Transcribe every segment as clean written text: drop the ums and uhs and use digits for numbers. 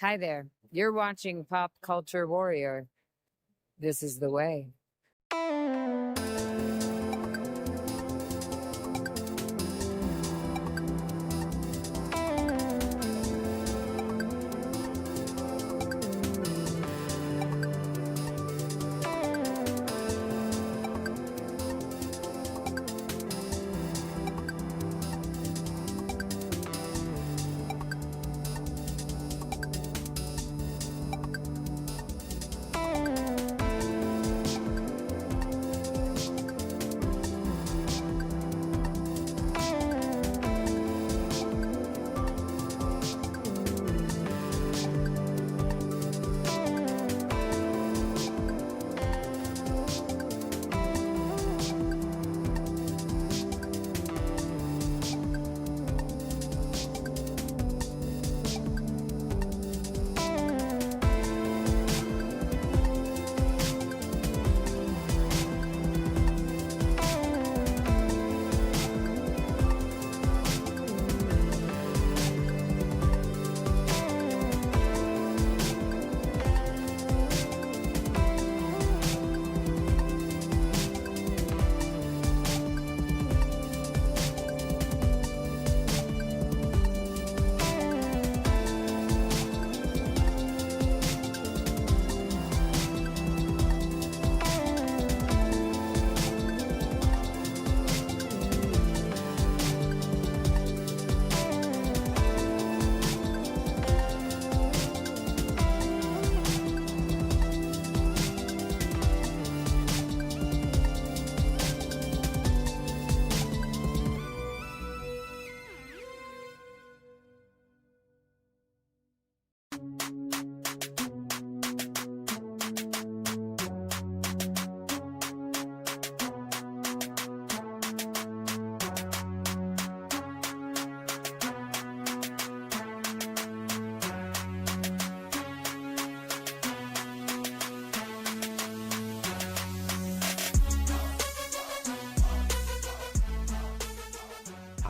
Hi there. You're watching Pop Culture Warrior. This is the way.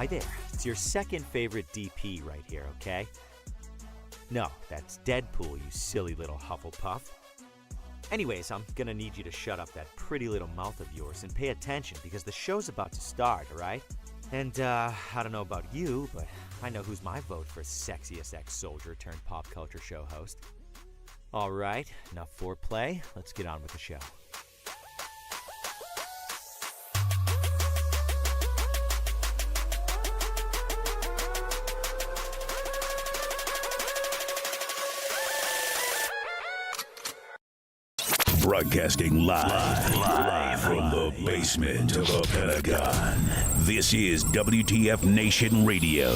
Hi there. It's your second favorite DP right here, okay? No, that's Deadpool, you silly little Hufflepuff. Anyways, I'm gonna need you to shut up that pretty little mouth of yours and pay attention because the show's about to start, alright? And, I don't know about you, but I know who's my vote for sexiest ex-soldier turned pop culture show host. Alright, enough foreplay. Let's get on with the show. Broadcasting live from the basement of the Pentagon. This is WTF Nation Radio.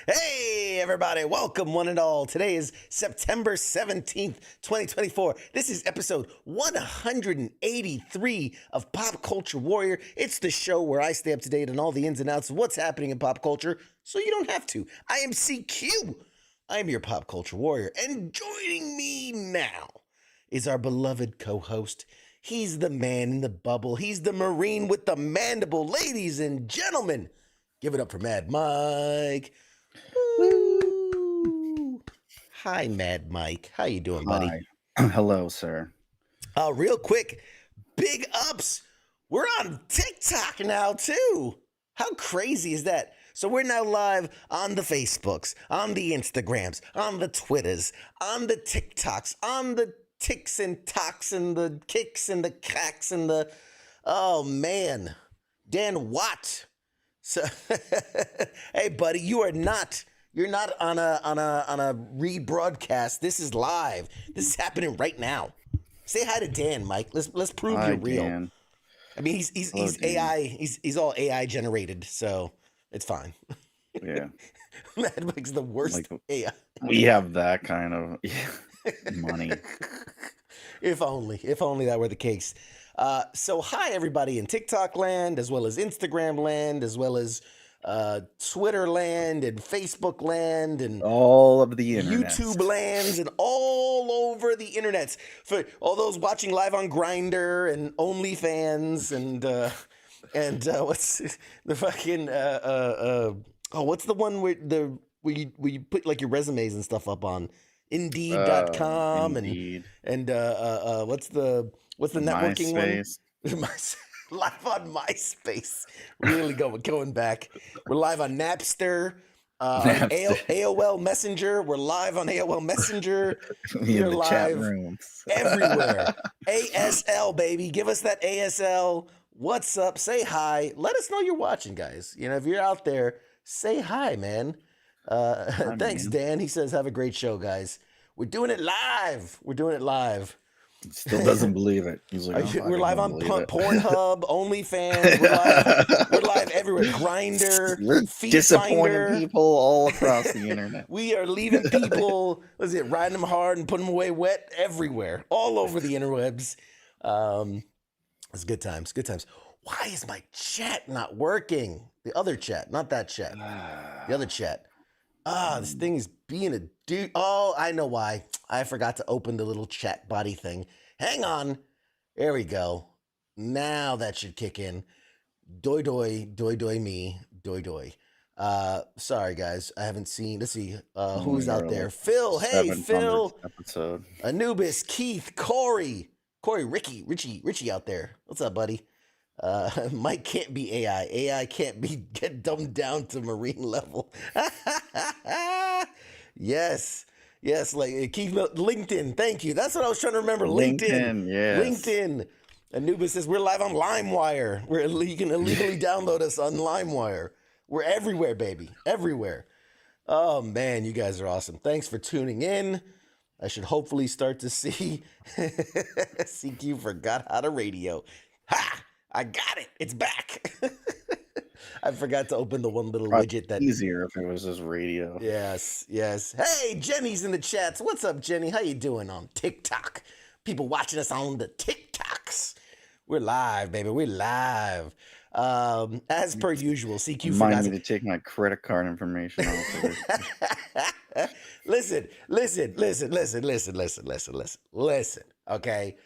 Hey, everybody. Welcome, one and all. Today is September 17th, 2024. This is episode 183 of Pop Culture Warrior. It's the show where I stay up to date on all the ins and outs of what's happening in pop culture, so you don't have to. I am CQ. I am your Pop Culture Warrior, and joining me now is our beloved co-host. He's the man in the bubble. He's the Marine with the mandible. Ladies and gentlemen, give it up for Mad Mike. Woo. Hi, Mad Mike. How you doing, buddy? Hi. Hello, sir. Real quick, big ups. We're on TikTok now, too. How crazy is that? So we're now live on the Facebooks, on the Instagrams, on the Twitters, on the TikToks, on the ticks and talks and the kicks and the cacks and the... Oh, man. Dan Watt. So, hey, buddy, you're not on a rebroadcast. This is live. This is happening right now. Say hi to Dan, Mike. Let's prove Hi, you're real. Dan. I mean, he's Hello, Dan. AI. He's all AI generated, so it's fine. Yeah. Mad Mike's the worst Like, AI. we have that kind of money. If only that were the case. So hi everybody in TikTok land, as well as Instagram land, as well as Twitter land and Facebook land and All of the internet. YouTube lands and all over the internets. For all those watching live on Grindr and OnlyFans and what's the fucking what's the one where you put like your resumes and stuff up on Indeed.com Indeed. and what's the networking MySpace. one? Live on MySpace. Really going back. We're live on Napster. AOL Messenger. We're live on AOL Messenger. In We're the chat live rooms. everywhere. ASL, baby. Give us that ASL. What's up? Say hi. Let us know you're watching, guys. You know, if you're out there, say hi, man. Thanks, man. Dan. He says, have a great show, guys. We're doing it live. Still doesn't believe it. He's like, We're live on Pornhub, OnlyFans. We're live everywhere. Grindr, We're Feet disappointing Finder. people all across the internet. We are leaving people, riding them hard and putting them away wet everywhere, all over the interwebs. It's good times. Why is my chat not working? The other chat, not that chat. The other chat. This thing is being a dude. Oh, I know why. I forgot to open the little chat body thing. Hang on. There we go. Now that should kick in. Doi me. Sorry guys. I haven't seen. Let's see. Who's out there? Phil. Hey, Phil. Episode. Anubis, Keith, Corey, Richie out there. What's up, buddy? Mike can't be AI. AI can't get dumbed down to Marine level. Yes, like Keith, LinkedIn. Thank you. That's what I was trying to remember. LinkedIn. Yes. LinkedIn. Anubis says we're live on LimeWire. You can illegally download us on LimeWire. We're everywhere, baby. Everywhere. Oh man, you guys are awesome. Thanks for tuning in. I should hopefully start to see CQ forgot how to radio. Ha! I got it. It's back. I forgot to open the one little Probably widget that. easier if it was just radio. Yes, yes. Hey, Jenny's in the chats. What's up, Jenny? How you doing on TikTok? People watching us on the TikToks. We're live, baby. We're live. As per usual, CQ Remind forgot. me to take my credit card information off of it. Listen. Okay.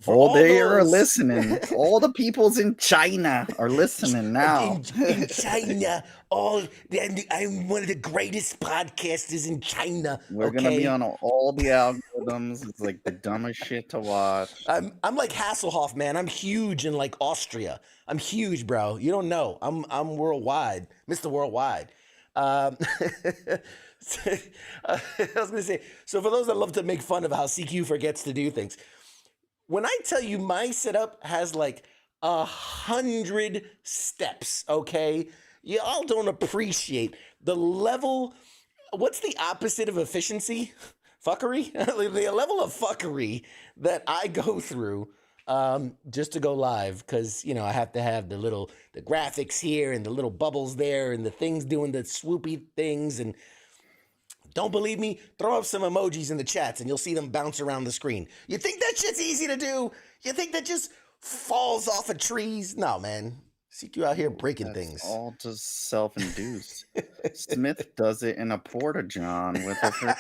For All they are those- listening. All the peoples in China are listening now. in China, I'm one of the greatest podcasters in China. We're gonna be on all the algorithms. It's like the dumbest shit to watch. I'm like Hasselhoff, man. I'm huge in like Austria. I'm huge, bro. You don't know. I'm worldwide, Mr. Worldwide. I was gonna say. So for those that love to make fun of how CQ forgets to do things, when I tell you my setup has like 100 steps, okay? Y'all don't appreciate the level. What's the opposite of efficiency? Fuckery? The level of fuckery that I go through just to go live, because I have to have the graphics here and the little bubbles there and the things doing the swoopy things. And don't believe me? Throw up some emojis in the chats and you'll see them bounce around the screen. You think that shit's easy to do? You think that just falls off of trees? No, man. CQ out here breaking things. All just self-induced. Smith does it in a porta-john with a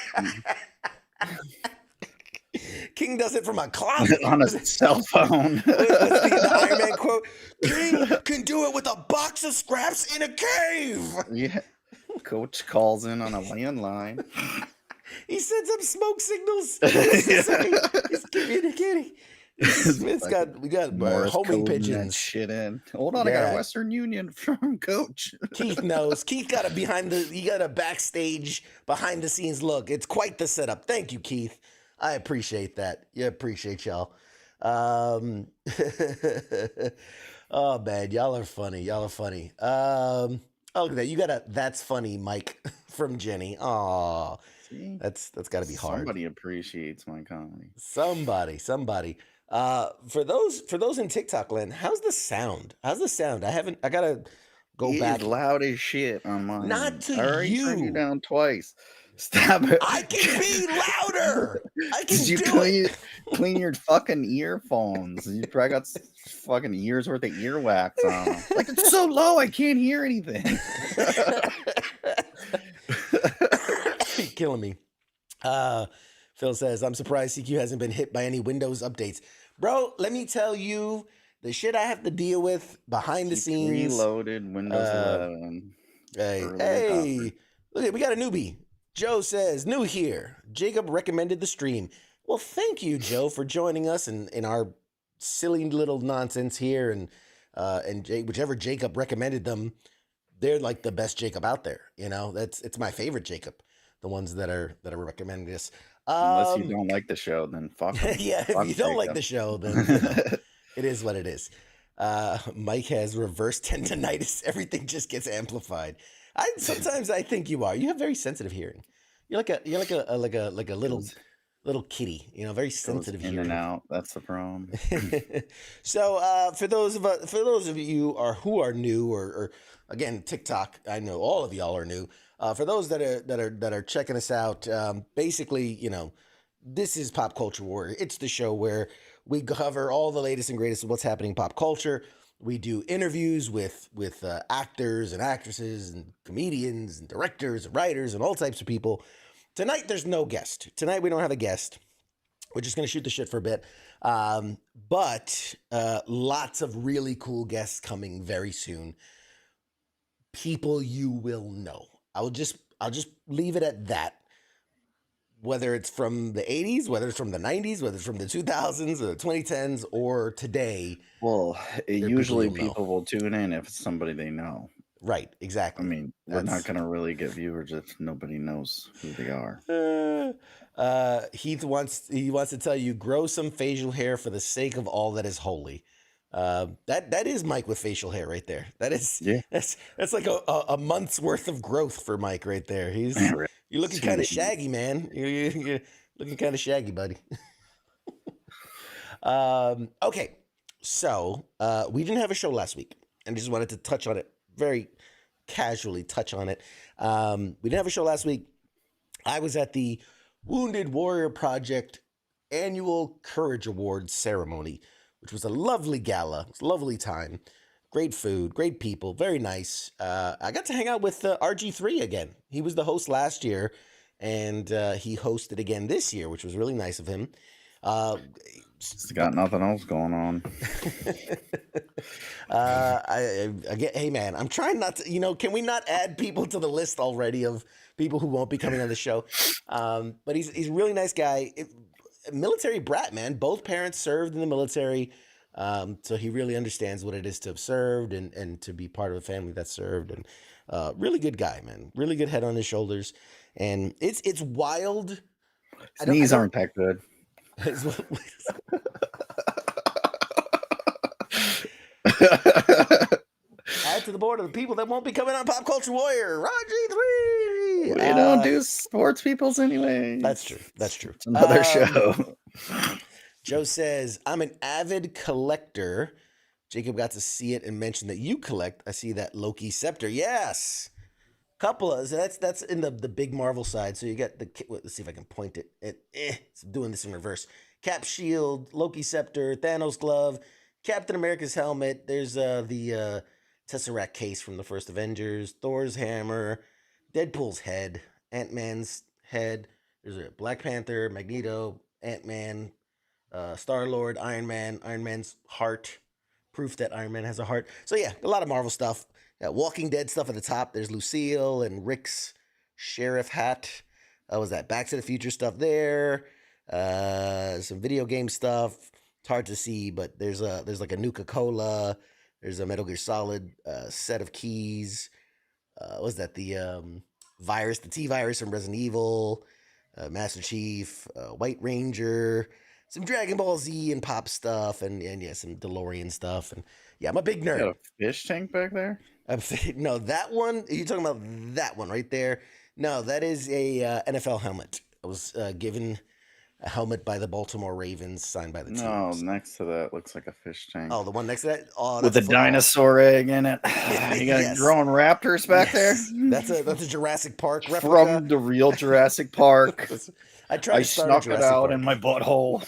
King does it from a closet. on a cell phone. What's the Iron Man quote? King can do it with a box of scraps in a cave. Yeah. Coach calls in on a landline. He sends up smoke signals. He's communicating. Smith's we got Morse homing coding that pigeons. shit in. Hold on, I got Yeah. a Western Union from Coach. Keith knows. Keith got a backstage behind the scenes look. It's quite the setup. Thank you, Keith. I appreciate that. Yeah, appreciate y'all. Oh man, y'all are funny. Oh, look at that. You got a "that's funny" mic from Jenny. Aw. See? That's got to be hard. Somebody appreciates my comedy. Somebody. For those in TikTok land, how's the sound? I gotta go It back. is loud as shit on mine. Not to I already turned you. you down twice. Stop it. I can be louder. I can Did you do it. clean your fucking earphones? You probably got fucking years worth of earwax on them. Like, it's so low, I can't hear anything. You're killing me. Phil says, I'm surprised CQ hasn't been hit by any Windows updates. Bro, let me tell you the shit I have to deal with behind the scenes. Reloaded Windows 11. Hey, look, we got a newbie. Joe says, new here. Jacob recommended the stream. Well, thank you, Joe, for joining us in our silly little nonsense here. And whichever Jacob recommended them, they're like the best Jacob out there. It's my favorite Jacob. The ones that are recommending this. Unless you don't like the show, then fuck 'em. Yeah, Fuck if you don't like Jacob. the show, then it is what it is. Mike has reverse tendonitis. Everything just gets amplified. Sometimes I think you are. You have very sensitive hearing. You're like a little kitty. Very sensitive in hearing. and out. That's the problem. So for those of you who are new or again TikTok, I know all of y'all are new. For those that are checking us out, basically, this is Pop Culture Warrior. It's the show where we cover all the latest and greatest of what's happening in pop culture. We do interviews with actors and actresses and comedians and directors and writers and all types of people. Tonight, there's no guest. Tonight, we don't have a guest. We're just going to shoot the shit for a bit. But lots of really cool guests coming very soon. People you will know. I'll just leave it at that. Whether it's from the 80s, whether it's from the 90s, whether it's from the 2000s or the 2010s or today. Well, people usually you'll know. people will tune in if it's somebody they know. Right, I exactly. mean, we're not going to really get viewers if nobody knows who they are. Heath wants to tell you, grow some facial hair for the sake of all that is holy. That is Mike with facial hair right there. That is, Yeah. That's like a month's worth of growth for Mike right there. You're looking kind of shaggy, man. You're looking kind of shaggy, buddy. Okay. So we didn't have a show last week, and I just wanted to touch on it very casually. Touch on it. We didn't have a show last week. I was at the Wounded Warrior Project annual Courage Awards ceremony, which was a lovely gala. It was a lovely time. Great food, great people, very nice. I got to hang out with RG3 again. He was the host last year, and he hosted again this year, which was really nice of him. He's got nothing else going on. Hey man, I'm trying not to, can we not add people to the list already of people who won't be coming on the show? But he's a really nice guy. Military brat, man. Both parents served in the military. So he really understands what it is to have served and to be part of a family that served, and really good guy, man. Really good head on his shoulders. And it's wild. His knees aren't that good. Add to the board of the people that won't be coming on Pop Culture Warrior, RG3. We don't do sports peoples anyway. That's true. It's another show. Joe says, I'm an avid collector. Jacob got to see it and mentioned that you collect. I see that Loki scepter. Yes. Couple of, so that's in the big Marvel side. So you get let's see if I can point it. It's doing this in reverse. Cap shield, Loki scepter, Thanos glove, Captain America's helmet. There's the Tesseract case from the first Avengers, Thor's hammer, Deadpool's head, Ant-Man's head. There's a Black Panther, Magneto, Ant-Man, Star-Lord, Iron Man, Iron Man's heart, proof that Iron Man has a heart. So yeah, a lot of Marvel stuff. Walking Dead stuff at the top. There's Lucille and Rick's sheriff hat. Was that Back to the Future stuff there? Some video game stuff. It's hard to see, but there's like a Nuka-Cola. There's a Metal Gear Solid set of keys. Was that the virus, the T-virus from Resident Evil? Master Chief, White Ranger, some Dragon Ball Z and pop stuff, and yeah, some DeLorean stuff. And yeah, I'm a big nerd. You got a fish tank back there? No, that one. You're talking about that one right there. No, that is a NFL helmet. I was given a helmet by the Baltimore Ravens, signed by the team. No, next to that looks like a fish tank. Oh, the one next to that? Oh, with a dinosaur egg in it. You got growing raptors back there? That's a Jurassic Park replica. From the real Jurassic Park. I snuck it out in my butthole.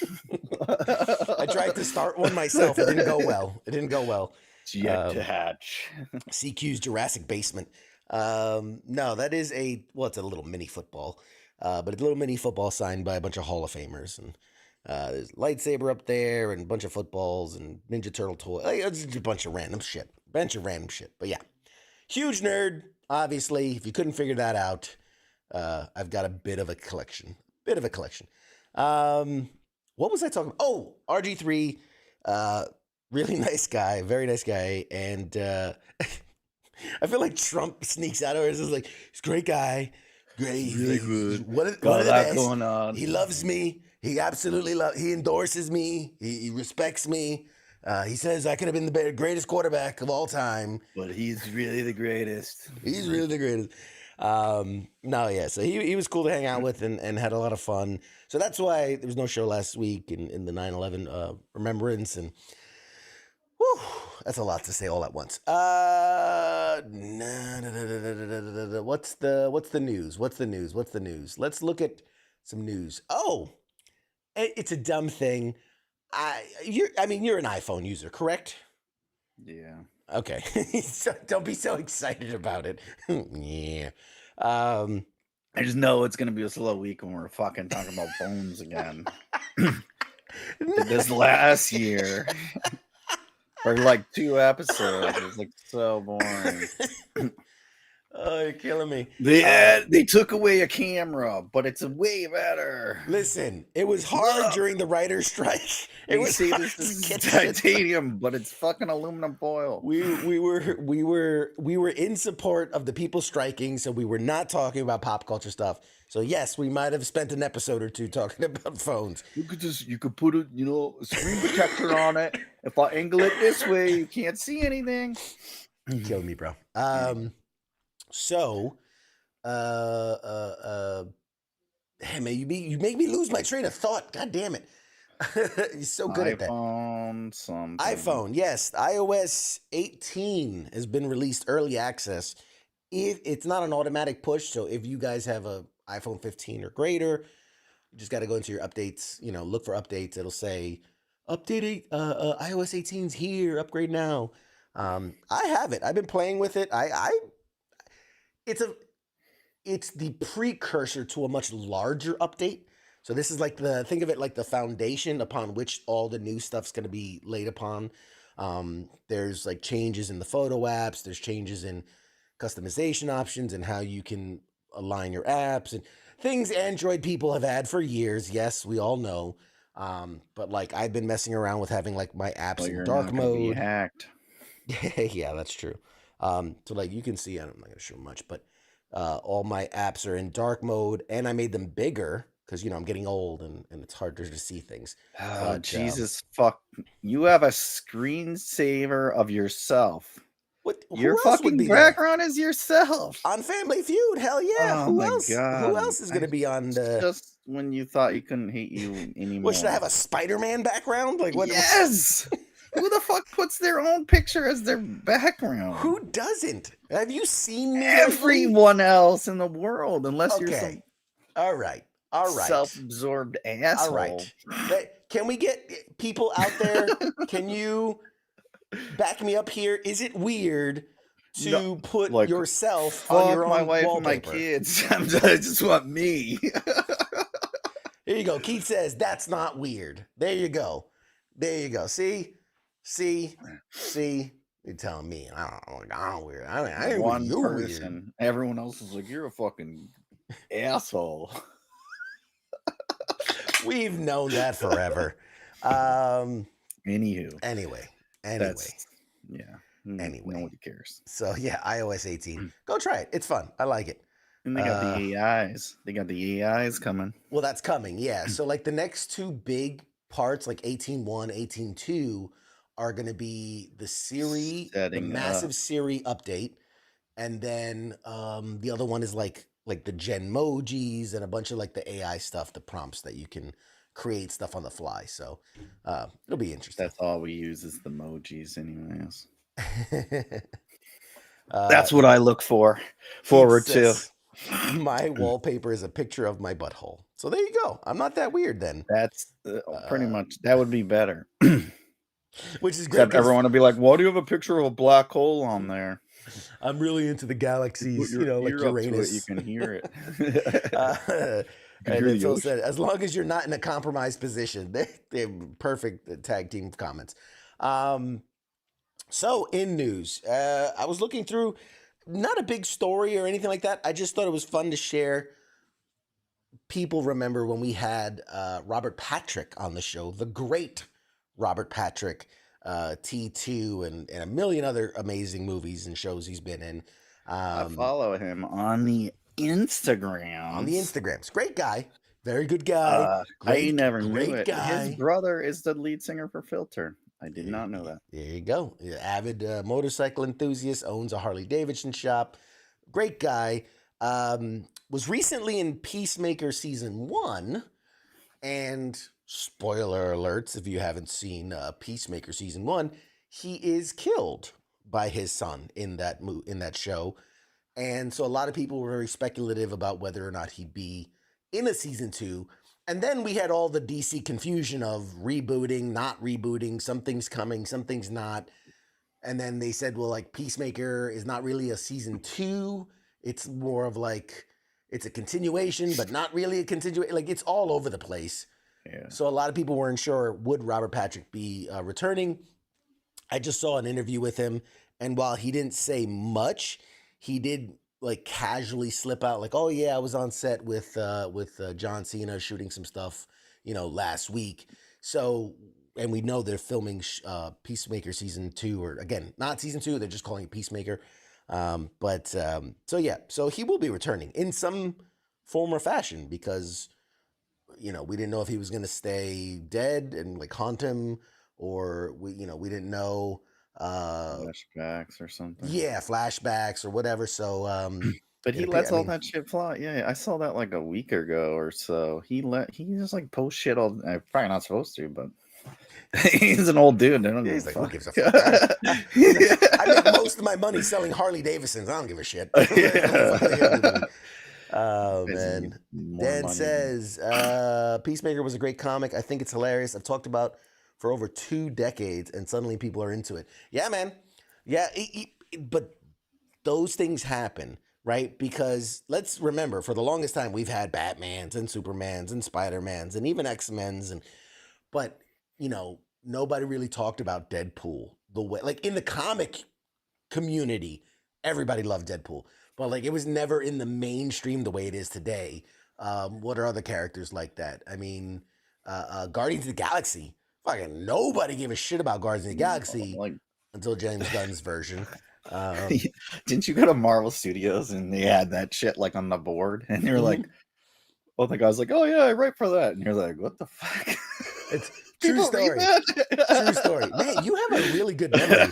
I tried to start one myself. It didn't go well. It's yet to hatch. CQ's Jurassic Basement. No, that is it's a little mini football. But it's a little mini football signed by a bunch of Hall of Famers. And there's a lightsaber up there and a bunch of footballs and Ninja Turtle toys. It's just a bunch of random shit. But yeah, huge nerd, obviously. If you couldn't figure that out, I've got a bit of a collection. What was I talking about? Oh, RG3, really nice guy, very nice guy. And I feel like Trump sneaks out of it. It's like, he's a great guy. Great. He's really good. One of the best. Going on. He loves me. He absolutely he endorses me. He respects me. He says I could have been the greatest quarterback of all time. But he's really the greatest. No, yeah. So he was cool to hang out with and had a lot of fun. So that's why there was no show last week in the 9/11 remembrance, and whew, that's a lot to say all at once. What's the news? Let's look at some news. Oh, it's a dumb thing. You're an iPhone user, correct? Yeah. Okay. So don't be so excited about it. Yeah. I just know it's gonna be a slow week when we're fucking talking about phones again. This last year. For like 2 episodes. It was like so boring. Oh, you're killing me. They took away a camera, but it's way better. Listen, it was hard during the writer's strike. It was hard to get titanium, but it's fucking aluminum foil. We were in support of the people striking, so we were not talking about pop culture stuff. So yes, we might have spent an episode or two talking about phones. You could put a screen protector on it. If I angle it this way, you can't see anything. You killed me, bro. So, hey man, you make me lose my train of thought. God damn it. He's so good at that. iPhone something. iPhone, yes. iOS 18 has been released early access. It's not an automatic push, so if you guys have a iPhone 15 or greater, you just got to go into your updates, look for updates. It'll say update iOS 18's here, upgrade now. I have it. I've been playing with it. It's the precursor to a much larger update. So this is like think of it like the foundation upon which all the new stuff's going to be laid upon. There's like changes in the photo apps. There's changes in customization options and how you can align your apps and things Android people have had for years. Yes, we all know. But like I've been messing around with having like my apps Well, in you're dark not gonna be mode. hacked. Yeah, that's true. So like you can see, I'm not going to show much, but all my apps are in dark mode, and I made them bigger because I'm getting old and it's harder to see things. Oh, But Jesus fuck. You have a screensaver of yourself. who Your else would fucking be there background is yourself. on Family Feud? Hell yeah! Oh Who my else? Who God. else is going to be on the? Just when you thought you couldn't hate you anymore. What should I have a Spider-Man background? Like what? Yes. Who the fuck puts their own picture as their background? Who doesn't? Have you seen me? lately? Everyone else in the world, unless you're some Okay. All right. All right. self-absorbed asshole. All right. Can we get people out there? Can you back me up here? Is it weird to No, put like, yourself on Fuck your own my wife wallpaper? and my kids. I just want me. Here you go. Keith says that's not weird. There you go. There you go. See. You're telling me I'm weird. I ain't One you person. weird. Everyone else is like, you're a fucking asshole. We've known that forever. Anywho. Anyway. Yeah. Anyway. Nobody cares. So yeah, iOS 18. Go try it. It's fun. I like it. And they got the AIs. They got the AIs coming. Well, that's coming. Yeah. So like the next two big parts, like 18.1, 18.2, are going to be the Siri, the massive Siri update, and then the other one is like the Genmojis and a bunch of like the AI stuff, the prompts that you can create stuff on the fly. So it'll be interesting. That's all we use is the emojis, anyways. That's what I look forward to. My wallpaper is a picture of my butthole. So there you go. I'm not that weird then. That's pretty much. That would be better. Which is great. Except everyone would be like, "Why do you have a picture of a black hole on there?" I'm really into the galaxies, like Uranus. You can hear it. And Phil said, as long as you're not in a compromised position, they're perfect tag team comments. So in news, I was looking through, not a big story or anything like that. I just thought it was fun to share. People remember when we had Robert Patrick on the show, the great Robert Patrick, T2, and a million other amazing movies and shows he's been in. I follow him on the Instagrams. Great guy. Very good guy. I never knew it. Guy. His brother is the lead singer for Filter. I did not know that. There you go. Avid motorcycle enthusiast, owns a Harley Davidson shop. Great guy. Was recently in Peacemaker season 1, and spoiler alerts if you haven't seen Peacemaker season 1, he is killed by his son in that show. And so a lot of people were very speculative about whether or not he'd be in a season 2. And then we had all the DC confusion of rebooting, not rebooting, something's coming, something's not. And then they said, well, like Peacemaker is not really a season 2. It's more of like, it's a continuation, but not really a continuation. Like it's all over the place. Yeah. So a lot of people weren't sure, would Robert Patrick be returning? I just saw an interview with him. And while he didn't say much, he did like casually slip out like, oh yeah, I was on set with John Cena shooting some stuff, last week. So, and we know they're filming Peacemaker season 2, or again, not season 2, they're just calling it Peacemaker. So he will be returning in some form or fashion because, we didn't know if he was going to stay dead and like haunt him, or we didn't know, flashbacks or something. Yeah, flashbacks or whatever. So But he It appear, lets I all mean, that shit fly. Yeah, I saw that like a week ago or so. He just like post shit all. Probably not supposed to, but he's an old dude. They don't yeah, give he's a like, who fuck. gives a fuck? He's like, I make most of my money selling Harley Davidsons. I don't give a shit. What the fuck are they gonna do to me? Oh Guys need man. more Dan money. says, Peacemaker was a great comic. I think it's hilarious. I've talked about for over 2 decades, and suddenly people are into it. Yeah, man. Yeah, but those things happen, right? Because let's remember, for the longest time, we've had Batmans and Supermans and Spider-Mans and even X-Men's, but nobody really talked about Deadpool the way, like in the comic community, everybody loved Deadpool, but like it was never in the mainstream the way it is today. What are other characters like that? I mean, Guardians of the Galaxy. Fucking nobody gave a shit about Guardians of the Galaxy Like, until James Gunn's version. Um, didn't you go to Marvel Studios and they had that shit like on the board, and you're like, well, the guy's like, oh yeah, I write for that, and you're like, what the fuck? It's true People read story. that? True story. Man, you have a really good memory.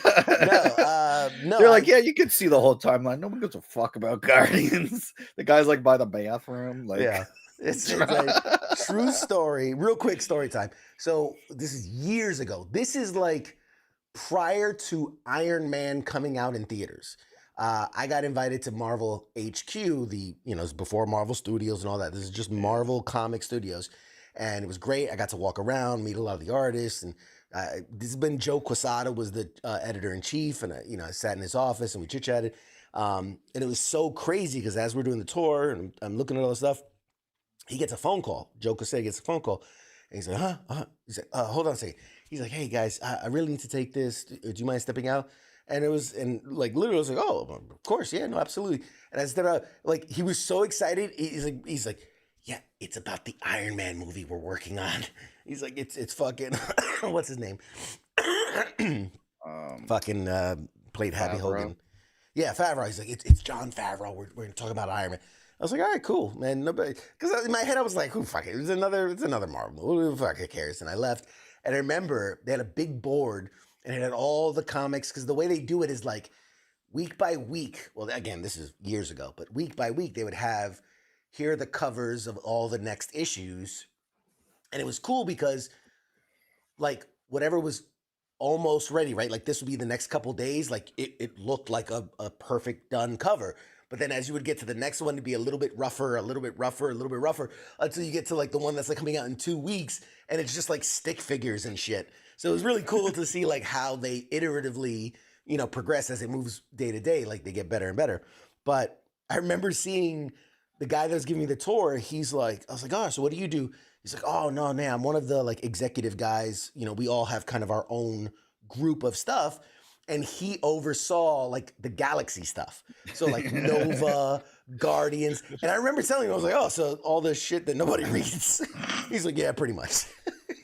No, They're like, yeah, you can see the whole timeline. Nobody gives a fuck about Guardians. The guy's like by the bathroom, like, yeah. It's a true story. Real quick story time. So this is years ago. This is like prior to Iron Man coming out in theaters. I got invited to Marvel HQ, it's before Marvel Studios and all that. This is just Marvel Comic Studios. And it was great. I got to walk around, meet a lot of the artists. And this has been Joe Quesada was the editor-in-chief. And, I sat in his office and we chit-chatted. And it was so crazy because as we're doing the tour and I'm looking at all the stuff, he gets a phone call. Joe Quesada gets a phone call. And he's like, huh? He's like, hold on a second. He's like, hey, guys, I really need to take this. Do you mind stepping out? And like literally, I was like, oh, of course, yeah, no, absolutely. And I stepped out, like he was so excited. He's like, yeah, it's about the Iron Man movie we're working on. He's like, it's fucking, what's his name? Fucking played Happy Favreau. Hogan. Yeah, Favreau. He's like, it's John Favreau. We're gonna talk about Iron Man. I was like, all right, cool, man. Nobody, because in my head I was like, who fuck it? It's another Marvel movie. Who fucking cares? And I left, and I remember they had a big board and it had all the comics because the way they do it is like week by week. Well, again, this is years ago, but week by week they would have here are the covers of all the next issues, and it was cool because like whatever was almost ready, right? Like this would be the next couple days. Like it looked like a perfect done cover. But then as you would get to the next one, to be a little bit rougher, a little bit rougher, a little bit rougher, until you get to like the one that's like coming out in 2 weeks, and it's just like stick figures and shit. So it was really cool to see like how they iteratively, progress as it moves day to day. Like they get better and better. But I remember seeing the guy that was giving me the tour. He's like, I was like, oh, so what do you do? He's like, oh no, man, I'm one of the like executive guys. We all have kind of our own group of stuff. And he oversaw like the Galaxy stuff. So like Nova, Guardians. And I remember telling him, I was like, oh, so all this shit that nobody reads. He's like, yeah, pretty much.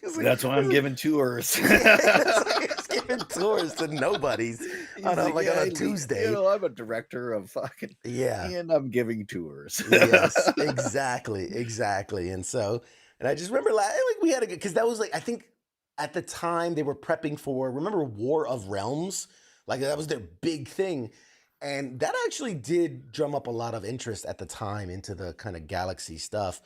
Like, that's why I'm giving tours. He's giving tours to nobodies on a Tuesday. I'm a director of fucking, and I'm giving tours. Yes, exactly. And I just remember like we had because that was like, I think at the time they were prepping for, remember War of Realms? Like that was their big thing. And that actually did drum up a lot of interest at the time into the kind of Galaxy stuff.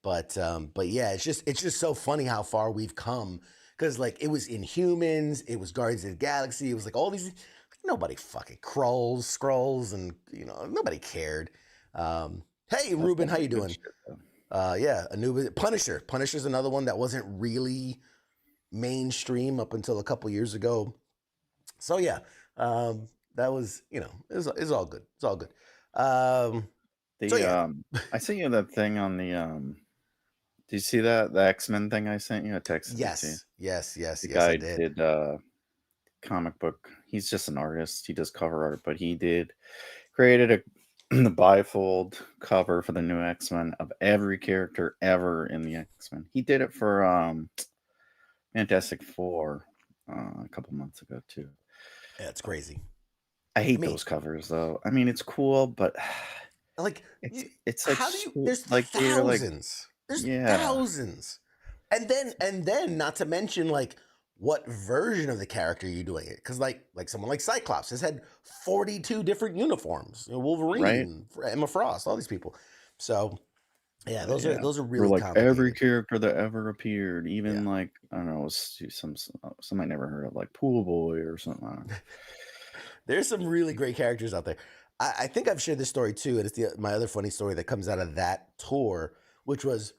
But yeah, it's just so funny how far we've come. Because like it was Inhumans, it was Guardians of the Galaxy, it was like all these, nobody fucking Skrulls, and nobody cared. Hey Ruben, how you doing? Yeah, Anubis, Punisher. Punisher's another one that wasn't really mainstream up until a couple years ago. So yeah, that was it's all good. It's all good. I sent you that thing on the do you see that the X-Men thing I sent you? I texted Yes. The guy did comic book. He's just an artist. He does cover art, but he created the bifold cover for the new X-Men of every character ever in the X-Men. He did it for Fantastic Four a couple months ago too. Yeah, it's crazy. I hate those covers though. I mean, it's cool, but like it's like, how do you? There's like thousands. There's thousands, and then not to mention like what version of the character you're doing it. Because like someone like Cyclops has had 42 different uniforms. Wolverine, Emma Frost, all these people. So yeah, those are Or really like every complicated. character that ever appeared, even Yeah. like I don't know, some I never heard of, like Pool Boy or something. I don't know. There's some really great characters out there. I think I've shared this story too, and it's my other funny story that comes out of that tour, which was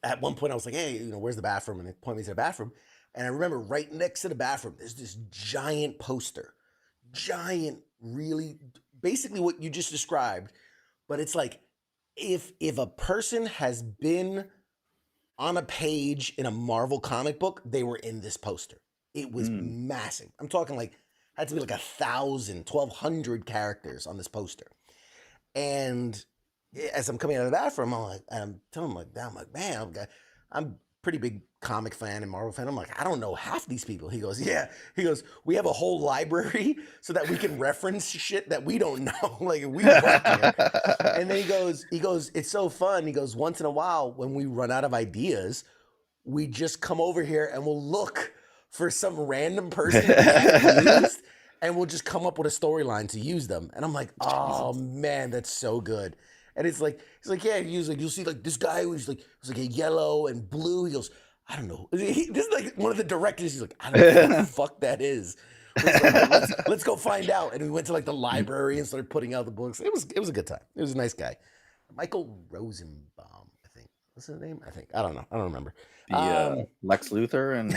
at one point I was like, hey, where's the bathroom? And they point me to the bathroom. And I remember right next to the bathroom, there's this giant poster. Giant, really, basically what you just described. But it's like, if a person has been on a page in a Marvel comic book, they were in this poster. It was massive. I'm talking like, had to be like 1,000, 1,200 characters on this poster. And as I'm coming out of the bathroom, I'm telling him man, I'm a pretty big comic fan and Marvel fan. I'm like, I don't know half these people. He goes, yeah. He goes, we have a whole library so that we can reference shit that we don't know. Like we work here. And then he goes, it's so fun. He goes, once in a while when we run out of ideas, we just come over here and we'll look for some random person that we haven't used, and we'll just come up with a storyline to use them. And I'm like, oh man, that's so good. And it's like, yeah, you'll see like this guy who's like, it's like a yellow and blue. He goes, I don't know. This is like one of the directors. He's like, I don't know what the fuck that is. Let's go find out. And we went to like the library and started putting out the books. It was a good time. It was a nice guy. Michael Rosenbaum, I think. What's his name? I don't know. I don't remember. The Lex Luthor and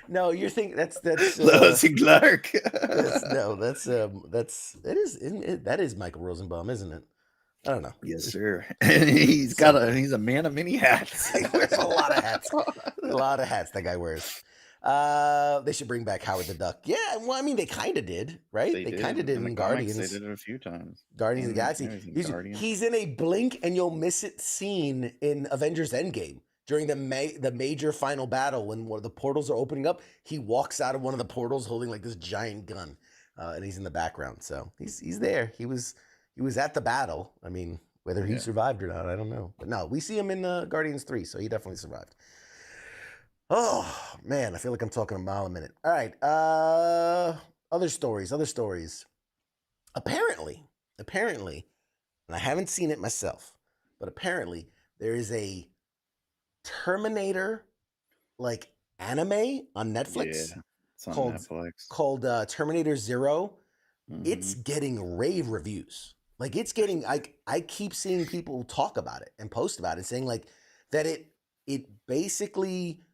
no, you're thinking that's Lois and Clark. that is Michael Rosenbaum, isn't it? I don't know. Yes, sir. He's a man of many hats. He wears a lot of hats. A lot of hats that guy wears. They should bring back Howard the Duck. Yeah, well, I mean, they kind of did, right? They kind of did in Guardians. They did it a few times. Guardians of the Galaxy. He's in a blink and you'll miss it scene in Avengers Endgame during the major final battle when one of the portals are opening up. He walks out of one of the portals holding like this giant gun, and he's in the background. So he's there. He was at the battle. I mean, whether he survived or not, I don't know. But no, we see him in Guardians 3, so he definitely survived. Oh, man, I feel like I'm talking a mile a minute. All right. Other stories. Apparently, and I haven't seen it myself, but apparently there is a Terminator like anime on Netflix. Yeah, it's on Netflix. Called Terminator Zero. Mm-hmm. It's getting rave reviews. Like it's getting, I keep seeing people talk about it and post about it, saying like that it basically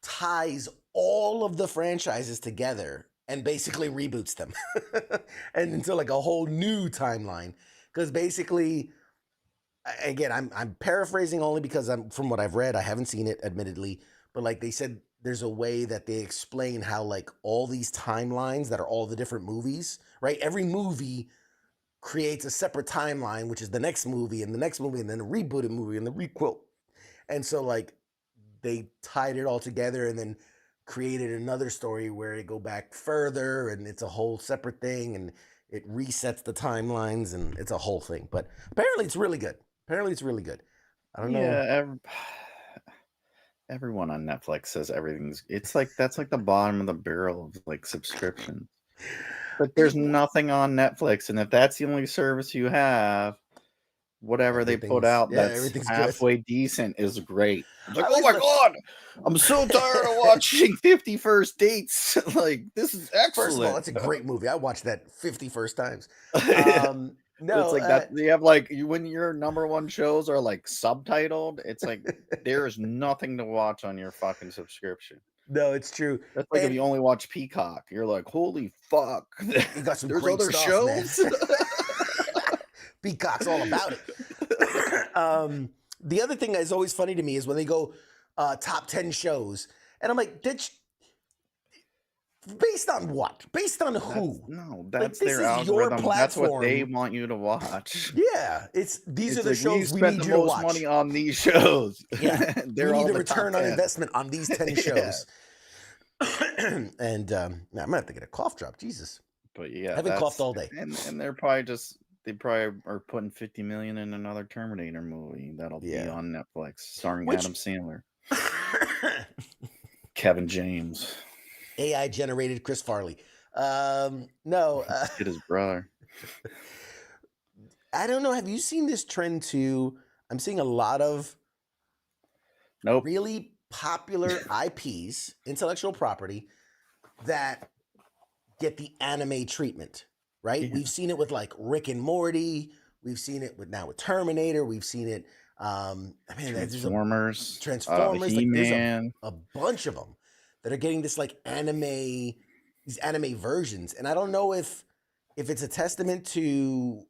ties all of the franchises together and basically reboots them and into like a whole new timeline. Because basically, again, I'm paraphrasing only because from what I've read, I haven't seen it admittedly, but like they said, there's a way that they explain how like all these timelines that are all the different movies, right? Every movie creates a separate timeline, which is the next movie and the next movie and then a rebooted movie and the requel. And so like they tied it all together and then created another story where they go back further and it's a whole separate thing and it resets the timelines and it's a whole thing. But apparently it's really good. I don't know. Yeah, everyone on Netflix says everything's. It's like that's like the bottom of the barrel of like subscriptions. But there's nothing on Netflix, and if that's the only service you have, whatever they put out that's halfway decent is great. It's like, oh my god, I'm so tired of watching 50 First Dates. Like, this is excellent. First of all, that's a great movie. I watched that 50 first times. No, it's like that. You have like when your number one shows are like subtitled, it's like there's nothing to watch on your fucking subscription. No, it's true. That's like if you only watch Peacock, you're like, holy fuck. You got some great other stuff, shows. Peacock's all about it. The other thing that's always funny to me is when they go top 10 shows, and I'm like, based on what? Based on who? That's like, their algorithm. That's what they want you to watch. Yeah, these are the shows we need you to watch. Money on these shows. Yeah, we need a return on investment on these 10 shows. And I'm gonna have to get a cough drop. Jesus. But yeah, I haven't coughed all day. And they're probably they probably are putting $50 million in another Terminator movie that'll be on Netflix, starring Adam Sandler. Kevin James. AI generated Chris Farley. No, Get his brother. I don't know. Have you seen this trend too? I'm seeing a lot of Nope. really popular IPs, intellectual property, that get the anime treatment, right? Yeah. We've seen it with like Rick and Morty. We've seen it with Terminator. We've seen it. Transformers. Transformers. Like there's He-Man. a bunch of them that are getting this like these anime versions, and I don't know if it's a testament to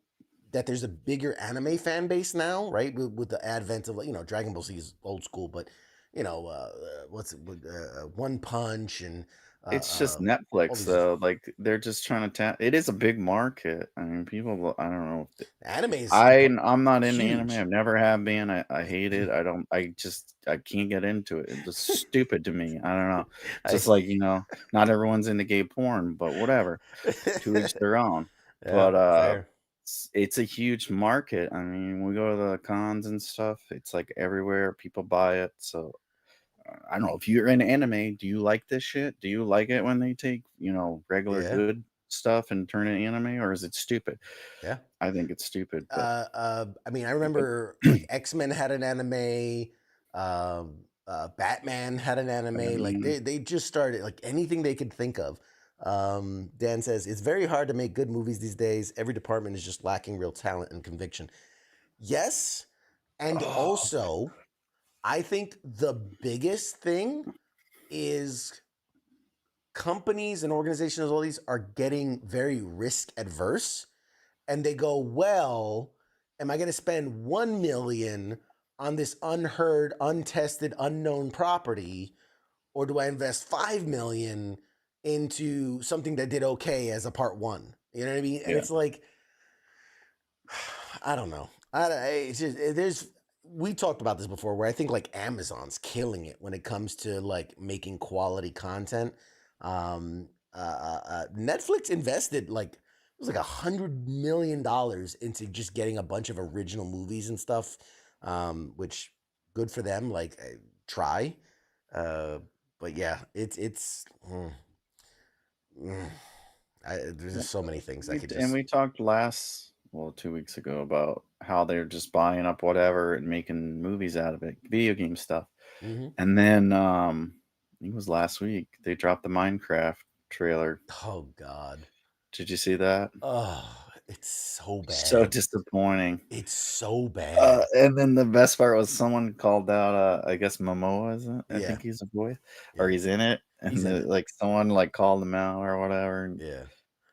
that there's a bigger anime fan base now, right? With the advent of Dragon Ball Z is old school, but One Punch and It's just all Netflix, these though. Like they're just trying to tap. It is a big market. I mean, people. I don't know. anime is I'm not into anime. huge. I've never have been. I hate it. I don't. I can't get into it. It's just stupid to me. I don't know. Just like not everyone's into gay porn, but whatever. To each their own. Yeah, But fair. it's a huge market. I mean, we go to the cons and stuff. It's like everywhere. People buy it. So I don't know if you're into anime. Do you like this shit? Do you like it when they take regular Yeah. good stuff and turn it anime, or is it stupid? Yeah. I think it's stupid. But I mean, I remember like X-Men had an anime. Batman had an anime. Like they just started like anything they could think of. Dan says it's very hard to make good movies these days. Every department is just lacking real talent and conviction. Yes, and also I think the biggest thing is companies and organizations, all these are getting very risk adverse, and they go, well, am I going to spend 1 million on this unheard, untested, unknown property, or do I invest 5 million into something that did okay as a part one? You know what I mean? And Yeah. it's like, I don't know. It's just we talked about this before, where I think like Amazon's killing it when it comes to like making quality content. Netflix invested like it was like $100 million into just getting a bunch of original movies and stuff, which good for them. Like try, but yeah, it's. There's just so many things I could just. And we talked 2 weeks ago about how they're just buying up whatever and making movies out of it, video game stuff. Mhm. And then I think it was last week they dropped the Minecraft trailer. Oh God! Did you see that? Oh, it's so bad. So disappointing. It's so bad. And then the best part was someone called out, I guess Momoa, is it? I Yeah. think he's a boy, Yeah. or he's in it. And He's in it. like someone like called him out or whatever. And Yeah.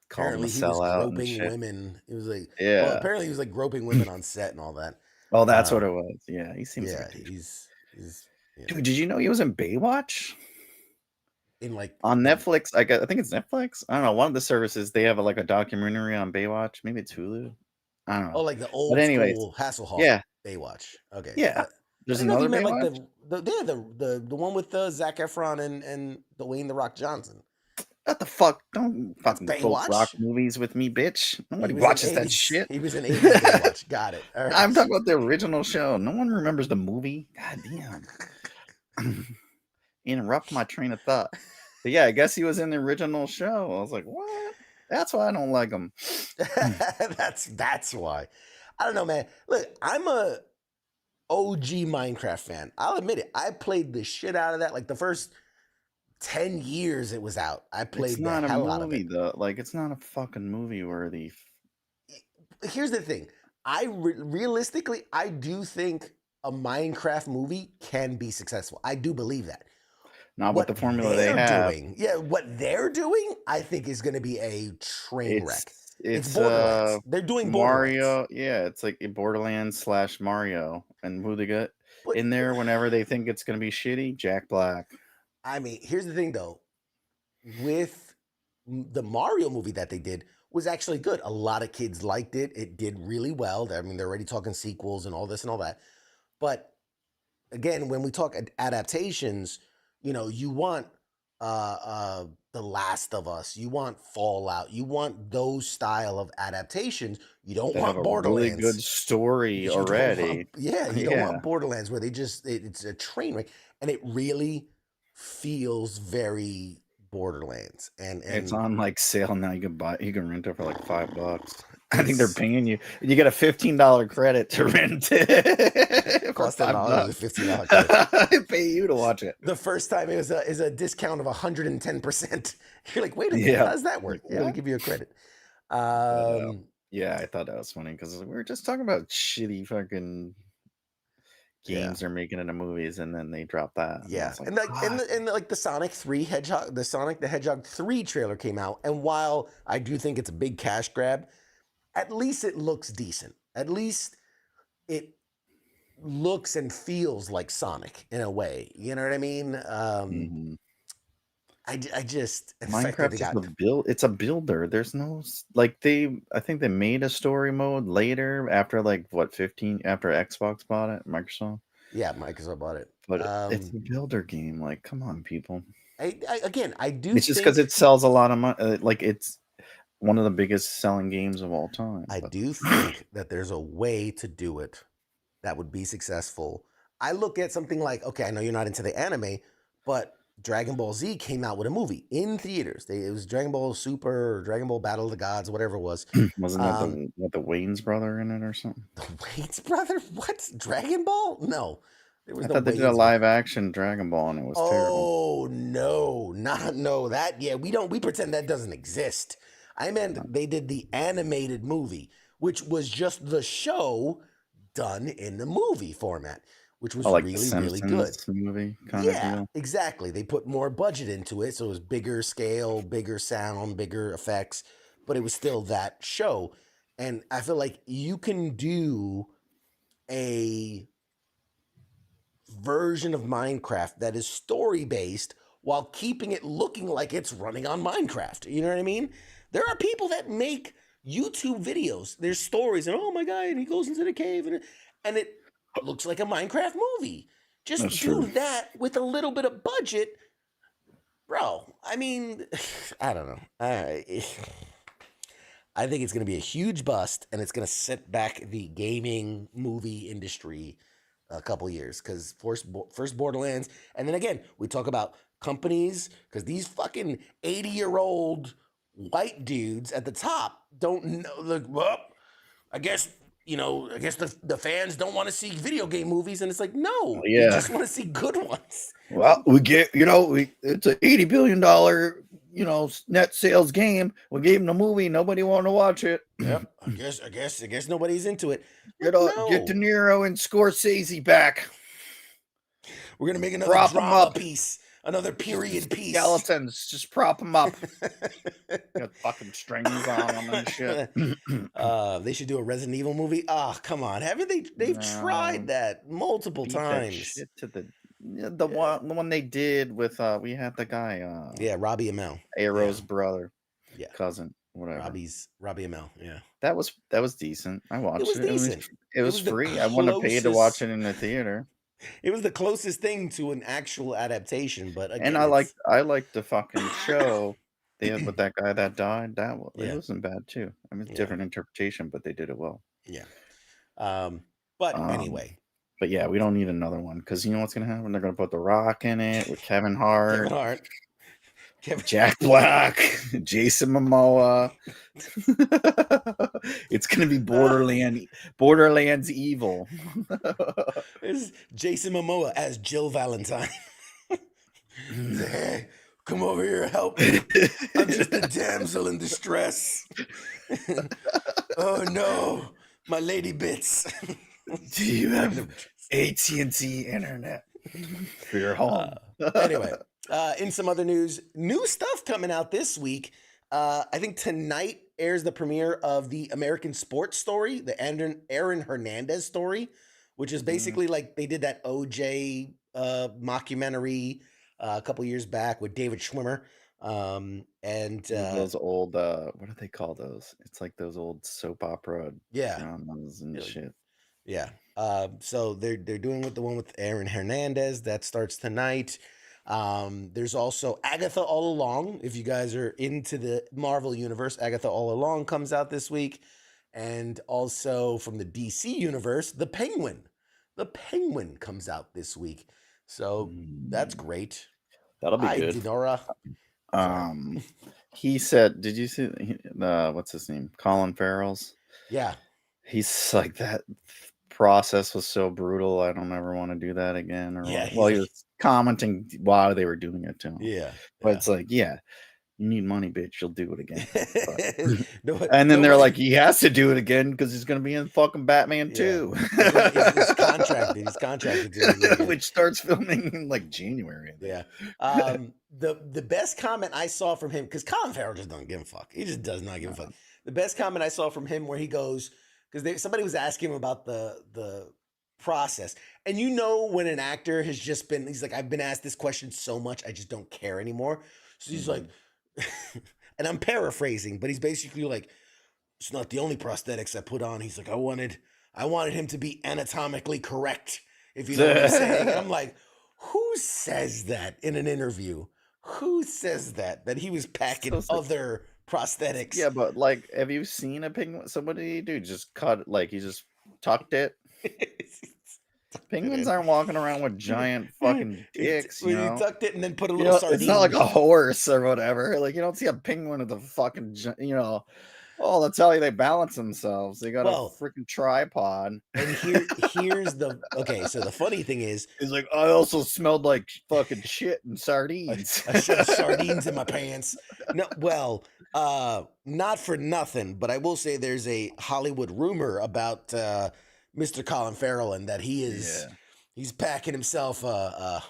called him a Apparently he was sellout and groping shit. women. It was like, Yeah. well, apparently he was like groping women on set and all that. Oh, that's what it was. Yeah, he seems Yeah, like a dude. he's Dude, did you know he was in Baywatch? in like On Netflix, I think it's Netflix. I don't know. One of the services, they have like a documentary on Baywatch. Maybe it's Hulu. I don't know. oh, like the old anyways, school Hasselhoff yeah. Baywatch. Okay. Yeah. There's I didn't know another you meant Baywatch. like the one with Zac Efron and Dwayne the Rock Johnson. What the fuck? Don't fucking Baywatch? folk rock movies with me, bitch. Nobody He was in watches that 80s shit. He was in 80s Baywatch. Got it. All right. I'm talking about the original show. No one remembers the movie. God damn. Interrupt my train of thought. But yeah, I guess he was in the original show. I was like, what? That's why I don't like him. That's why. I don't know, man. Look, I'm a OG Minecraft fan. I'll admit it. I played the shit out of that. Like the first 10 years it was out, I played the hell out of it. Though. Like, it's not a fucking movie worthy. Here's the thing. Realistically, I do think a Minecraft movie can be successful. I do believe that. Not with the formula they have. What they're doing, I think is going to be a train wreck. It's Borderlands. They're doing Mario. Yeah, it's like Borderlands / Mario. And who they got in there whenever they think it's going to be shitty? Jack Black. I mean, here's the thing, though. With the Mario movie that they did was actually good. A lot of kids liked it. It did really well. I mean, they're already talking sequels and all this and all that. But again, when we talk adaptations, you want The Last of Us, you want Fallout, you want those style of adaptations. You don't want have Borderlands. A really good story already. You don't want Borderlands where it's a train wreck, and it really feels very Borderlands, and It's on like sale now. You can rent it for like $5. I think they're it's paying you. You get a $15 credit to rent it for cost $10 is a $15 credit. $5. They pay you to watch it. The first time it was is a discount of 110%. You're like, wait a minute, Yeah. how does that work? Yeah, we What? give you a credit. Yeah, I thought that was funny because we were just talking about shitty fucking games they're making into movies, and then they drop that. And I Yeah, was like, and like the Sonic the Hedgehog 3 trailer came out, and while I do think it's a big cash grab, at least it looks decent. At least it looks and feels like Sonic in a way. You know what I mean? mhm. I just and the fact that Minecraft they is got a build. It's a builder. There's no I think they made a story mode later after like what 15 after Xbox bought it, Microsoft. Microsoft bought it. But it's a builder game. Like, come on, people. I do It's just because think it sells a lot of money. Like, it's one of the biggest selling games of all time. I But do think that there's a way to do it that would be successful. I look at something like, okay, I know you're not into the anime, but Dragon Ball Z came out with a movie in theaters. It was Dragon Ball Super or Dragon Ball Battle of the Gods, whatever it was. wasn't that the Wayne's brother in it or something? The Wayne's brother? What? Dragon Ball? No. There was I no thought they did a Wayne's live action Dragon Ball and it was terrible. Oh no, not no that we pretend that doesn't exist. I meant they did the animated movie, which was just the show done in the movie format, which was Oh, like the really good. Simpsons movie kind of Yeah, deal. exactly. They put more budget into it, so it was bigger scale, bigger sound, bigger effects, but it was still that show. And I feel like you can do a version of Minecraft that is story based while keeping it looking like it's running on Minecraft. You know what I mean? There are people that make YouTube videos. There's stories, and oh my god, and he goes into the cave, and it looks like a Minecraft movie. Just That's do true. that with a little bit of budget, bro. I mean, I don't know. I think it's going to be a huge bust, and it's going to set back the gaming movie industry a couple years because first Borderlands, and then again we talk about companies because these fucking 80-year-old white dudes at the top don't know. Like, well, I guess the fans don't want to see video game movies, and it's like, no, you just want to see good ones. Well, we get it's an $80 billion net sales game. We gave them the movie. Nobody wanted to watch it. Yep. I guess nobody's into it. Get No. De Niro and Scorsese back. We're gonna make another Prop 'em drama up. piece, another period piece. Skeletons, just prop them up. Got fucking strings on them and shit. They should do a Resident Evil movie. Oh, come on. Haven't they? They've tried that multiple Beat that times. shit to the one they did with we had the guy Robbie Amell. Arrow's brother. Yeah. Cousin, whatever. Robbie Amell. Yeah. That was decent. I watched it. It was decent. It was free. I wouldn't have paid to watch it in the theater. It was the closest thing to an actual adaptation, but again, And I liked the fucking show they had with that guy that died. It wasn't bad too. I mean, it's a different interpretation, but they did it well. Yeah. But anyway. But yeah, we don't need another one because you know what's gonna happen? They're gonna put The Rock in it with Kevin Hart. Jack Black, Jason Momoa. It's gonna be Borderlands evil. This is Jason Momoa as Jill Valentine. Hey, come over here, help me. I'm just a damsel in distress. Oh no, my lady bits. Do you have AT&T internet for your home? Anyway. In some other news, new stuff coming out this week. I think tonight airs the premiere of the American Sports Story, the Aaron Hernandez story, which is basically like they did that OJ mockumentary a couple years back with David Schwimmer. And those old what do they call those? It's like those old soap opera dramas and shit. Yeah. So they're doing the one with Aaron Hernandez that starts tonight. There's also Agatha All Along. If you guys are into the Marvel universe, Agatha All Along comes out this week. And also from the DC universe, The Penguin. The Penguin comes out this week. So that's great. That'll be Hi, good. Dinora. He said, did you see what's his name? Colin Farrell's. Yeah. He's like, that process was so brutal. I don't ever want to do that again. Or Yeah, well, he he's was commenting why they were doing it to him. Yeah. But it's like, yeah, you need money, bitch. You'll do it again. No, And then they're nobody- like, he has to do it again because he's going to be in fucking Batman Yeah. 2. He's contracted. He's contracted to do it again. Which starts filming in like January. I think. Yeah. The best comment I saw from him, because Colin Farrell just don't give a fuck. He just does not give a fuck. The best comment I saw from him where he goes, because somebody was asking him about the process. And you know when an actor has just been, he's like, I've been asked this question so much, I just don't care anymore. So he's like, and I'm paraphrasing, but he's basically like, it's not the only prosthetics I put on. He's like, I wanted him to be anatomically correct, if you know what I'm saying. And I'm like, who says that in an interview? Who says that he was packing other prosthetics? Yeah, but like, have you seen a penguin? Somebody, dude, just cut it. Like, he just tucked it. Penguins aren't walking around with giant fucking dicks, He tucked it and then put a little sardine. It's not like a horse or whatever. Like, you don't see a penguin with a fucking, oh, that's how they balance themselves. They got a freaking tripod. And here's the so the funny thing is, he's like, I also smelled like fucking shit and sardines. I shoved sardines in my pants. No, well, not for nothing, but I will say there's a Hollywood rumor about Mr. Colin Farrell, and that he's packing himself a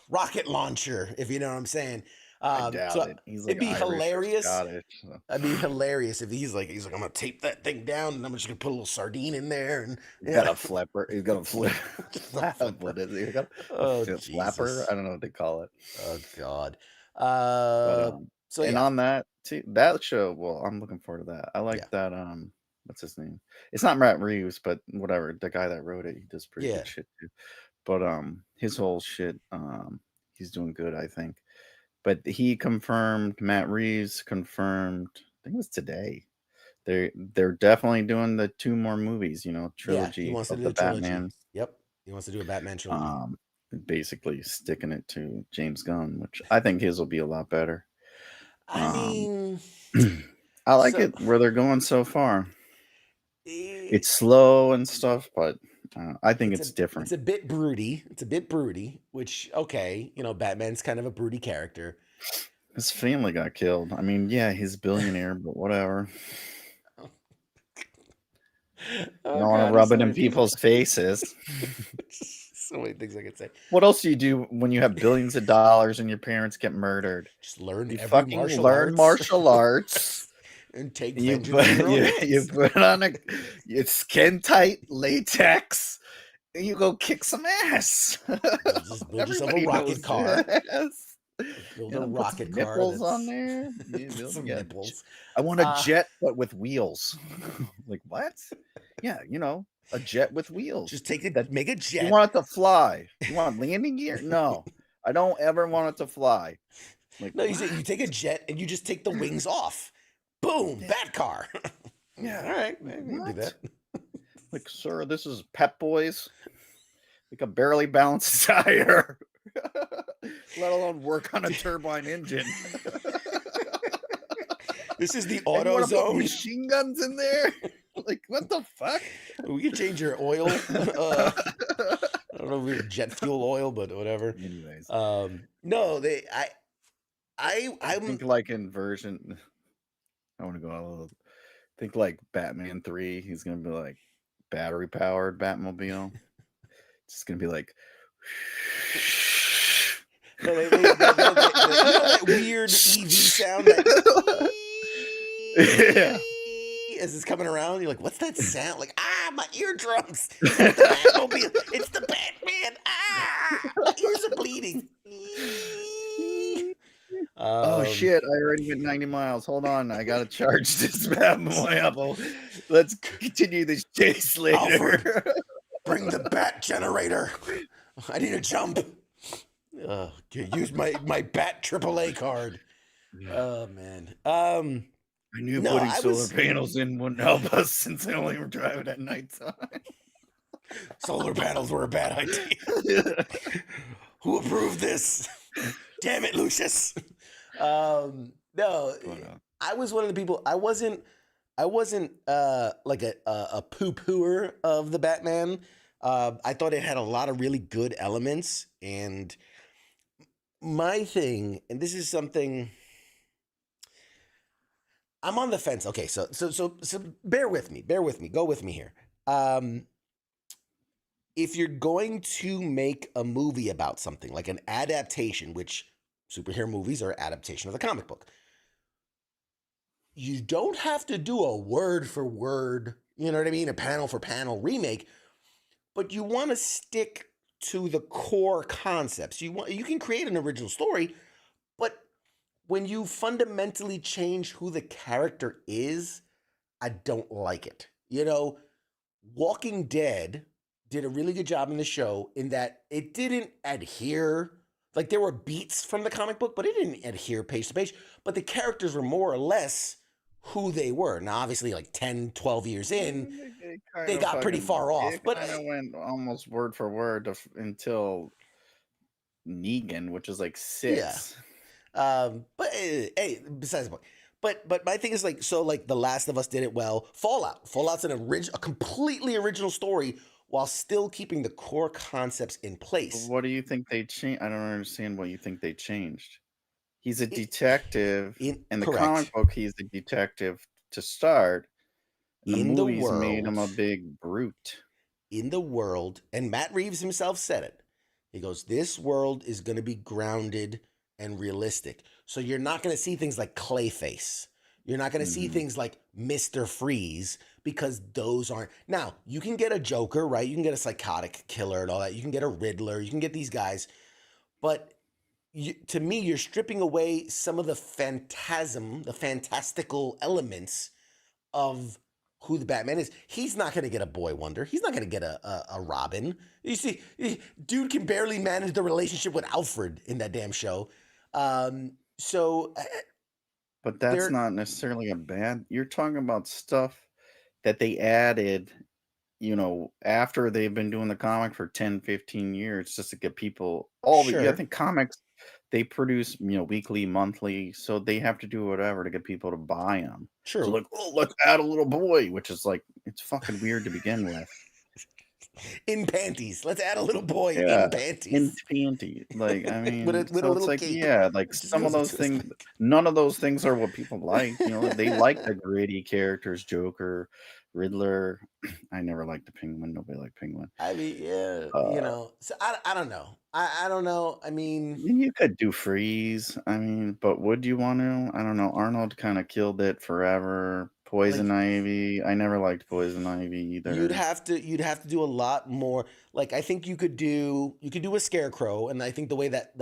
rocket launcher, if you know what I'm saying. I doubt it. It'd be hilarious. I'd be hilarious if he's like, I'm gonna tape that thing down, and I'm just gonna put a little sardine in there, and he's got a flipper. He's got a flip. What is it? He got a flapper. I don't know what they call it. Oh God. On that too, that show. Well, I'm looking forward to that. I like that. What's his name? It's not Matt Reeves, but whatever. The guy that wrote it, he does pretty good shit too. But his whole shit, he's doing good, I think. But he confirmed, Matt Reeves confirmed, I think it was today. They're definitely doing the 2 more movies, trilogy. He wants to do the Batman. Yep. He wants to do a Batman trilogy. Basically sticking it to James Gunn, which I think his will be a lot better. I mean, I like it where they're going so far. It's slow and stuff, but I think it's different. It's a bit broody. Which, Batman's kind of a broody character. His family got killed. I mean, yeah, he's a billionaire, but whatever. You don't want to rub it in people's faces. So many things I could say. What else do you do when you have billions of dollars and your parents get murdered? Just learn martial arts. And take you put on it's skin tight latex and you go kick some ass. Just build yourself a rocket car. Build a rocket car. Nipples on there. Some nipples. I want a jet, but with wheels. Like what? Yeah, a jet with wheels. Just make a jet. You want it to fly? You want landing gear? No, I don't ever want it to fly. Like, no, you take a jet and you just take the wings off. Boom, bat car. Yeah, all right, maybe do that. Like, sir, this is Pep Boys. We can barely balance a tire, let alone work on a turbine engine. This is the auto zone. Machine guns in there. Like, what the fuck? We can change your oil. I don't know if we're jet fuel oil, but whatever. Anyways, no, I think like in version. I want to go a little. Think like Batman 3. He's gonna be like battery powered Batmobile. It's just gonna be like. That weird EV sound. As it's coming around, you're like, "What's that sound?" Like, my eardrums. It's the Batmobile. It's the Batman. My ears are bleeding. Oh shit, I already went 90 miles. Hold on, I gotta charge this bad boy up. Let's continue this chase later. Alfred, bring the bat generator. I need a jump. Use my bat AAA card. Oh man. I knew putting solar panels in wouldn't help us since I only were driving at nighttime. Solar panels were a bad idea. Who approved this? Damn it, Lucius. No, I was one of the people. I wasn't like a poo-pooer of the Batman. I thought it had a lot of really good elements, and my thing, and this is something I'm on the fence. Okay, so bear with me, go with me here. If you're going to make a movie about something like an adaptation, which superhero movies are adaptation of the comic book, you don't have to do a word for word, you know what I mean, a panel for panel remake, but you want to stick to the core concepts. You can create an original story, but when you fundamentally change who the character is, I don't like it. You know, Walking Dead did a really good job in the show in that it didn't adhere, like there were beats from the comic book, but it didn't adhere page to page, but the characters were more or less who they were. Now, obviously, like 10, 12 years in, they got pretty far off. But kind of went almost word for word until Negan, which is like 6. Yeah. But hey, besides the point. But my thing is like, so like The Last of Us did it well. Fallout's a completely original story while still keeping the core concepts in place. What do you think they changed? I don't understand what you think they changed. He's a detective. In the comic book, he's a detective to start. And the movies made him a big brute. In the world, and Matt Reeves himself said it. He goes, this world is going to be grounded and realistic. So you're not going to see things like Clayface. You're not going to see things like Mr. Freeze because those aren't. Now, you can get a Joker, right? You can get a psychotic killer and all that. You can get a Riddler. You can get these guys. But to me, you're stripping away some of the fantastical elements of who the Batman is. He's not going to get a Boy Wonder. He's not going to get a Robin. You see, dude can barely manage the relationship with Alfred in that damn show. But that's not necessarily a bad. You're talking about stuff that they added, after they've been doing the comic for 10, 15 years just to get people. I think comics, they produce, weekly, monthly, so they have to do whatever to get people to buy them. Sure. So like, let's add a little boy, which is like, it's fucking weird to begin with. In panties. Let's add a little boy in panties. In panties. Like, I mean, with a little like, cape. like some of those things, none of those things are what people like. They like the gritty characters, Joker, Riddler. I never liked the Penguin. Nobody liked Penguin. I mean, yeah, so I don't know. I don't know. I mean, you could do Freeze. I mean, but would you want to? I don't know. Arnold kind of killed it forever. Poison Ivy. I never liked Poison Ivy either. You'd have to do a lot more. Like, I think you could do a Scarecrow, and I think the way that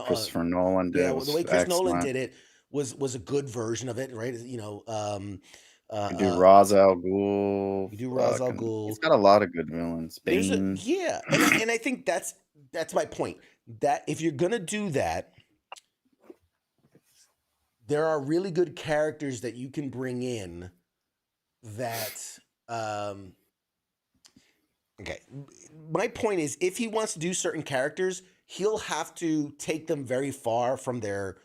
Christopher Nolan did. Yeah, the way Chris Nolan did it was a good version of it, right? You do Ra's al Ghul. You do Ra's al Ghul. He's got a lot of good villains. Bane. And I think that's my point. That if you're gonna do that, there are really good characters that you can bring in. That okay. My point is, if he wants to do certain characters, he'll have to take them very far from who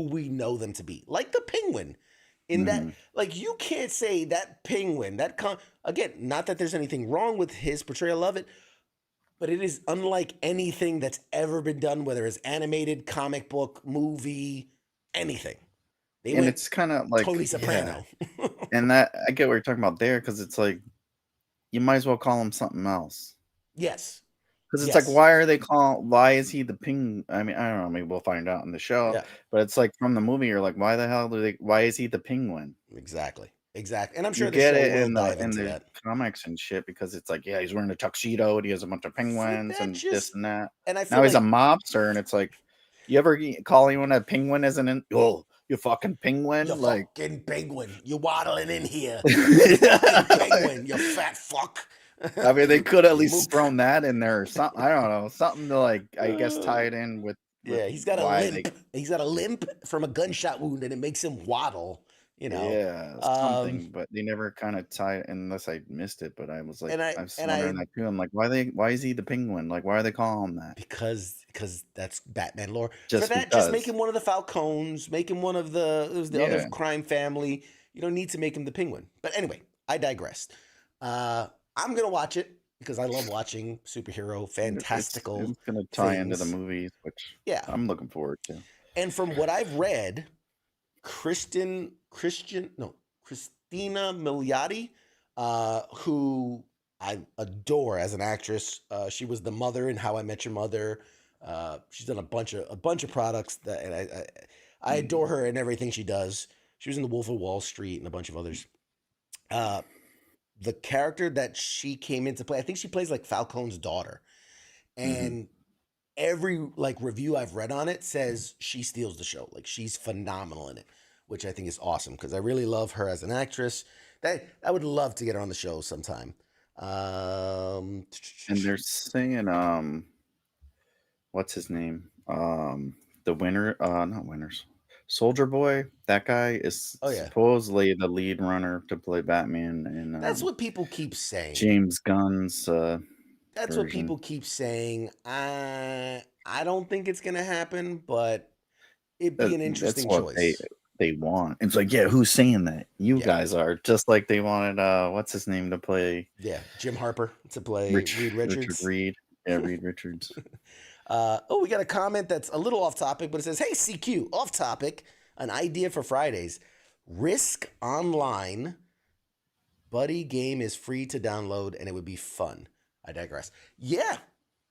we know them to be, like the Penguin. In that, like, you can't say that Penguin, again, not that there's anything wrong with his portrayal of it, but it is unlike anything that's ever been done, whether it's animated, comic book, movie, anything. And it's kind of like Tony Soprano. Yeah. And that, I get what you're talking about there, because it's like, you might as well call him something else. Yes. Because it's like, why is he the Penguin? I mean, I don't know, maybe we'll find out in the show. But it's like, from the movie, you're like, why is he the Penguin? Exactly. And I'm sure you get it in the comics and shit, because it's like, he's wearing a tuxedo and he has a bunch of penguins and this and that. And I feel now he's a mobster, and it's like, you ever call anyone a penguin as you fucking penguin? You fucking penguin. You waddling in here. You fucking penguin, you fat fuck. I mean, they could at least thrown that in there or something. I don't know. Something to, like, I guess, tie it in with he's got a limp. He's got a limp from a gunshot wound, and it makes him waddle. you know. Yeah, Um, something, but they never kind of tie it unless I missed it. But I was like, and I I was and wondering I that too. I'm like, why is he the penguin? Like, why are they calling him that? because that's Batman lore. For Just that, just make because. him one of the Falcons, make him one of the it was the other Yeah. crime family. You don't need to make him the Penguin. But anyway, I digressed. Uh, I'm gonna watch it because I love watching superhero fantastical It's gonna tie into the things. movies, which Yeah, I'm looking forward to. and from what I've read, Christina Milioti, who I adore as an actress. She was the mother in How I Met Your Mother. She's done a bunch of products that, and I adore Mm. her and everything she does. She was in The Wolf of Wall Street and a bunch of others. Uh, the character that she came into play, I think she plays like Falcone's daughter, Mm-hmm. and every like review I've read on it says she steals the show. Like she's phenomenal in it, which I think is awesome because I really love her as an actress. That I would love to get her on the show sometime. Um, And they're saying, what's his name? The winner, not winners. Soldier Boy. That guy is oh yeah, supposedly the lead runner to play Batman in that's what people keep saying. James Gunn's That's what version. people keep saying. I don't think it's gonna happen, but it'd be an That's interesting what choice. they want. It's like, yeah, who's saying that? You Yeah, guys are. Just like they wanted what's his name to play yeah. Jim Harper to play Reed Richard Richards. Reed. Yeah, Reed Richards. Oh, we got a comment that's a little off topic, but it says, "Hey CQ, off topic. An idea for Fridays: Risk Online buddy game is free to download, and it would be fun." I digress. Yeah,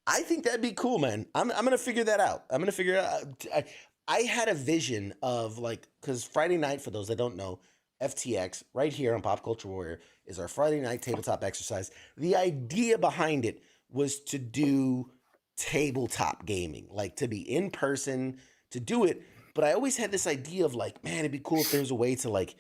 I think that'd be cool, man. I'm gonna figure that out. I'm gonna figure it out. I had a vision of like because Friday night, for those that don't know, FTX right here on Pop Culture Warrior is our Friday night tabletop exercise. The idea behind it was to do tabletop gaming, like to be in person to do it. But I always had this idea of like, man, it'd be cool if there's a way to like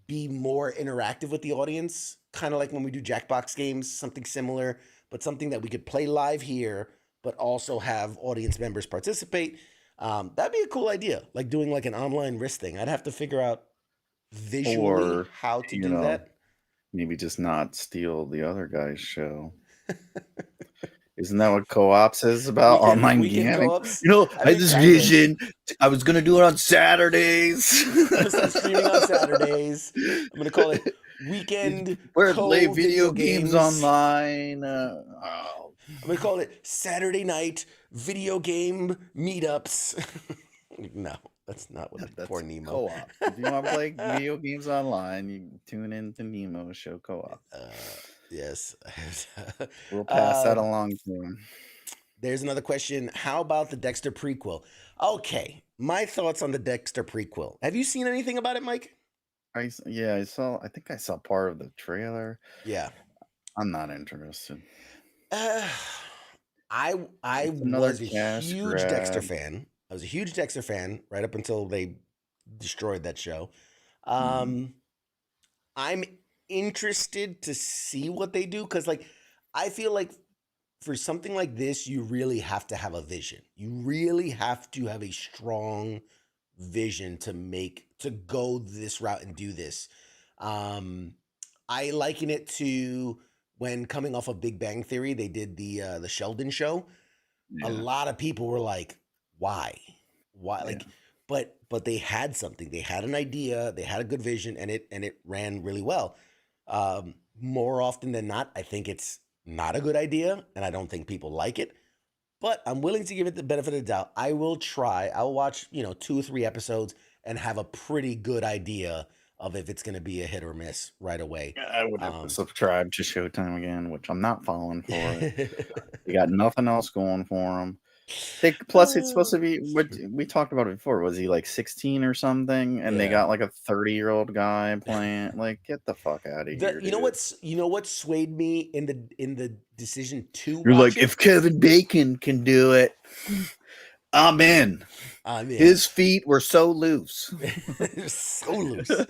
be more interactive with the audience, kind of like when we do Jackbox games, something similar, but something that we could play live here, but also have audience members participate. That'd be a cool idea, like doing like an online wrist thing. I'd have to figure out visually Or, how to you do know, that. maybe just not steal the other guy's show. Isn't that what co-ops is about? Online Weekend gaming? co-ops. You know, I I had mean, this kind of. vision. I was gonna do it on Saturdays. I'm gonna start streaming on Saturdays. I'm gonna call it Weekend Where play Co video Video games Games. online. I'm gonna call it Saturday Night Video Game Meetups. No, that's not what it, That's poor Nemo. co-op. If you want to play video games online, you tune in to Nemo's show co-op. Yes. We'll pass that Um, along to him. There's another question. How about the Dexter prequel? Okay, my thoughts on the Dexter prequel. Have you seen anything about it, Mike? I saw. I think I saw part of the trailer. Yeah. I'm not interested. Uh, I It's another was a cash huge Dexter grab. fan. I was a huge Dexter fan right up until they destroyed that show. Mhm. I'm interested to see what they do because, like, I feel like for something like this, you really have to have a vision. You really have to have a strong vision to go this route and do this. Um, I liken it to when coming off of Big Bang Theory, they did the Sheldon show. A Yeah, lot of people were like, "Why? Why?" yeah. Like, but they had something. They had an idea. They had a good vision, and it ran really well. More often than not, I think it's not a good idea, and I don't think people like it. But I'm willing to give it the benefit of the doubt. I will try. I'll watch 2 or 3 episodes and have a pretty good idea of if it's going to be a hit or miss right away. I would have to Um, subscribe to Showtime again, which I'm not falling for it. They got nothing else going for them. Plus, it's supposed to be it's what true. we talked about it before. Was he like 16 or something? And they Yeah. got like a 30-year-old guy playing. Like, get the fuck out of here, You know dude. what swayed me in the decision to You're watch like, it? if Kevin Bacon can do it, I'm in. I'm in. His feet were so loose. So loose.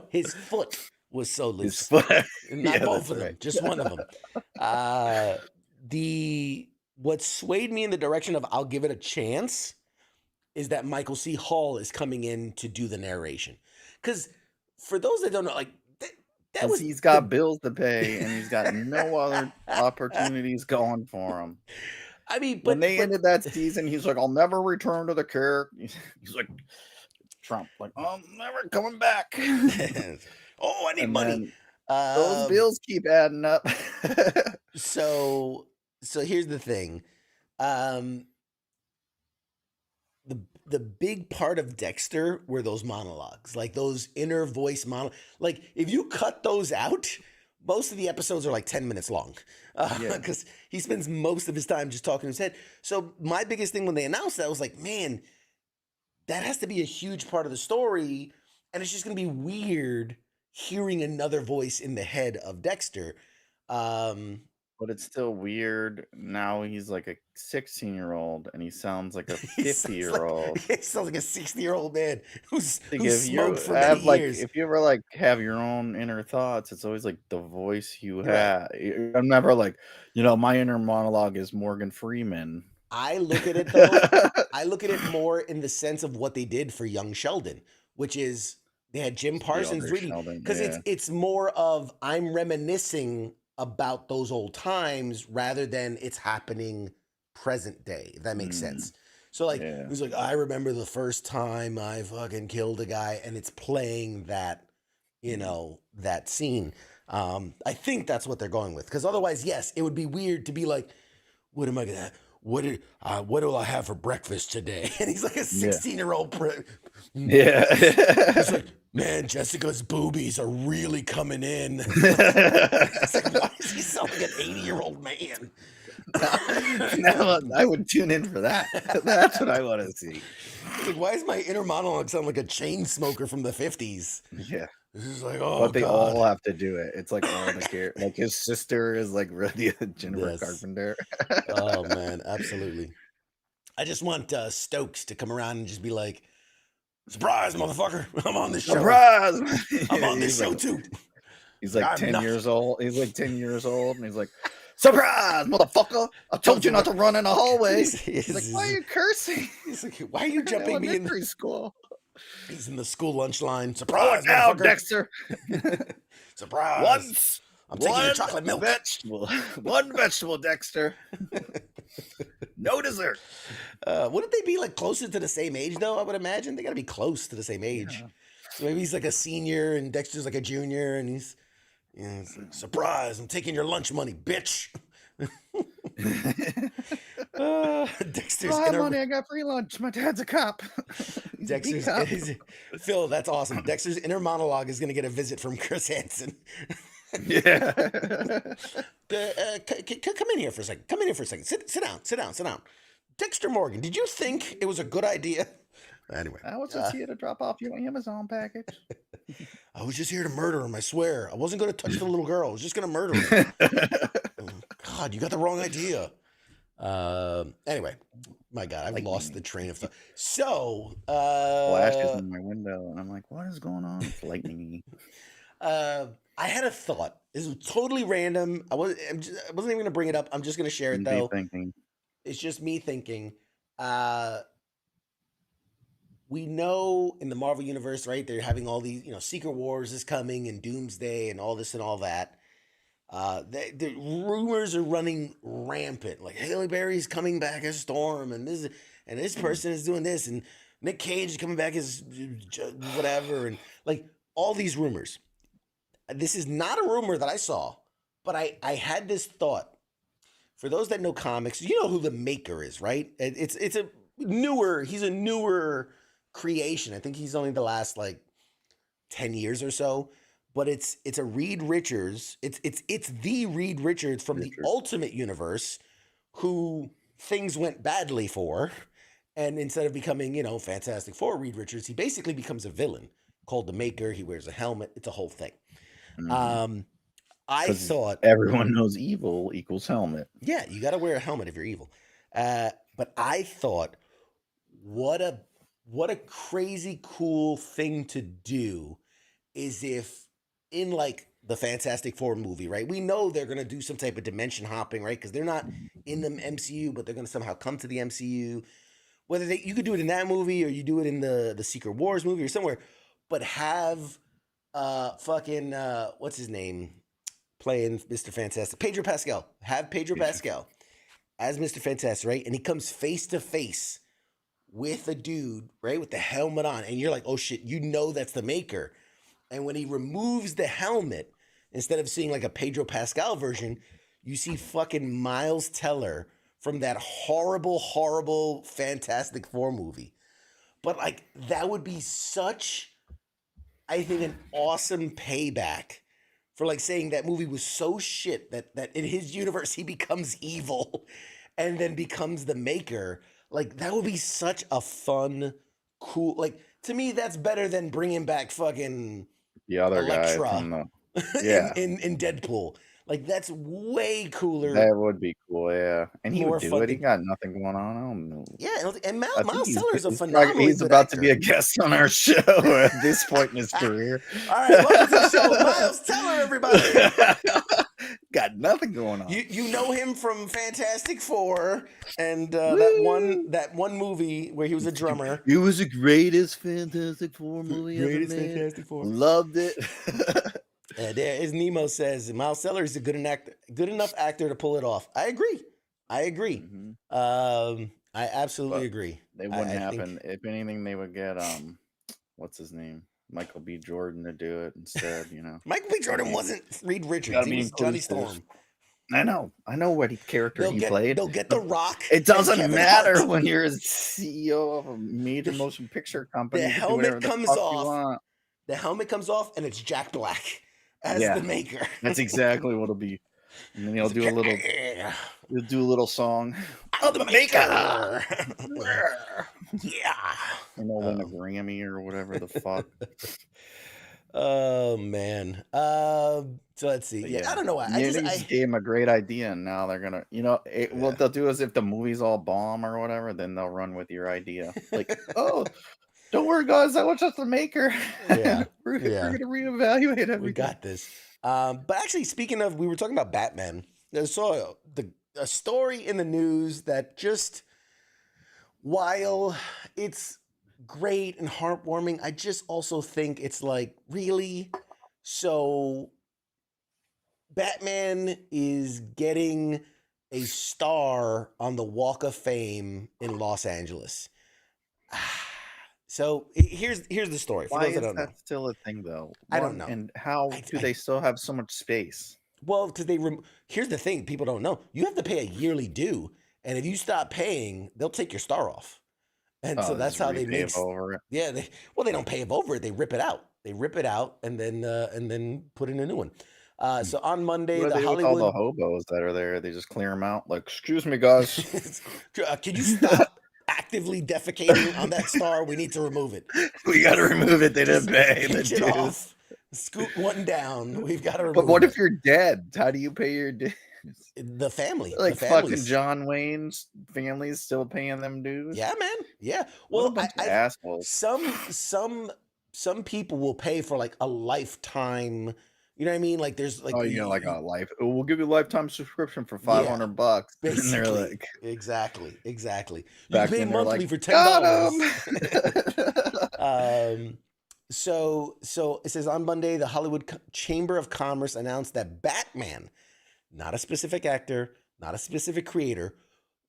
His foot was so His loose. foot. Not Yeah, both that's of them, right. just one of them. The what swayed me in the direction of I'll give it a chance is that Michael C. Hall is coming in to do the narration. Because for those that don't know, like that Because was he's got bills to pay and he's got no other opportunities going for him. I mean, When they but ended that season, he's like, "I'll never return to the character." He's like, Trump, like, "I'm never coming back." oh, I need And money. then those bills keep adding up. So here's the thing. The big part of Dexter were those monologues, like those inner voice monologues. Like if you cut those out, most of the episodes are like 10 minutes long Yeah. because he spends most of his time just talking to his head. So my biggest thing when they announced that was like, man, that has to be a huge part of the story. And it's just going to be weird hearing another voice in the head of Dexter. But it's still weird. Now he's like a 16-year-old and he sounds like a He sounds like 50-year-old. he sounds like a 60-year-old man who's Like who's if you smoked for have many like years. if you ever like have your own inner thoughts, it's always like the voice you You're right. have. I'm never like, my inner monologue is Morgan Freeman. I look at it though. I look at it more in the sense of what they did for young Sheldon, which is they had Jim The Parsons other reading Sheldon, because yeah. it's more of I'm reminiscing about those old times rather than it's happening present day, if that makes sense. So like Yeah. he's like, I remember the first time I fucking killed a guy, and it's playing that, that scene. I think that's what they're going with. Because otherwise, yes, it would be weird to be like, what am I gonna what do I have for breakfast today? And he's like a 16-year-old. Yeah. He's like, man, Jessica's boobies are really coming in. It's like, why does he sound like an 80-year-old man? Now I would tune in for that. That's what I want to see. It's like, why does my inner monologue sound like a chain smoker from the 50s? Yeah. This is like, oh, But they God. all have to do it. It's like all the care. Like his sister is like really Jennifer Yes. Carpenter. Oh man, absolutely. I just want Stokes to come around and just be like, surprise, motherfucker! I'm on this show. Surprise! I'm on this He's show like- too. He's like I'm 10 not- years old. He's like 10 years old, and he's like, surprise, motherfucker! I told you not to run in the hallway. He's like, why are you cursing? He's like, why are you jumping me in elementary school? He's in the school lunch line. Oh, Surprise, now, motherfucker! Dexter. Surprise! I'm taking your chocolate milk. Vegetable. One vegetable, Dexter. No dessert. Wouldn't they be like closer to the same age though? I would imagine they got to be close to the same age. Yeah. So maybe he's like a senior and Dexter's like a junior, and he's, it's like, surprise! I'm taking your lunch money, bitch. Dexter's Oh, money, I got free lunch. My dad's a cop. Dexter's Phil, that's awesome. Dexter's inner monologue is going to get a visit from Chris Hansen. Yeah. Come in here for a second. Come in here for a second. Sit down. Dexter Morgan, did you think it was a good idea? Anyway, I was just here to drop off your Amazon package. I was just here to murder him, I swear. I wasn't going to touch the little girl. I was just going to murder her. God, you got the wrong idea. Anyway, my God, I've lost the train of thought. So, Flashes in my window, and I'm like, what is going on? It's lightning. I had a thought. This was totally random. I wasn't even going to bring it up. I'm just going to share it though. Thinking. It's just me thinking. We know in the Marvel universe, right? They're having all these, Secret Wars is coming and Doomsday and all this and all that. The rumors are running rampant. Like Halle Berry's coming back as Storm, and this person is doing this, and Nick Cage is coming back as whatever, and like all these rumors. This is not a rumor that I saw, but I had this thought. For those that know comics, you know who the Maker is, right? He's a newer creation. I think he's only the last like 10 years or so. But it's a Reed Richards. It's the Reed Richards from the Ultimate Universe, who things went badly for, and instead of becoming Fantastic Four Reed Richards, he basically becomes a villain called the Maker. He wears a helmet. It's a whole thing. Mm-hmm. I thought everyone knows evil equals helmet. Yeah, you got to wear a helmet if you're evil. But I thought, what a crazy cool thing to do is if in like the Fantastic Four movie, right? We know they're going to do some type of dimension hopping, right? Because they're not in the MCU, but they're going to somehow come to the MCU. You could do it in that movie or you do it in the Secret Wars movie or somewhere, but have fucking what's his name playing Mr. Fantastic? Pedro Pascal. Have Pedro Pascal as Mr. Fantastic, right? And he comes face to face with a dude, right, with the helmet on, and you're like, oh shit, you know that's the Maker. And when he removes the helmet, instead of seeing like a Pedro Pascal version, you see fucking Miles Teller from that horrible, horrible Fantastic Four movie. But like that would be such, I think, an awesome payback for like saying that movie was so shit that in his universe he becomes evil and then becomes the Maker. Like that would be such a fun, cool. Like to me, that's better than bringing back fucking The other guy Elektra from the yeah, in Deadpool. Like that's way cooler, that would be cool. Yeah, and he more would do fun it. He than got nothing going on. I don't know. yeah. And I think Miles Teller is a phenomenally he's good about actor. to be a guest on our show at this point in his career. All right, welcome to the show, Miles Teller, everybody. Got nothing going on. You know him from Fantastic Four and Woo! that one movie where he was a drummer. It was the greatest Fantastic Four movie Greatest ever made. Fantastic Four. Loved it. There is Nemo says Miles Teller is a good enough actor to pull it off. I agree. Mhm. I absolutely But agree. They wouldn't happen. If anything, they would get what's his name? Michael B. Jordan to do it instead, you know. Michael B. Jordan wasn't Reed Richards. Gotta He be was Johnny inclusive. Storm. I know what character he played. They'll get The Rock. It and doesn't Kevin matter Hart. when you're a CEO of a major motion picture company. The You can do helmet whatever the comes fuck you off. want. The helmet comes off, and it's Jack Black as Yeah. the Maker. That's exactly what it'll be. And then he'll do a little song. I'm the Maker. Yeah. And they'll win a Grammy or whatever the fuck. Oh man. So let's see. But Yeah, I don't know why. they just gave him a great idea, and now they're gonna, what they'll do is if the movie's all bomb or whatever, then they'll run with your idea. Like, oh, don't worry, guys, I was just the Maker. Yeah, we're gonna reevaluate everything. we got this. But actually, speaking of, we were talking about Batman. I saw a story in the news that just, while it's great and heartwarming, I just also think it's like, really? So Batman is getting a star on the Walk of Fame in Los Angeles. So here's the story. For Why those that is don't know. that still a thing, though? I don't know. And how do they still have so much space? Well, because here's the thing people don't know. You have to pay a yearly due. And if you stop paying, they'll take your star off. And so that's how they make over it. Yeah, they don't pave over it. They rip it out. They rip it out and then put in a new one. So on Monday, What do the they do with Hollywood all the hobos that are there? They just clear them out. Like, excuse me, guys. Can you stop actively defecating on that star? We need to remove it. We got to remove it. They didn't pay the Pinch it dues. off. Scoot one down. We've got to remove But what it. if you're dead? How do you pay your dues? The family? Like the fucking families. John Wayne's family's still paying them dues? Yeah, man. Yeah. What a Well, bunch of assholes. some people will pay for like a lifetime. You know what I mean? Like there's like Like a life. Oh, we'll give you a lifetime subscription for $500. And they're basically, like, exactly. You back pay then they're monthly like, for got $10. 'em! So it says on Monday, the Hollywood Chamber of Commerce announced that Batman, not a specific actor, not a specific creator,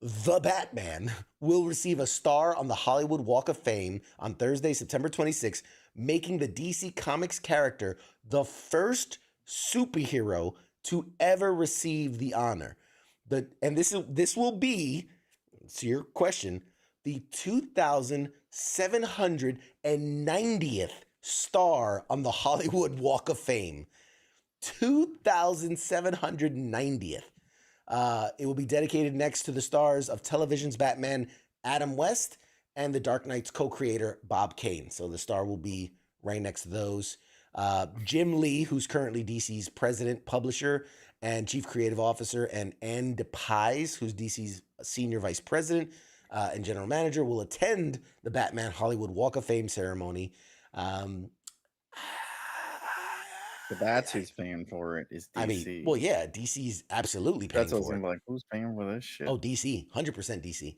the Batman will receive a star on the Hollywood Walk of Fame on Thursday, September 26th, making the DC Comics character the first superhero to ever receive the honor. This will be, to your question, the 2,790th star on the Hollywood Walk of Fame. 2,790th. It will be dedicated next to the stars of television's Batman, Adam West, and The Dark Knight's co-creator, Bob Kane. So the star will be right next to those. Jim Lee, who's currently DC's president, publisher, and chief creative officer, and Ann DePies, who's DC's senior vice president and general manager, will attend the Batman Hollywood Walk of Fame ceremony. But that's who's paying for it is DC. I mean, well, yeah, DC's absolutely paying That's what for it. I'm like, who's paying for this shit? Oh, DC, 100% DC.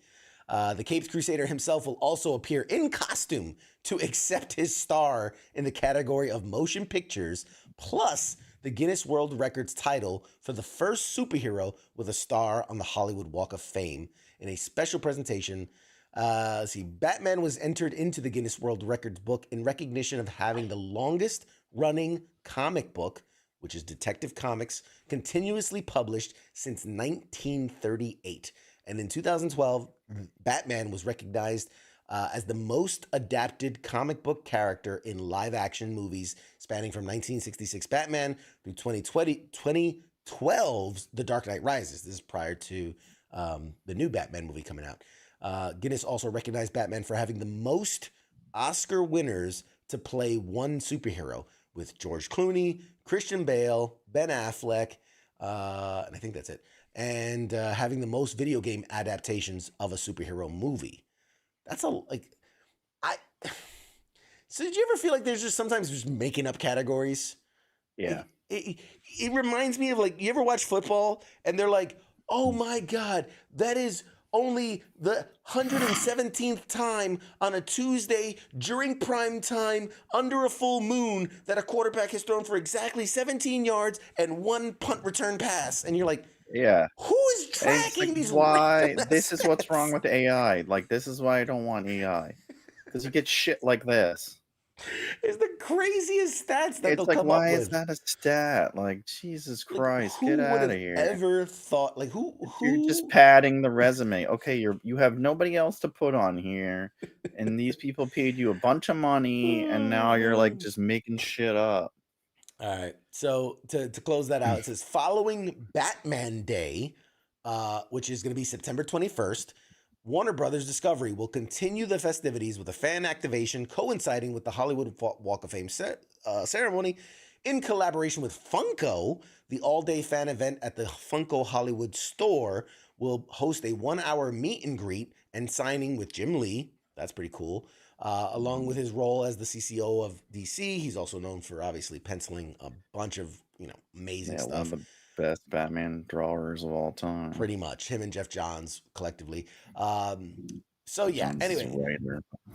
The Capes Crusader himself will also appear in costume to accept his star in the category of motion pictures, plus the Guinness World Records title for the first superhero with a star on the Hollywood Walk of Fame in a special presentation. Batman was entered into the Guinness World Records book in recognition of having the longest running comic book, which is Detective Comics, continuously published since 1938. And in 2012, Batman was recognized as the most adapted comic book character in live-action movies spanning from 1966 Batman through 2012's The Dark Knight Rises. This is prior to the new Batman movie coming out. Guinness also recognized Batman for having the most Oscar winners to play one superhero, with George Clooney, Christian Bale, Ben Affleck, and I think that's it, and having the most video game adaptations of a superhero movie. That's so did you ever feel like there's just sometimes just making up categories? Yeah. It reminds me of, like, you ever watch football and they're like, oh my God, that is only the 117th time on a Tuesday during prime time under a full moon that a quarterback has thrown for exactly 17 yards and one punt return pass. And you're like, yeah, who is tracking these? Why? This is what's wrong with AI. Like, this is why I don't want AI, because you get shit like this. It's the craziest stats that they'll like, come up why with. is that a stat? Like, Jesus Christ, get out of here! Ever thought, like, who? You're just padding the resume. Okay, you have nobody else to put on here, and these people paid you a bunch of money, and now you're like just making shit up. All right. So to close that out, it says following Batman Day, which is going to be September 21st, Warner Brothers Discovery will continue the festivities with a fan activation coinciding with the Hollywood Walk of Fame ceremony. In collaboration with Funko, the all-day fan event at the Funko Hollywood store will host a 1-hour meet and greet and signing with Jim Lee. That's pretty cool. Along with his role as the CCO of DC, he's also known for obviously penciling a bunch of amazing stuff. One of the best Batman drawers of all time. Pretty much him and Jeff Johns collectively. So yeah. Johns anyway,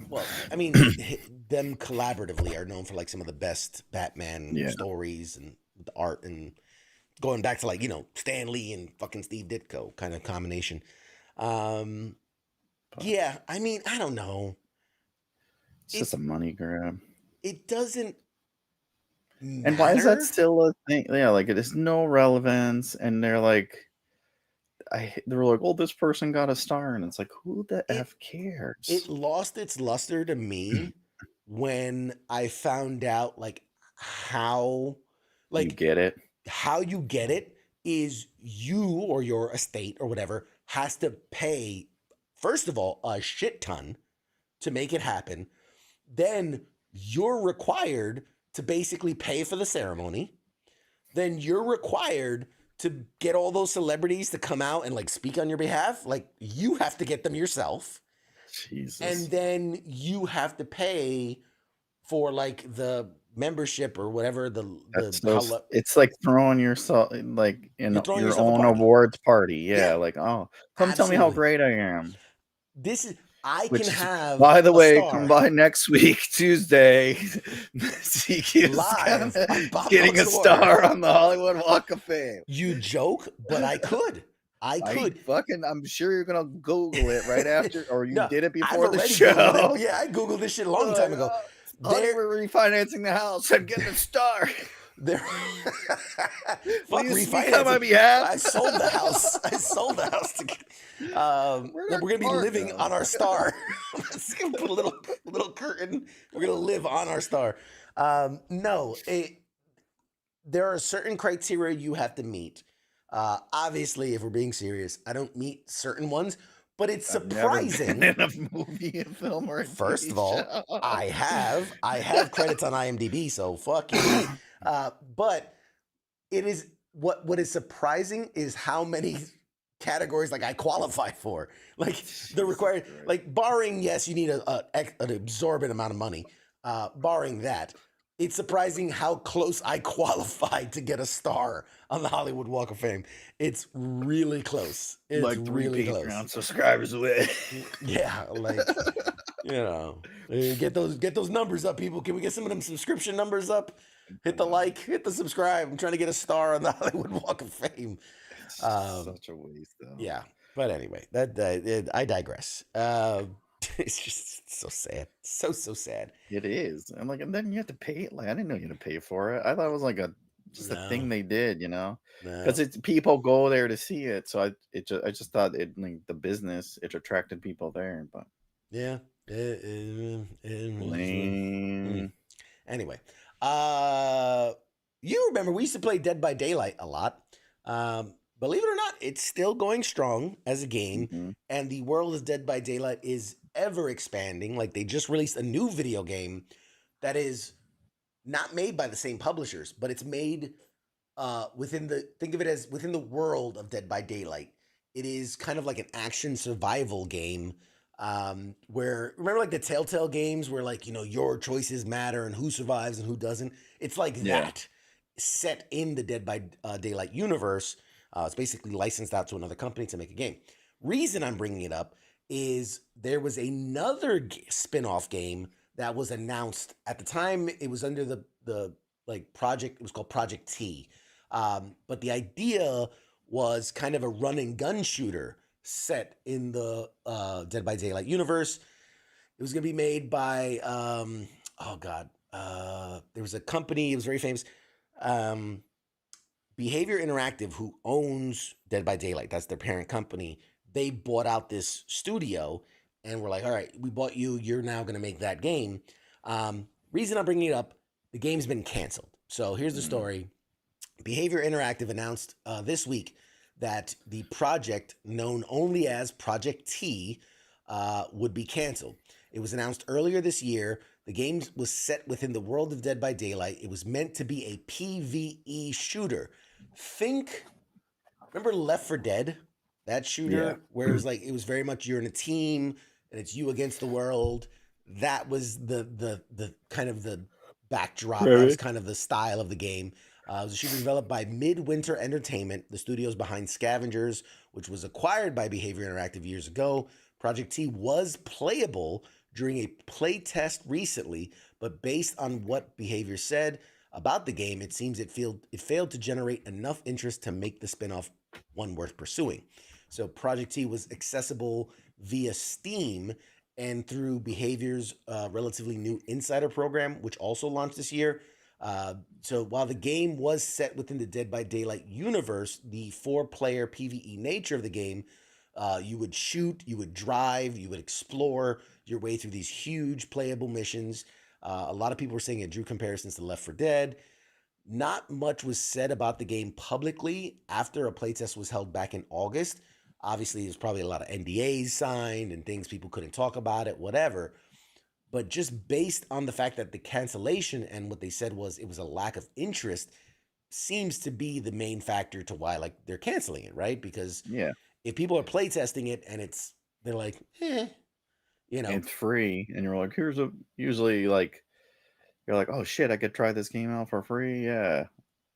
well, I mean, them collaboratively are known for like some of the best Batman stories and the art, and going back to like Stan Lee and fucking Steve Ditko kind of combination. Yeah, I mean, I don't know. It's just a money grab. It doesn't matter. And why is that still a thing? Yeah, like it has no relevance. And they're like, well, this person got a star, and it's like, who the F cares? It lost its luster to me when I found out like how, like, you get it. How you get it is you or your estate or whatever has to pay, first of all, a shit ton to make it happen. Then you're required to basically pay for the ceremony. Then you're required to get all those celebrities to come out and like speak on your behalf. Like, you have to get them yourself. Jesus. And then you have to pay for like the membership or whatever. It's like throwing yourself like in your own awards party. Yeah, like, oh, come tell me how great I am. This is can have. By the way, come by next week, Tuesday. CQ live getting a star on the Hollywood Walk of Fame. You joke, but I could. I'm sure you're gonna Google it right after, or you did it before the show. I Googled this shit a long time ago. They were refinancing the house and getting a star. Fuck refinance on my behalf. I sold the house. To get, we're gonna be living on our star. Let's put a little curtain. We're gonna live on our star. There are certain criteria you have to meet. Obviously, if we're being serious, I don't meet certain ones. But it's surprising. Never been in a movie, a film, or a First TV of all, show. I have credits on IMDb, so fuck you. But it is what is surprising is how many categories like I qualify for. Like the required, like barring yes, you need an exorbitant amount of money. Barring that, it's surprising how close I qualified to get a star on the Hollywood Walk of Fame. It's really close. It's Like 3 really close. Patreon subscribers away. Yeah, like get those numbers up, people. Can we get some of them subscription numbers up? Hit the like, hit the subscribe. I'm trying to get a star on the Hollywood Walk of Fame. It's such a waste, though. Yeah, but anyway, I digress. It's just so sad, so sad. It is. And then you have to pay. Like, I didn't know you had to pay for it. I thought it was like just a thing No, they did, because no. it's people go there to see it. So I just thought it, like, the business, it attracted people there, but Yeah. lame. Anyway, you remember we used to play Dead by Daylight a lot. Believe it or not, it's still going strong as a game, Mhm. and the world of Dead by Daylight is ever expanding. Like they just released a new video game that is not made by the same publishers, but it's made think of it as within the world of Dead by Daylight. It is kind of like an action survival game. Where remember like the Telltale games where like your choices matter and who survives and who doesn't. It's like Yeah. that set in the Dead by Daylight universe. It's basically licensed out to another company to make a game. Reason I'm bringing it up is there was another spin-off game that was announced at the time. It was under the like project. It was called Project T. But the idea was kind of a run and gun shooter set in the Dead by Daylight universe. It was going to be made by there was a company. It was very famous. Behavior Interactive, who owns Dead by Daylight, that's their parent company. They bought out this studio, and we're like, all right, we bought you. You're now going to make that game. Reason I'm bringing it up, the game's been canceled. So here's the story. Behavior Interactive announced this week that the project, known only as Project T, would be canceled. It was announced earlier this year. The game was set within the world of Dead by Daylight. It was meant to be a PvE shooter. Remember Left 4 Dead? That shooter where it was very much you're in a team and it's you against the world. That was the kind of the backdrop. That was kind of the style of the game. It was a shooter developed by Midwinter Entertainment, the studios behind Scavengers, which was acquired by Behavior Interactive years ago. Project T was playable during a play test recently, but based on what Behavior said about the game, it seems it failed to generate enough interest to make the spinoff one worth pursuing. So Project T was accessible via Steam and through Behavior's relatively new Insider program, which also launched this year. So while the game was set within the Dead by Daylight universe, the 4-player PvE nature of the game, you would shoot, you would drive, you would explore your way through these huge playable missions. A lot of people were saying it drew comparisons to Left 4 Dead. Not much was said about the game publicly after a playtest was held back in August. Obviously, there's probably a lot of NDAs signed and things people couldn't talk about it, whatever. But just based on the fact that the cancellation and what they said was it was a lack of interest seems to be the main factor to why they're canceling it, right? Because if people are playtesting it and they're like, it's free, and you're like, usually like you're like, oh shit, I could try this game out for free. Yeah,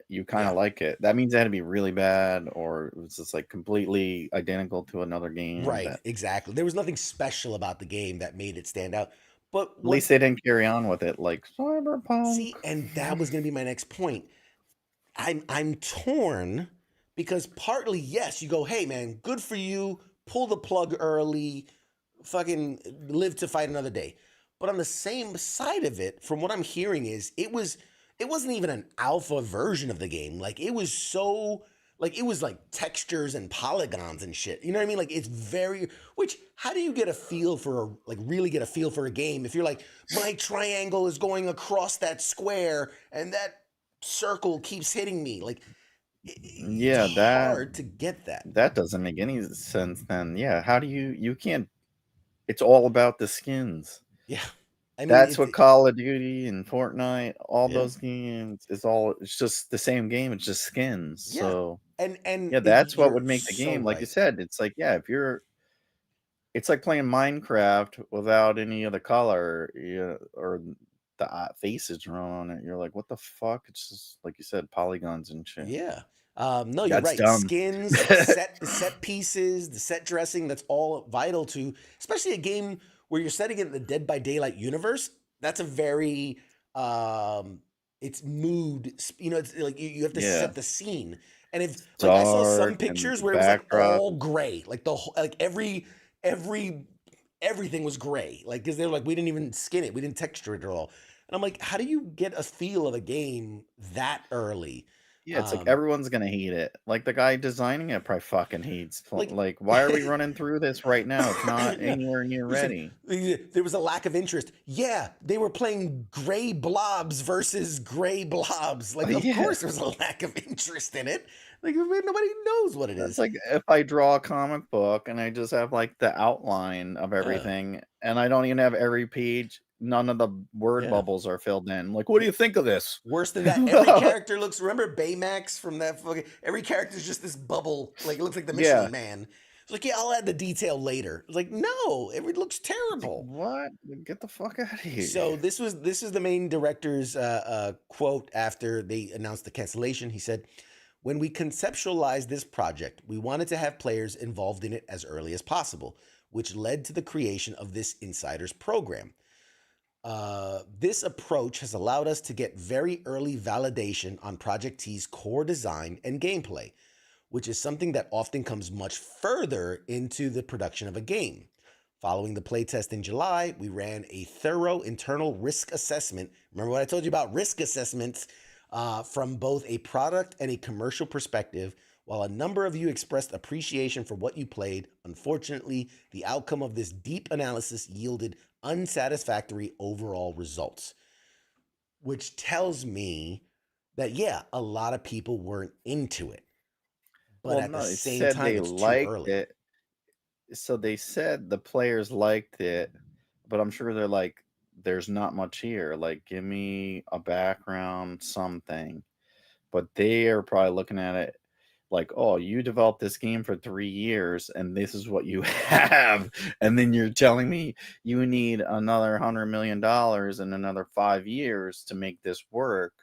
you kind of like it. That means it had to be really bad, or it was just like completely identical to another game. Right, exactly. There was nothing special about the game that made it stand out. But at least they didn't carry on with it like Cyberpunk. See, and that was going to be my next point. I'm torn because partly, yes, you go, hey man, good for you, pull the plug early, fucking live to fight another day. But on the same side of it, from what I'm hearing is it wasn't even an alpha version of the game. It was so it was like textures and polygons and shit. You know what I mean? It's very, which, how do you get a feel for really get a feel for a game if you're like, my triangle is going across that square and that circle keeps hitting me? It's hard to get that. That doesn't make any sense then. Yeah, how do you can't, it's all about the skins. Yeah. I mean, that's what Call of Duty and Fortnite, all those games, it's just the same game, it's just skins. Yeah. So and that's what would make the game. Like you said, it's like, it's like playing Minecraft without any other color, or the faces drawn on it. You're like, what the fuck? It's just like you said, polygons and shit. Yeah. No, you're That's right. dumb. Skins, the set pieces, the set dressing, that's all vital to, especially a game where you're setting it in the Dead by Daylight universe. That's a very it's mood, it's like you have to Yeah, set the scene. And if like I saw some dark and pictures the where it was like backdrop. all gray, like the whole, like every everything was gray. Like because they're like, we didn't even skin it, we didn't texture it at all. And I'm like, how do you get a feel of a game that early? Yeah, it's like Um, everyone's gonna hate it. Like the guy designing it probably fucking hates. like Like, why are we running through this right now? It's not yeah. anywhere near He said ready. there was a lack of interest. Yeah, they were playing gray blobs versus gray blobs. Like, of Yeah, course, there was a lack of interest in it. Like, nobody knows what it that's is. like if I draw a comic book and I just have like the outline of Yeah, everything, and I don't even have every page. None of the word yeah. bubbles are filled in. Like, what do you think of this? Worse than that, every character looks. Remember Baymax from that fucking? Every character is just this bubble. Like it looks like the Michelin Yeah. Man. It's like, yeah, I'll add the detail later. It's like, no, it looks It's like, terrible. what? Get the fuck out of here. So this is the main director's quote after they announced the cancellation. He said, "When we conceptualized this project, we wanted to have players involved in it as early as possible, which led to the creation of this Insiders program. This approach has allowed us to get very early validation on Project T's core design and gameplay, which is something that often comes much further into the production of a game. Following the playtest in July, we ran a thorough internal risk assessment. Remember what I told you about risk assessments from both a product and a commercial perspective. While a number of you expressed appreciation for what you played, unfortunately, the outcome of this deep analysis yielded unsatisfactory overall results," which tells me that, yeah, a lot of people weren't into it. But Well, at the no, they same said time, they it's too liked early. it. So they said the players liked it, but I'm sure they're like, there's not much here. Like, give me a background, something. But they are probably looking at it like, oh, you developed this game for 3 years and this is what you have. And then you're telling me you need another $100 million and another 5 years to make this work.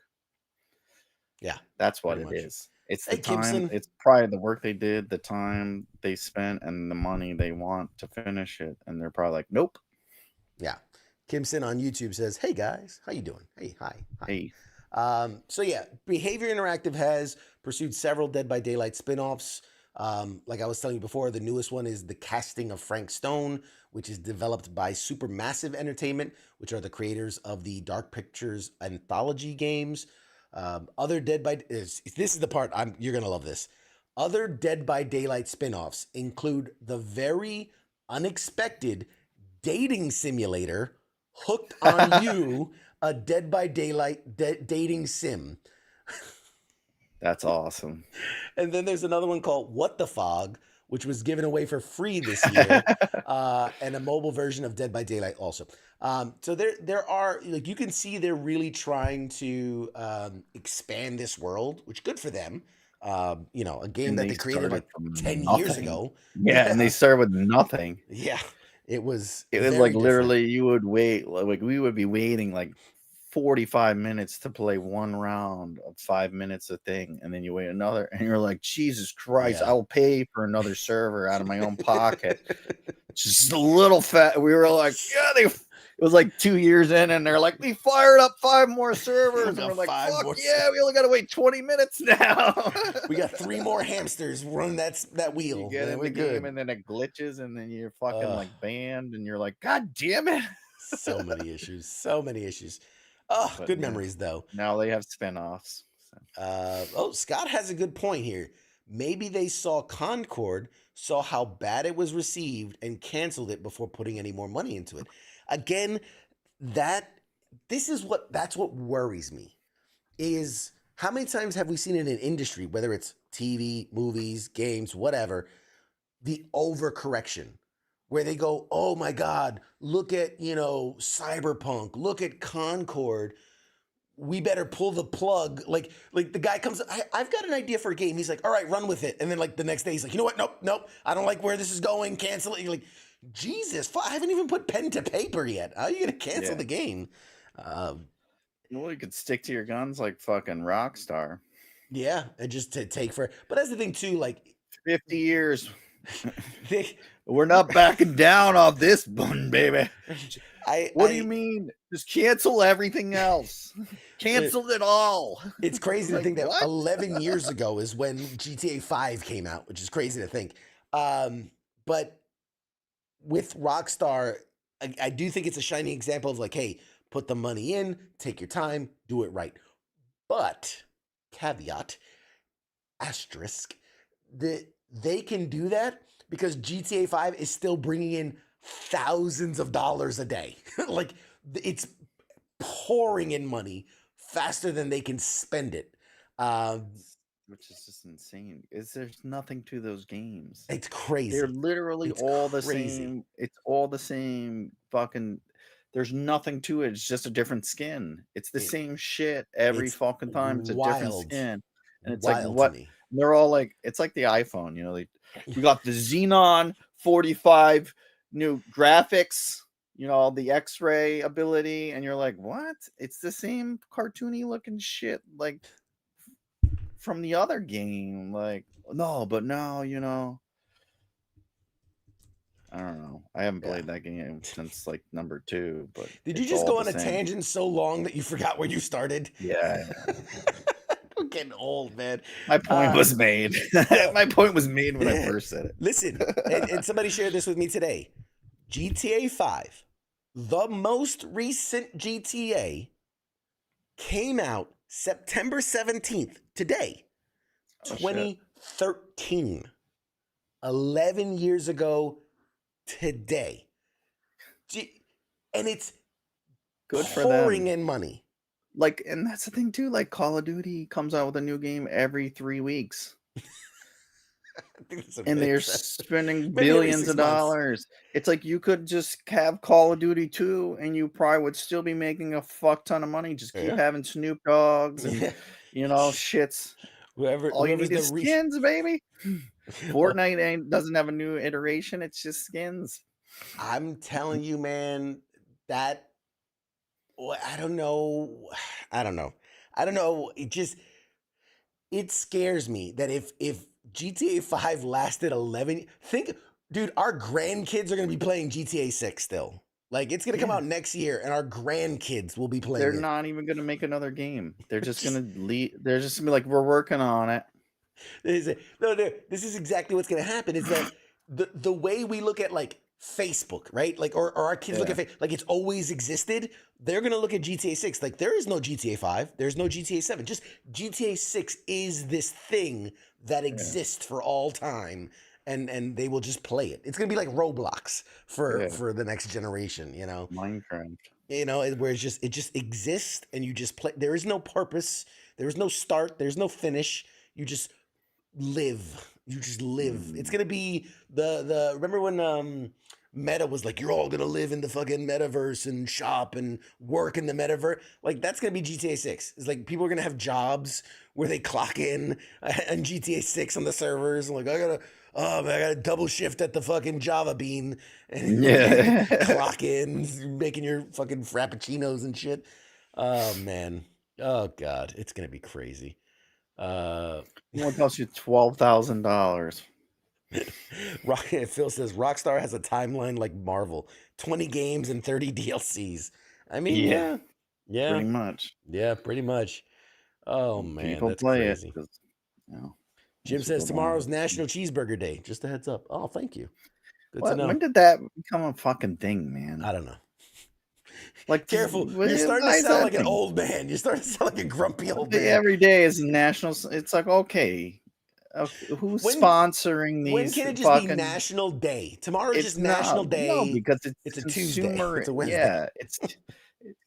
Yeah, That's what pretty it much. is. It's the Hey, time, Gibson. it's probably the work they did, the time they spent, and the money they want to finish it. And they're probably like, nope. Yeah. Kimson on YouTube says, "Hey guys, how you doing? Hey, hi. Hey, So yeah, Behavior Interactive has pursued several Dead by Daylight spin-offs. Like I was telling you before, the newest one is The Casting of Frank Stone, which is developed by Supermassive Entertainment, which are the creators of the Dark Pictures anthology games. Other Dead by this is the part you're gonna love this. Other Dead by Daylight spin-offs include the very unexpected dating simulator Hooked on You, a Dead by Daylight dating sim. that's awesome. And then there's another one called What the Fog, which was given away for free this year, and a mobile version of Dead by Daylight also. So there are, like, you can see they're really trying to expand this world, which good for them. A game And that they they created started like from 10 years nothing. ago. Yeah, and they started with nothing. Yeah, it was It was very like different. literally you would wait, like we would be waiting like 45 minutes to play one round of 5 minutes a thing, and then you wait another, and you're like, Jesus Christ, Yeah. I'll pay for another server out of my own pocket. Just a little fat. We were like, yeah, it was like 2 years in, and they're like, we fired up 5 more servers, and got we're like, 5 fuck more yeah, we only gotta wait 20 minutes now. We got 3 more hamsters running that wheel. You get in We're the game good. and then it glitches, and then you're fucking Ugh. like banned, and you're like, God damn it. So many issues. So many issues. Oh, But good yeah, memories though. now they have spin-offs. So. Scott has a good point here. Maybe they saw Concord, saw how bad it was received, and canceled it before putting any more money into it. Again, that's what worries me. Is how many times have we seen in an industry, whether it's TV, movies, games, whatever, the overcorrection where they go, oh my God, look at, Cyberpunk, look at Concord. We better pull the plug. Like the guy comes, I've got an idea for a game. He's like, all right, run with it. And then like the next day he's like, you know what? Nope. I don't like where this is going. Cancel it. You're like, Jesus, I haven't even put pen to paper yet. How are you going to cancel the game? Well, you could stick to your guns like fucking Rockstar. Yeah, and just to take for. But that's the thing too. Like 50 years. they, We're not backing down off this one, baby. What do you I- mean? Just cancel everything else. Cancel it all. It's crazy to Like, think that what? 11 years ago is when GTA 5 came out, which is crazy to think. But with Rockstar, I do think it's a shining example of like, hey, put the money in, take your time, do it right. But caveat, asterisk, they can do that because GTA 5 is still bringing in thousands of dollars a day. Like it's pouring in money faster than they can spend it. Which is just insane. There's nothing to those games. It's crazy. They're literally It's all the crazy. same. It's all the same fucking. There's nothing to it. It's just a different skin. It's the same shit every it's fucking time. It's a different wild. skin. And it's Wild like, to what? me. They're all like, it's like the iPhone, you know, like we got the Xenon 45 new graphics, you know, the X-ray ability, and you're like, what? It's the same cartoony looking shit like from the other game. Like, no, but now, you know, I don't know. I haven't played that game since like number 2. But Did you it's just all go the on a same. tangent so long that you forgot where you started? Yeah. I'm getting old, man. My point was made. My point was made when I first said it. Listen, and somebody shared this with me today. GTA 5, the most recent GTA, came out September 17th, today, Oh, shit. 2013. 11 years ago today. And it's Good for pouring them. in money. Like, and that's the thing too. Like, Call of Duty comes out with a new game every 3 weeks, and they're spending Maybe every billions 6 of months. dollars. It's like you could just have Call of Duty 2, and you probably would still be making a fuck ton of money. Just keep Yeah. having Snoop Dogs and Yeah. you know shits. All you need is skins, baby. Fortnite doesn't have a new iteration. It's just skins. I'm telling you, man, that I don't know. It scares me that if GTA 5 lasted 11, dude, our grandkids are going to be playing GTA 6 still. Like it's going to come out next year and our grandkids will be playing They're it. not even going to make another game. They're just going to leave. They're just going to be like, we're working on it. No, this is exactly what's going to happen is that the way we look at like Facebook, right? Like, or our kids look at Facebook, like it's always existed. They're going to look at GTA 6. Like there is no GTA 5. There's no GTA 7. Just GTA 6 is this thing that exists for all time. And they will just play it. It's going to be like Roblox for the next generation, you know? Minecraft. You know, where it just exists and you just play. There is no purpose. There's no start. There's no finish. You just live. It's gonna be the remember when Meta was like, you're all gonna live in the fucking metaverse and shop and work in the metaverse. Like that's gonna be GTA 6. It's like people are gonna have jobs where they clock in on GTA 6 on the servers and like I gotta double shift at the fucking Java Bean and clock in, making your fucking frappuccinos and shit. Oh man. Oh god, it's gonna be crazy. What costs you $12,000? Phil says Rockstar has a timeline like Marvel, 20 games and 30 DLCs. I mean, yeah, pretty much. Yeah, pretty much. Oh And man, people that's play crazy. it 'cause, you know, Jim most says people don't tomorrow's have- National Cheeseburger Day. Just a heads up. Oh, thank you. Good to What? know. When did that become a fucking thing, man? I don't know. Like, Careful, what you're is- starting why to is sound that like an thing? old man. You're starting to sound like a grumpy old man. Every day is national. It's like, okay, who's sponsoring these? When can it just be National Day? Tomorrow's just National Day. No, because it's a consumer. Tuesday. It's a Wednesday. Yeah, it's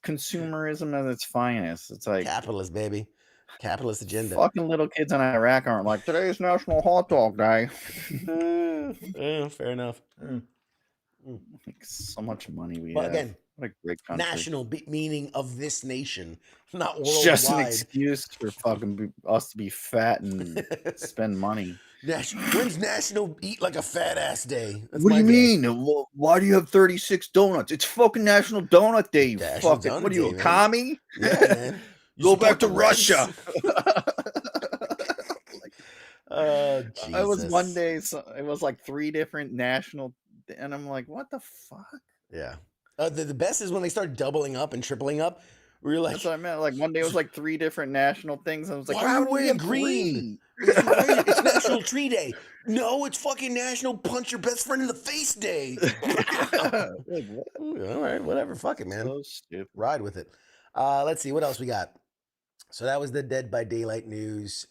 consumerism at its finest. It's like capitalist, baby. Capitalist agenda. Fucking little kids in Iraq aren't like, today's National Hot Dog Day. Fair enough. Like, so much money we But have. again, what a great country. national meaning of this nation, not worldwide. It's just an excuse for fucking us to be fat and spend money. When's National Eat Like a Fat Ass Day? That's What do my you guess. mean? Why do you have 36 donuts? It's fucking National Donut Day, you National fucking. Donut What are you, Day, a man. commie? Yeah, man. You Go back support to the Reds? Russia. Oh, It was one Jesus. day, so it was like 3 different national, and I'm like, what the fuck? Yeah. The best is when they start doubling up and tripling up. Where you're like, That's what I meant. Like one day it was like 3 different national things. I was like, why are you would we wearing have green? 3? It's National Tree Day. No, it's fucking National Punch Your Best Friend in the Face Day. Like, what? All right, whatever. Fuck it, man. So stupid. Ride with it. Let's see what else we got. So that was the Dead by Daylight news.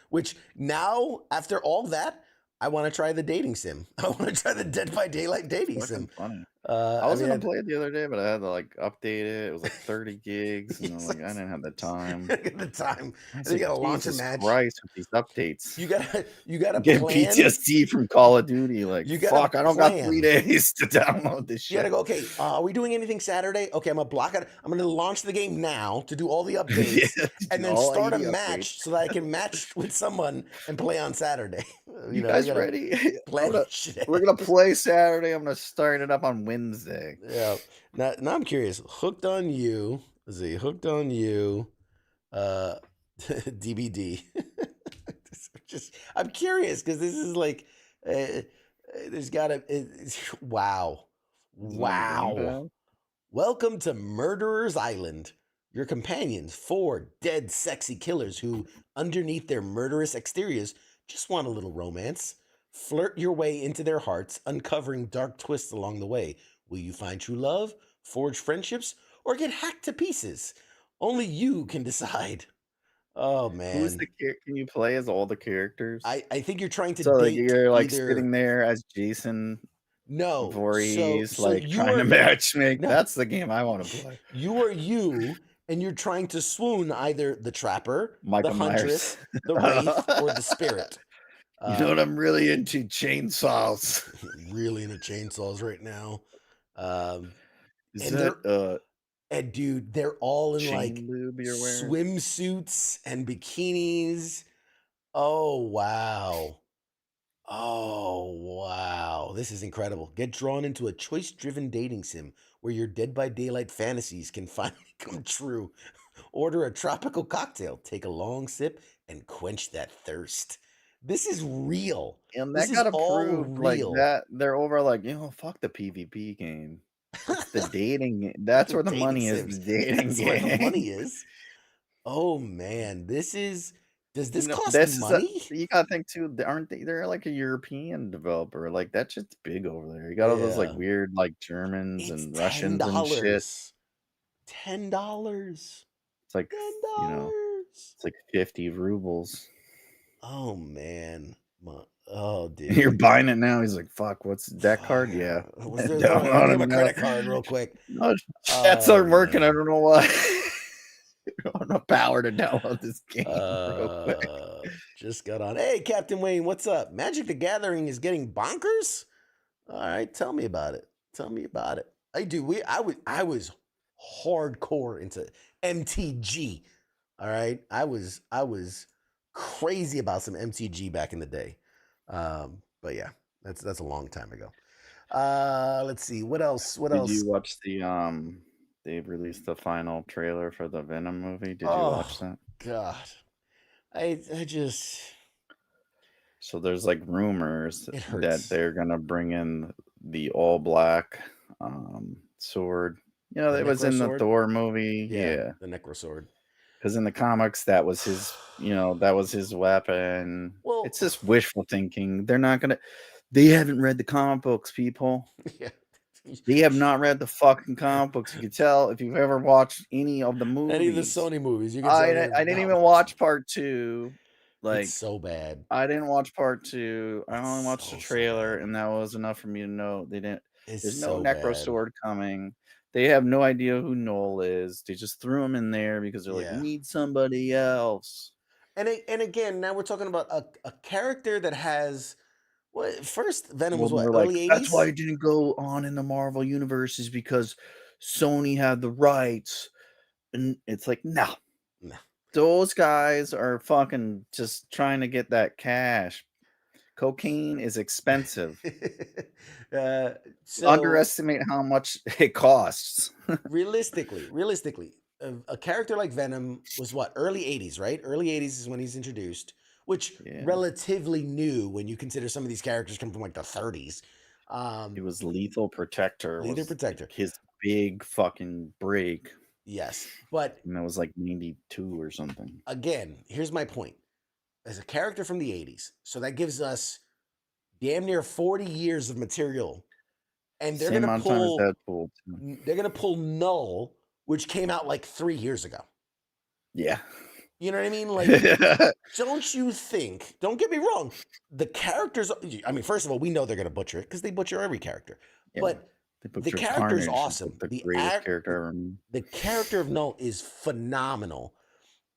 Which now, after all that, I want to try the dating sim. I want to try the Dead by Daylight dating sim. Funny. I was mean, gonna play it the other day, but I had to like update it. It was like 30 gigs, and I'm Yes, like, I didn't have the time. at the time, I was and you like, gotta launch a Jesus match. Christ with these updates. You gotta Get plan. PTSD from Call of Duty. Like, You gotta fuck, I don't got 3 plan. days to download this You gotta shit. go. Okay, are we doing anything Saturday? Okay, I'm gonna block it. I'm gonna launch the game now to do all the updates, and then all start a 80 match updates. so that I can match with someone and play on Saturday. You know, guys gotta ready? plan shit. We're gonna play Saturday. I'm gonna start it up on Wednesday. Yeah. Now I'm curious. Hooked on You. Let's see. Hooked on You. DBD. I'm curious because this is like, there's gotta. Wow. Wow. Welcome to Murderer's Island. Your companions, 4 dead, sexy killers who, underneath their murderous exteriors, just want a little romance. Flirt your way into their hearts, uncovering dark twists along the way. Will you find true love, forge friendships, or get hacked to pieces? Only you can decide. Oh man. Who's the character? Can you play as all the characters? I think you're trying to So like date you're like either. sitting there as Jason No. Voorhees, So like you trying to are matchmake. no. That's the game I want to play. You are you, and you're trying to swoon either the trapper, Michael the huntress, the wraith, or the spirit. You know what I'm really into? Chainsaws. Really into chainsaws right now. Is And that and dude, they're all in like chain lube you're wearing? swimsuits and bikinis. Oh wow. Oh wow. This is incredible. Get drawn into a choice-driven dating sim where your Dead by Daylight fantasies can finally come true. Order a tropical cocktail, take a long sip, and quench that thirst. This is real. And This that is got all approved like real. that. They're over like, fuck the PvP game. It's the dating. That's where the Dating money is. sims. The dating That's game. where the money is. Oh man, this is. Does this cost This is money? you gotta think too. Aren't they? They're like a European developer. Like that shit's big over there. You got all those like Yeah. weird like Germans It's and Russians and shit. $10. It's like $10. it's like 50 rubles. Oh man. Oh dude. And you're buying it now. He's like, "Fuck, what's that card?" Yeah, Was there, Download let me it get my now. credit card real quick. No, chats aren't working. I man. don't know why. I don't have enough power to download this game real quick. Just got on. Hey, Captain Wayne, what's up? Magic the Gathering is getting bonkers. All right, tell me about it. Tell me about it. I was hardcore into MTG. All right, I was crazy about some MTG back in the day. But yeah, that's a long time ago. Let's see what else. Did you watch the They released the final trailer for the Venom movie. Did you watch that? God, I just. So there's like rumors It that hurts. they're gonna bring in the all black sword. You know, The that was in the Necrosword? Thor movie. Yeah, Yeah. the Necrosword. Because in the comics, that was his, that was his weapon. Well, It's just wishful thinking. They're not gonna. They haven't read the comic books, people. yeah. They have not read the fucking comic books. You can tell if you've ever watched any of the movies. Any of the Sony movies, you can I tell didn't even watch part 2. Like, it's so bad. I didn't watch part 2. I only watched so the trailer, bad. and that was enough for me to know they didn't. It's There's so no bad. Necrosword coming. They have no idea who Noel is. They just threw him in there because they're like, Yeah. we need somebody else. And again, now we're talking about a character that has first Venom was Well, what, they're like, early 80s? that's why it didn't go on in the Marvel universe is because Sony had the rights. And it's like, no. No. Those guys are fucking just trying to get that cash. Cocaine is expensive. uh, so Underestimate how much it costs. realistically, a character like Venom was what, early 80s, right? Early 80s is when he's introduced, which Yeah. relatively new when you consider some of these characters come from like the 30s. It was Lethal Protector. Lethal Was Protector. like his big fucking break. Yes, but And that was like 92 or something. again, here's my point. As a character from the 80s, so that gives us damn near 40 years of material. And they're Same gonna amount of time as pull Deadpool. Too. they're gonna pull Null, which came out like 3 years ago. Yeah. You know what I mean? Like, don't you think? Don't get me wrong. The characters. I mean, first of all, we know they're gonna butcher it because they butcher every character. Yeah, But they put the your character's Carnage, awesome. the The greatest character ever. the character of Null is phenomenal,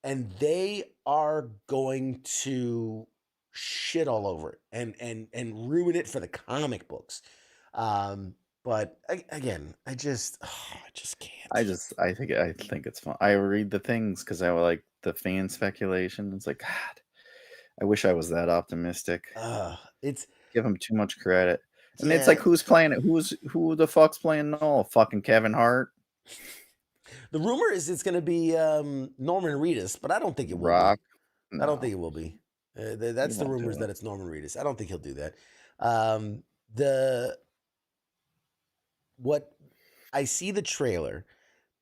and they are going to shit all over it and ruin it for the comic books. But again, I just can't. I think it's fun. I read the things because I like the fan speculation. It's like, God, I wish I was that optimistic. It's Give him too much credit. And it's like, yeah. who's playing it? Who the fuck's playing Null? Fucking Kevin Hart, The rumor is it's going to be Norman Reedus, but I don't think it will Rock. be. I don't No, think it will be. That's he the won't do rumors it. that it's Norman Reedus. I don't think he'll do that. The what I see the trailer,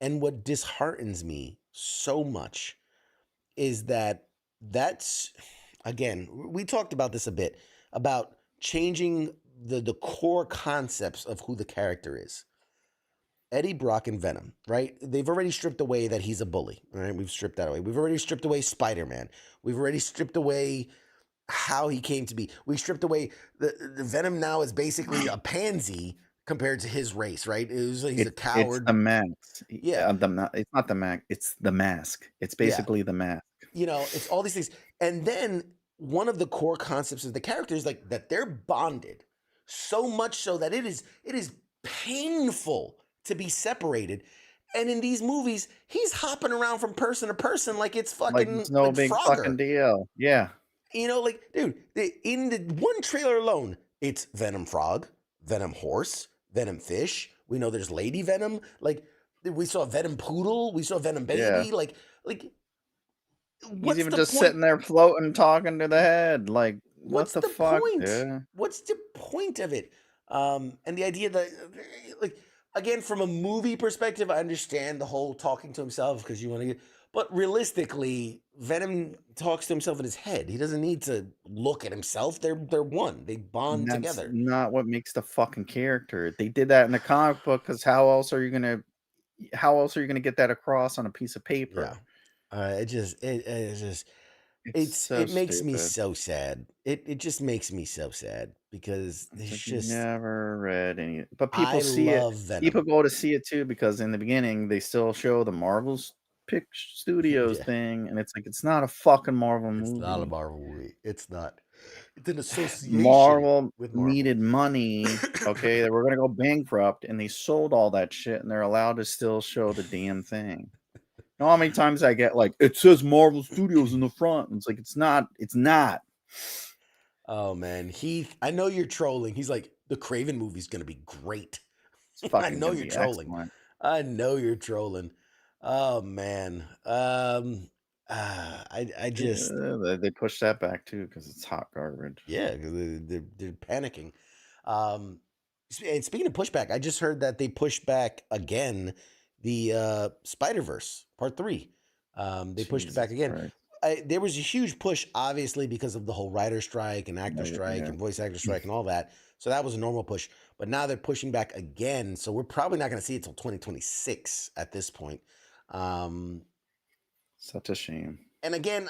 and what disheartens me so much is that that's again, we talked about this a bit about changing the core concepts of who the character is. Eddie Brock and Venom, right? They've already stripped away that he's a bully, right? We've stripped that away. We've already stripped away Spider-Man. We've already stripped away how he came to be. We stripped away the Venom now is basically a pansy compared to his race, right? He's a It's coward. the mask. Yeah. It's not the mask. It's the mask. It's Yeah. basically the mask. You know, it's all these things. And then one of the core concepts of the character is like that they're bonded so much so that it is painful to be separated. And in these movies, he's hopping around from person to person like it's fucking Like it's no big Frogger. fucking deal. Yeah. You know, like, dude, in the one trailer alone, it's Venom Frog, Venom Horse, Venom Fish. We know there's Lady Venom. Like, we saw Venom Poodle. We saw Venom Baby. Yeah. Like, what's He's even the just point? sitting there floating, talking to the head. Like, What's what the the fuck? point? Yeah. What's the point of it? And the idea that, like, again, from a movie perspective, I understand the whole talking to himself because you want to get, but realistically, Venom talks to himself in his head. He doesn't need to look at himself. They're one. They bond And that's together. not what makes the fucking character. They did that in the comic book because how else are you gonna get that across on a piece of paper? Yeah. It makes me so sad. It just makes me so sad because It's it's like just never read any, but I people see it. love Venom. People go to see it too because in the beginning they still show the Marvel's Studios Yeah. thing, and it's like it's not a fucking Marvel It's movie. not a Marvel movie. It's not. It's an association Marvel with Marvel. needed money. Okay, they were gonna go bankrupt, and they sold all that shit, and they're allowed to still show the damn thing. You know how many times I get like it says Marvel Studios in the front, and it's like it's not. It's not. Oh man, Heath, I know you're trolling. He's like, the Craven movie's gonna be great. It's I fucking know gonna you're be trolling. excellent. I know you're trolling. Oh man. I just They pushed that back too because it's hot garbage. yeah, because they're panicking. And speaking of pushback, I just heard that they pushed back again the Spider-Verse Part 3. They pushed it back Jesus again. Christ. There was a huge push, obviously, because of the whole writer strike and actor strike Yeah. and voice actor strike and all that. So that was a normal push. But now they're pushing back again. So we're probably not going to see it till 2026 at this point. Such a shame. And again,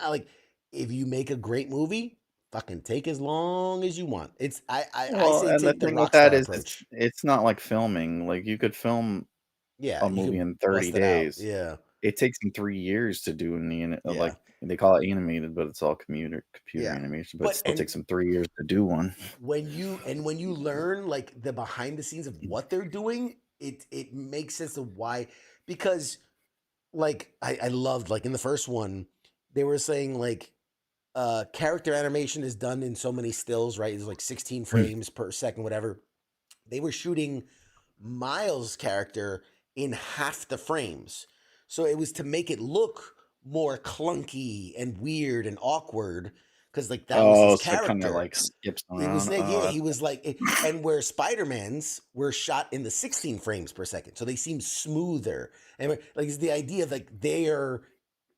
if you make a great movie, fucking take as long as you want. I say And the take the thing with Rockstar that is approach. it's not like filming. Like you could film Yeah, a you movie can in 30 bust it out. days. Yeah. It takes them 3 years to do Yeah. like they call it animated, but it's all computer Yeah. animation. But But- it still and- takes them 3 years to do one. When you learn like the behind the scenes of what they're doing, it makes sense of why. Because like I loved like in the first one, they were saying like character animation is done in so many stills, right? It's like 16 frames per second, whatever. They were shooting Miles' character in half the frames. So it was to make it look more clunky and weird and awkward because like that was his so it kind of character. like skips It was around. like, yeah, he was like, and where Spider-Man's were shot in the 16 frames per second, so they seem smoother. And like it's the idea of like they're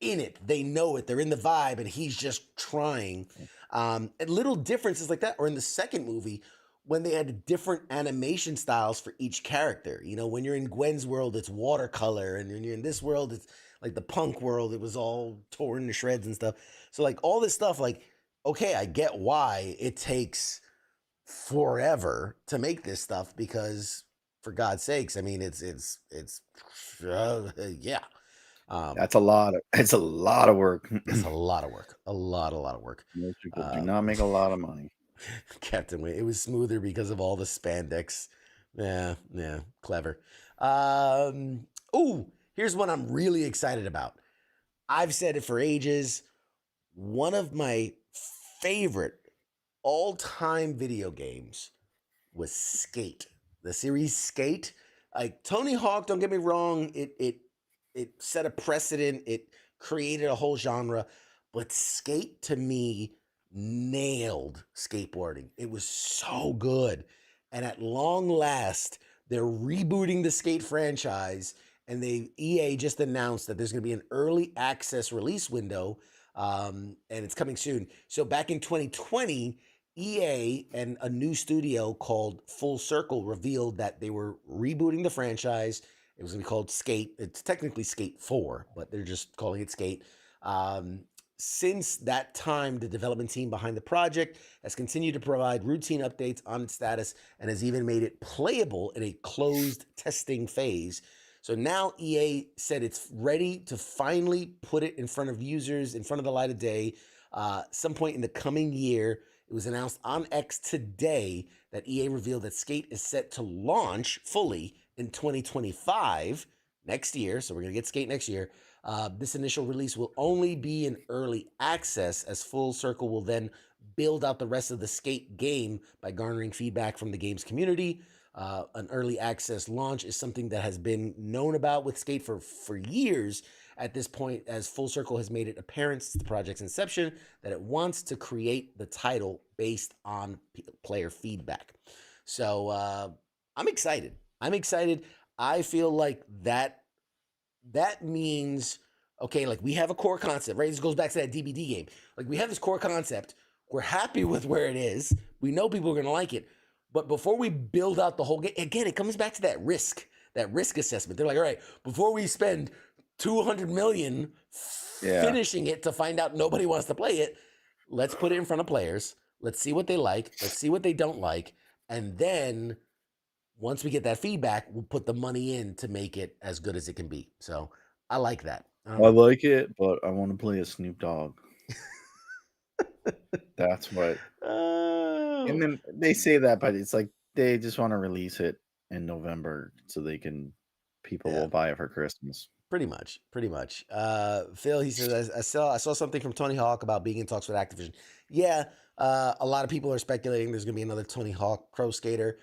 in it, they know it, they're in the vibe, and he's just trying. And little differences like that, or in the second movie when they had different animation styles for each character. You know, when you're in Gwen's world, it's watercolor, and when you're in this world, it's like the punk world, it was all torn to shreds and stuff. So like all this stuff, like okay, I get why it takes forever to make this stuff because, for God's sakes, I mean, it's yeah. That's a lot. It's a lot of work. It's a lot of work. A lot of work. Most people do not make a lot of money. Captain Wayne. It was smoother because of all the spandex. Yeah, clever. Oh, here's one I'm really excited about. I've said it for ages. One of my favorite all-time video games was Skate. The series Skate. Like Tony Hawk, don't get me wrong, it set a precedent. It created a whole genre, but Skate to me nailed skateboarding. It was so good. And at long last, they're rebooting the Skate franchise, and EA just announced that there's going to be an early access release window, and it's coming soon. So back in 2020, EA and a new studio called Full Circle revealed that they were rebooting the franchise. It was going to be called Skate. It's technically Skate 4, but they're just calling it Skate. Since that time, the development team behind the project has continued to provide routine updates on its status and has even made it playable in a closed testing phase. So now EA said it's ready to finally put it in front of users, in front of the light of day, some point in the coming year. It was announced on X today that EA revealed that Skate is set to launch fully in 2025, next year. So we're going to get Skate next year. This initial release will only be in early access, as Full Circle will then build out the rest of the Skate game by garnering feedback from the game's community. An early access launch is something that has been known about with Skate for years at this point, as Full Circle has made it apparent since the project's inception that it wants to create the title based on player feedback. So I'm excited. I feel like that means, okay, like we have a core concept, right? This goes back to that DBD game. Like we have this core concept. We're happy with where it is. We know people are going to like it. But before we build out the whole game, again, it comes back to that risk assessment. They're like, all right, before we spend $200 million finishing it to find out nobody wants to play it, let's put it in front of players. Let's see what they like. Let's see what they don't like. And then once we get that feedback, we'll put the money in to make it as good as it can be. So I like that. I like it, but I want to play a Snoop Dogg. That's what. And then they say that, but it's like they just want to release it in November so people will buy it for Christmas. Pretty much. Phil, he says, I saw something from Tony Hawk about being in talks with Activision. Yeah, a lot of people are speculating there's going to be another Tony Hawk Pro Skater.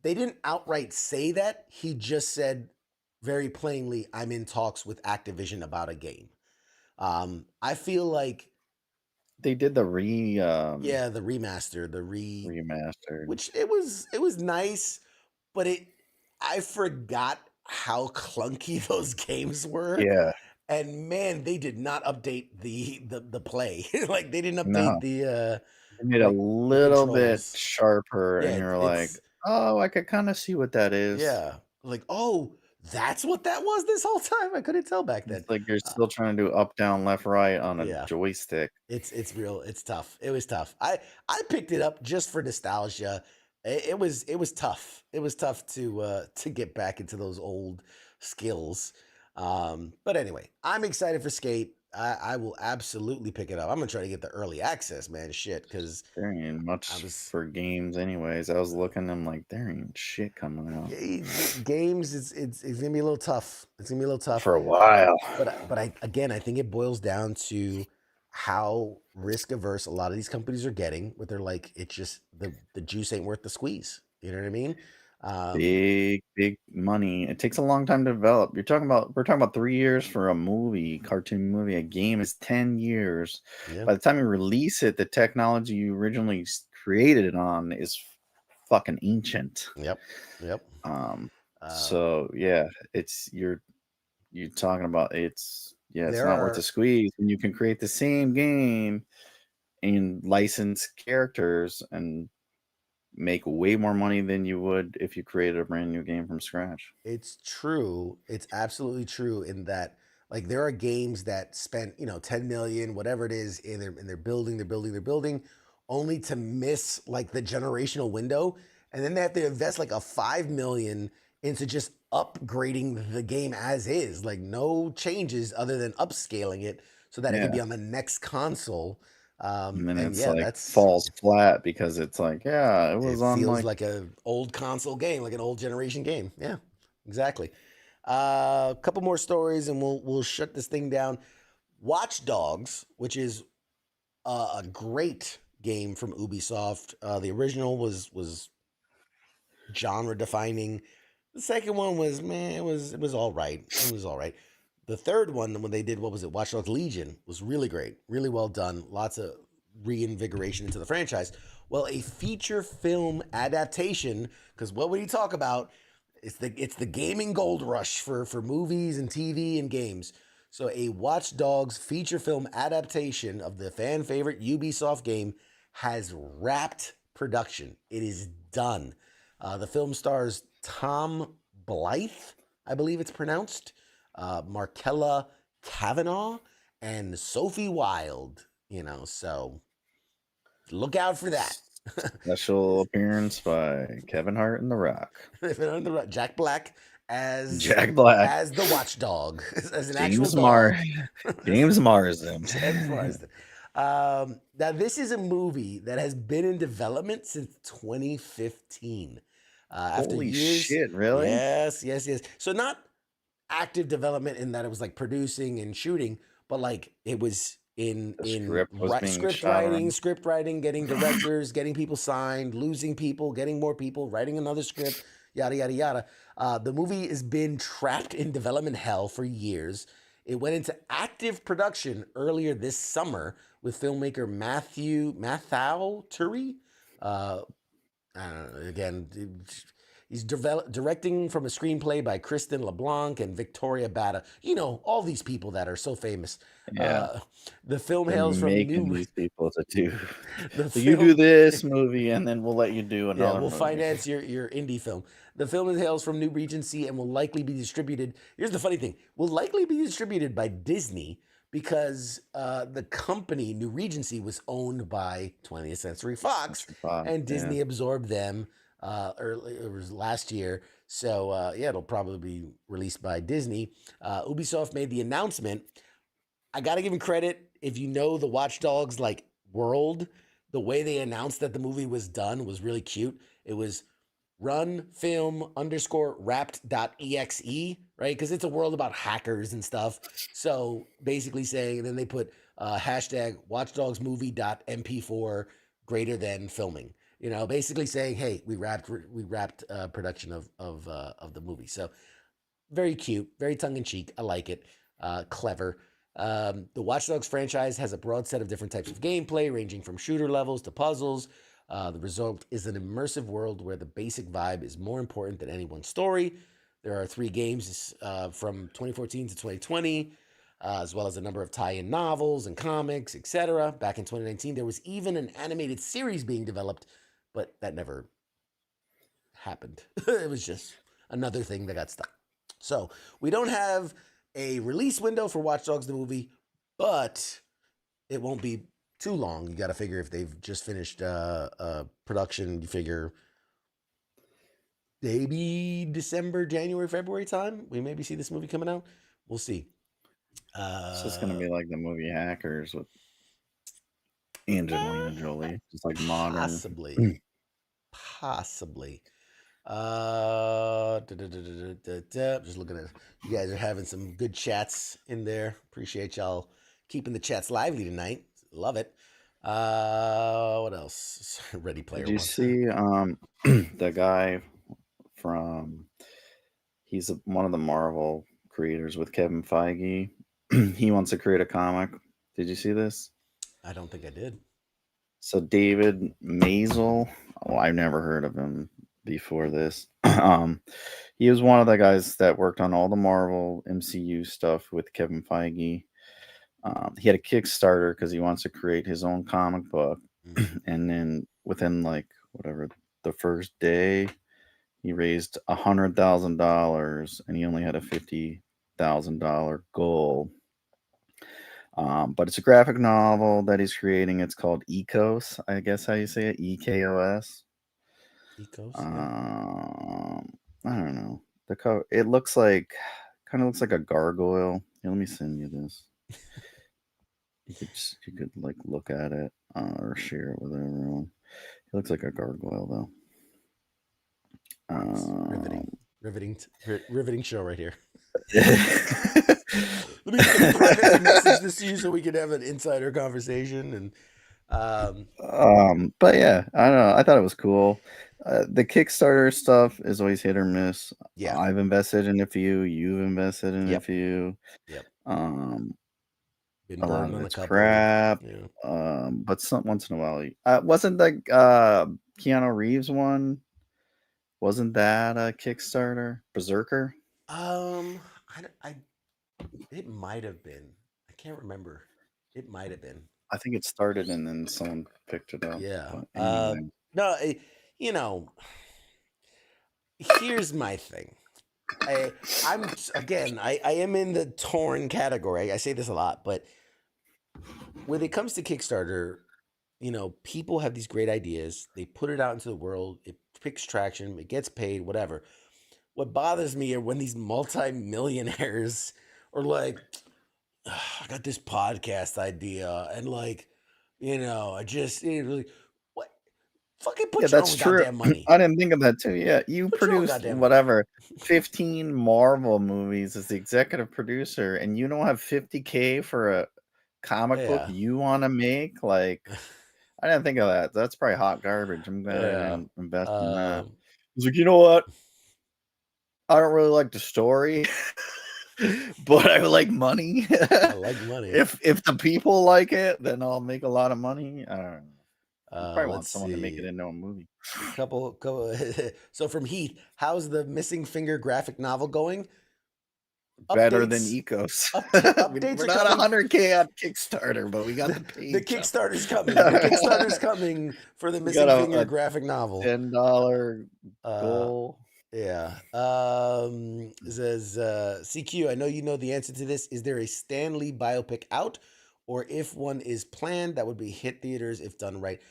They didn't outright say that. He just said very plainly, I'm in talks with Activision about a game. I feel like they did the the remaster, remastered, which it was nice, but I forgot how clunky those games were. Yeah. And man, they did not update the play. Like they didn't update they made a little bit sharper, and you're like, oh, I could kind of see what that is. Yeah. Like, oh, that's what that was this whole time. I couldn't tell back then. It's like you're still trying to do up, down, left, right on a joystick. It's real. It's tough. It was tough. I picked it up just for nostalgia. It was tough. It was tough to get back into those old skills. But anyway, I'm excited for Skate. I will absolutely pick it up. I'm gonna try to get the early access, man. Shit, because there ain't much for games, anyways. I was looking, I'm like, there ain't shit coming out. Games, it's gonna be a little tough. It's gonna be a little tough for a while. But I think it boils down to how risk averse a lot of these companies are getting, where they're like, it's just the juice ain't worth the squeeze. You know what I mean? Big money. It takes a long time to develop. We're talking about 3 years for a movie, cartoon movie. A game is 10 years. Yeah. By the time you release it, the technology you originally created it on is fucking ancient. Yep. So yeah, it's you're talking about it's There not worth the are squeeze when you can create the same game and license characters and make way more money than you would if you created a brand new game from scratch. It's true. It's absolutely true in that, like, there are games that spent 10 million, whatever it is, in their building, only to miss like the generational window, and then they have to invest like a 5 million into just upgrading the game as is, like no changes other than upscaling it so that it can Yeah. be on the next console. And then And it's yeah, like that's falls flat because it's like, yeah, it it was on feels like like a old console game, like an old generation game. Yeah, exactly. A couple more stories, and we'll shut this thing down. Watch Dogs, which is a great game from Ubisoft. The original was genre defining. The second one was, man, it was all right. It was all right. The third one, when they did, what was it, Watch Dogs Legion, was really great, really well done. Lots of reinvigoration into the franchise. Well, a feature film adaptation, because what would he talk about? It's the gaming gold rush for movies and TV and games. So a Watch Dogs feature film adaptation of the fan favorite Ubisoft game has wrapped production. It is done. The film stars Tom Blythe, I believe it's pronounced, Markella Kavanaugh, and Sophie Wilde. So look out for that. special appearance by Kevin Hart and The Rock. Jack Black as Jack Black. as the watchdog, as an actual James dog. James Marsden. James Marsden. Now, this is a movie that has been in development since 2015. After Holy years, shit, really? yes. So not active development in that it was like producing and shooting, but like it was in The script was being script shot writing, on. getting directors, getting people signed, losing people, getting more people, writing another script, yada yada yada. The movie has been trapped in development hell for years. It went into active production earlier this summer with filmmaker Matthew Turi. I don't know, again, he's directing from a screenplay by Kristen LeBlanc and Victoria Bata. All these people that are so famous. Yeah. The film They're hails from making New. these people to do. The So you do film, this movie, and then we'll let you do yeah, another we'll movie. finance your indie film. The film hails from New Regency and will likely be distributed. Here's the funny thing: will likely be distributed by Disney because the company New Regency was owned by 20th Century Fox, and Disney absorbed them early. It was last year. So yeah, it'll probably be released by Disney. Ubisoft made the announcement. I gotta give him credit. If you know the Watch Dogs like world, the way they announced that the movie was done was really cute. It was runfilm_wrapped.exe, right? Because it's a world about hackers and stuff. So basically saying, and then they put hashtag watchdogsmovie.mp4 greater than filming. Basically saying, hey, we wrapped production of the movie. So very cute, very tongue in cheek. I like it. Clever. The Watch Dogs franchise has a broad set of different types of gameplay, ranging from shooter levels to puzzles. The result is an immersive world where the basic vibe is more important than any one story. There are 3 games from 2014 to 2020, as well as a number of tie-in novels and comics, etc. Back in 2019, there was even an animated series being developed, but that never happened. It was just another thing that got stuck. So we don't have a release window for Watch Dogs the movie, but it won't be too long. You got to figure if they've just finished production, you figure maybe December, January, February time, we maybe see this movie coming out. We'll see. It's just gonna be like the movie Hackers with Angelina Jolie, just like modern. Possibly. Just looking at, you guys are having some good chats in there. Appreciate y'all keeping the chats lively tonight. Love it. What else? Ready Player Did you One. see the guy from? He's one of the Marvel creators with Kevin Feige. He wants to create a comic. Did you see this? I don't think I did. So David Mazel, I've never heard of him before this. He was one of the guys that worked on all the Marvel MCU stuff with Kevin Feige. He had a Kickstarter because he wants to create his own comic book, and then within like whatever the first day, he raised $100,000, and he only had a $50,000 goal. But it's a graphic novel that he's creating. It's called Ecos, I guess how you say it, EKOS. Ecos. I don't know. The cover. It kind of looks like a gargoyle. Here, let me send you this. You could like look at it or share it with everyone. It looks like a gargoyle though. Riveting show right here. Let me privately message this to you so we can have an insider conversation. And but yeah, I don't know. I thought it was cool. The Kickstarter stuff is always hit or miss. Yeah, I've invested in a few. You've invested in a few. Yep. A lot of it's crap. Yeah. But once in a while, wasn't the Keanu Reeves one? Wasn't that a Kickstarter? Berserker? It might have been. I can't remember. It might have been. I think it started and then someone picked it up. Yeah. Anyway. No, here's my thing. I am in the torn category. I say this a lot, but when it comes to Kickstarter, people have these great ideas. They put it out into the world. It picks traction. It gets paid, whatever. What bothers me are when these multimillionaires are like, I got this podcast idea, and like, I just what? Fucking put your that's own true. goddamn money. I didn't think of that too. Yeah, you Put your own produced goddamn whatever 15 Marvel movies as the executive producer, and you don't have $50K for a comic book you want to make. Like, I didn't think of that. That's probably hot garbage. I'm glad I didn't invest in that. I was like, you know what? I don't really like the story, but I like money. I like money. If the people like it, then I'll make a lot of money. I don't know. You probably want someone to make it into a movie. Couple. So from Heath, how's the Missing Finger graphic novel going? Better than Ecos. Updates We're not 100K on Kickstarter, but we got the page. The Kickstarter's coming. The Kickstarter's coming for the Missing Finger graphic novel. $10 goal. Yeah. It says CQ, I know you know the answer to this. Is there a Stan Lee biopic out? Or if one is planned, that would be hit theaters if done right.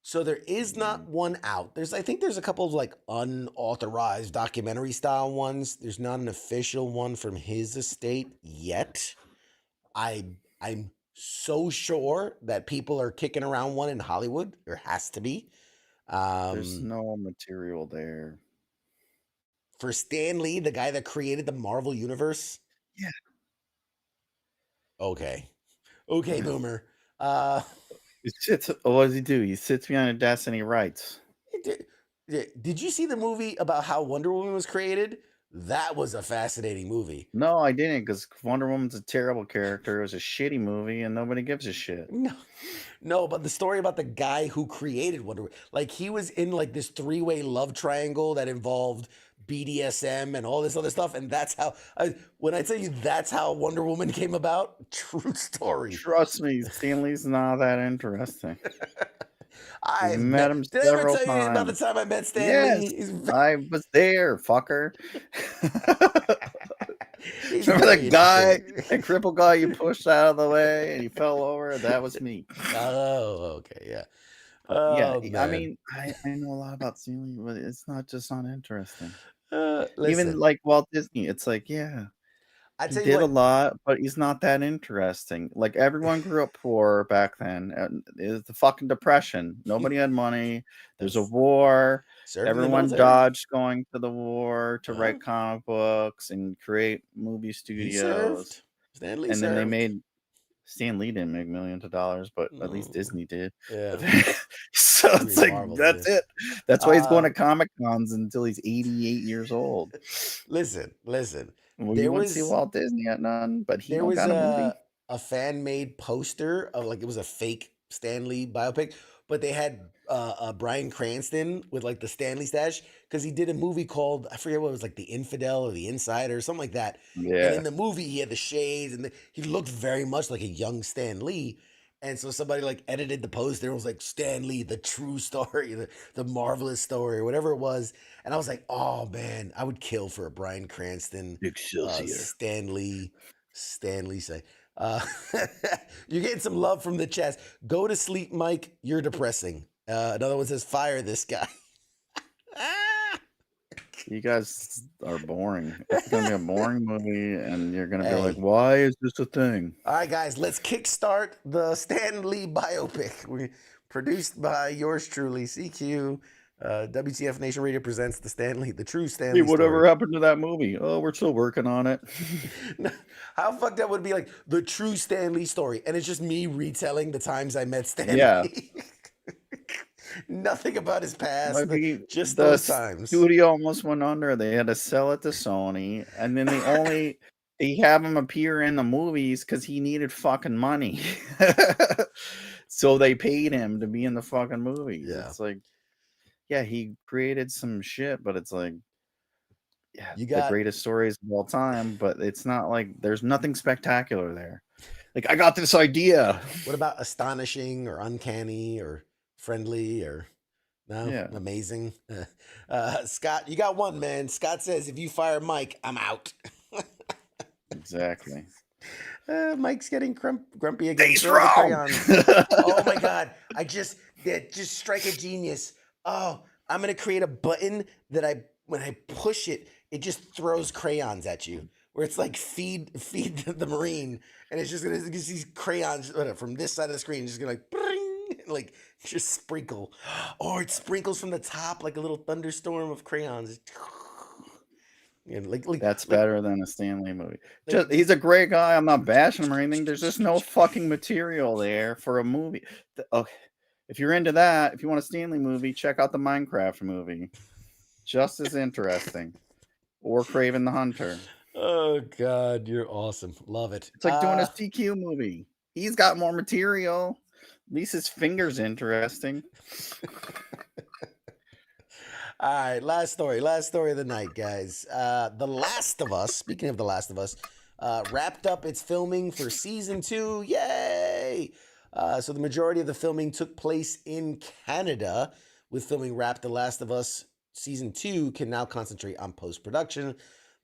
So there is not one out. I think there's a couple of like unauthorized documentary style ones. There's not an official one from his estate yet. I'm so sure that people are kicking around one in Hollywood. There has to be. There's no material there. For Stan Lee, the guy that created the Marvel Universe? Yeah. Okay, Boomer. What does he do? He sits behind a desk and he writes. Did you see the movie about how Wonder Woman was created? That was a fascinating movie. No, I didn't, because Wonder Woman's a terrible character. It was a shitty movie, and nobody gives a shit. No, but the story about the guy who created Wonder Woman, like he was in like this 3-way love triangle that involved BDSM and all this other stuff, and that's how. When I tell you that's how Wonder Woman came about, true story. Trust me, Stan Lee's not that interesting. I met him several times. Did I ever tell you about the time I met Stan Lee? I was there, fucker. Remember that guy, that crippled guy you pushed out of the way and he fell over? That was me. Oh, okay, yeah. Man. I mean, I know a lot about Stan Lee, but it's not interesting. Even like Walt Disney, it's like, yeah. He did a lot, but he's not that interesting. Like, everyone grew up poor back then. It was the fucking depression. Nobody had money. There's a war. Everyone dodged going to the war to write comic books and create movie studios. Stanley and then they made Stan Lee didn't make millions of dollars, but at least No. Disney did. Yeah. So I it's mean, like Marvel that's did. it. That's why he's going Uh, to Comic Cons until he's 88 years old. listen. Well, you There wouldn't see was Walt Disney at none, but he there don't was got a movie. a fan made poster of like it was a fake Stan Lee biopic, but they had Bryan Cranston with like the Stanley stash because he did a movie called I forget what it was like The Infidel or The Insider or something like that. And Yeah, in the movie, he had the shades and he looked very much like a young Stan Lee. And so somebody like edited the poster and was like Stan Lee, the true story, the marvelous story, whatever it was. And I was like, oh man, I would kill for a Bryan Cranston, Excelsior. Stan Lee say. Uh, you're getting some love from the chest. Go to sleep, Mike. You're depressing. Another one says, fire this guy. You guys are boring. It's gonna be a boring movie, and you're gonna be like, Hey. "Why is this a thing?" All right, guys, let's kickstart the Stan Lee biopic. We produced by yours truly, CQ. WTF Nation Radio presents the true Stan Hey, Lee whatever story. happened to that movie? Oh, we're still working on it. How fucked up would it be like the true Stan Lee story, and it's just me retelling the times I met Stan Yeah. Lee. Nothing about his past, Like just the those times. studio almost went under. They had to sell it to Sony, and then they have him appear in the movies because he needed fucking money. So they paid him to be in the fucking movies. Yeah. It's like, yeah, he created some shit, but it's like, yeah, You the got greatest stories of all time, but it's not like there's nothing spectacular there. Like, I got this idea. what about astonishing or uncanny or friendly or no Yeah. amazing? Scott, you got one, man. Scott says if you fire Mike, I'm out. Exactly. Mike's getting grumpy again. He's Throw the wrong. crayons. Oh my god! Just strike a genius. Oh, I'm gonna create a button that when I push it, it just throws crayons at you. Where it's like feed the Marine, and it's just gonna these crayons from this side of the screen, just gonna like bring, like just sprinkle, or it sprinkles from the top like a little thunderstorm of crayons. And That's better than a Stanley movie. Like- He's a great guy. I'm not bashing him or anything. There's just no fucking material there for a movie. Okay, if you're into that, if you want a Stanley movie, check out the Minecraft movie. Just as interesting. Or Craven the Hunter. Oh God, you're awesome. Love it. It's like doing a CQ movie. He's got more material. At least his finger's interesting. All right, last story of the night, guys. The Last of Us, speaking of The Last of Us, wrapped up its filming for season 2. Yay! So the majority of the filming took place in Canada. With filming wrapped, The Last of Us season 2 can now concentrate on post-production.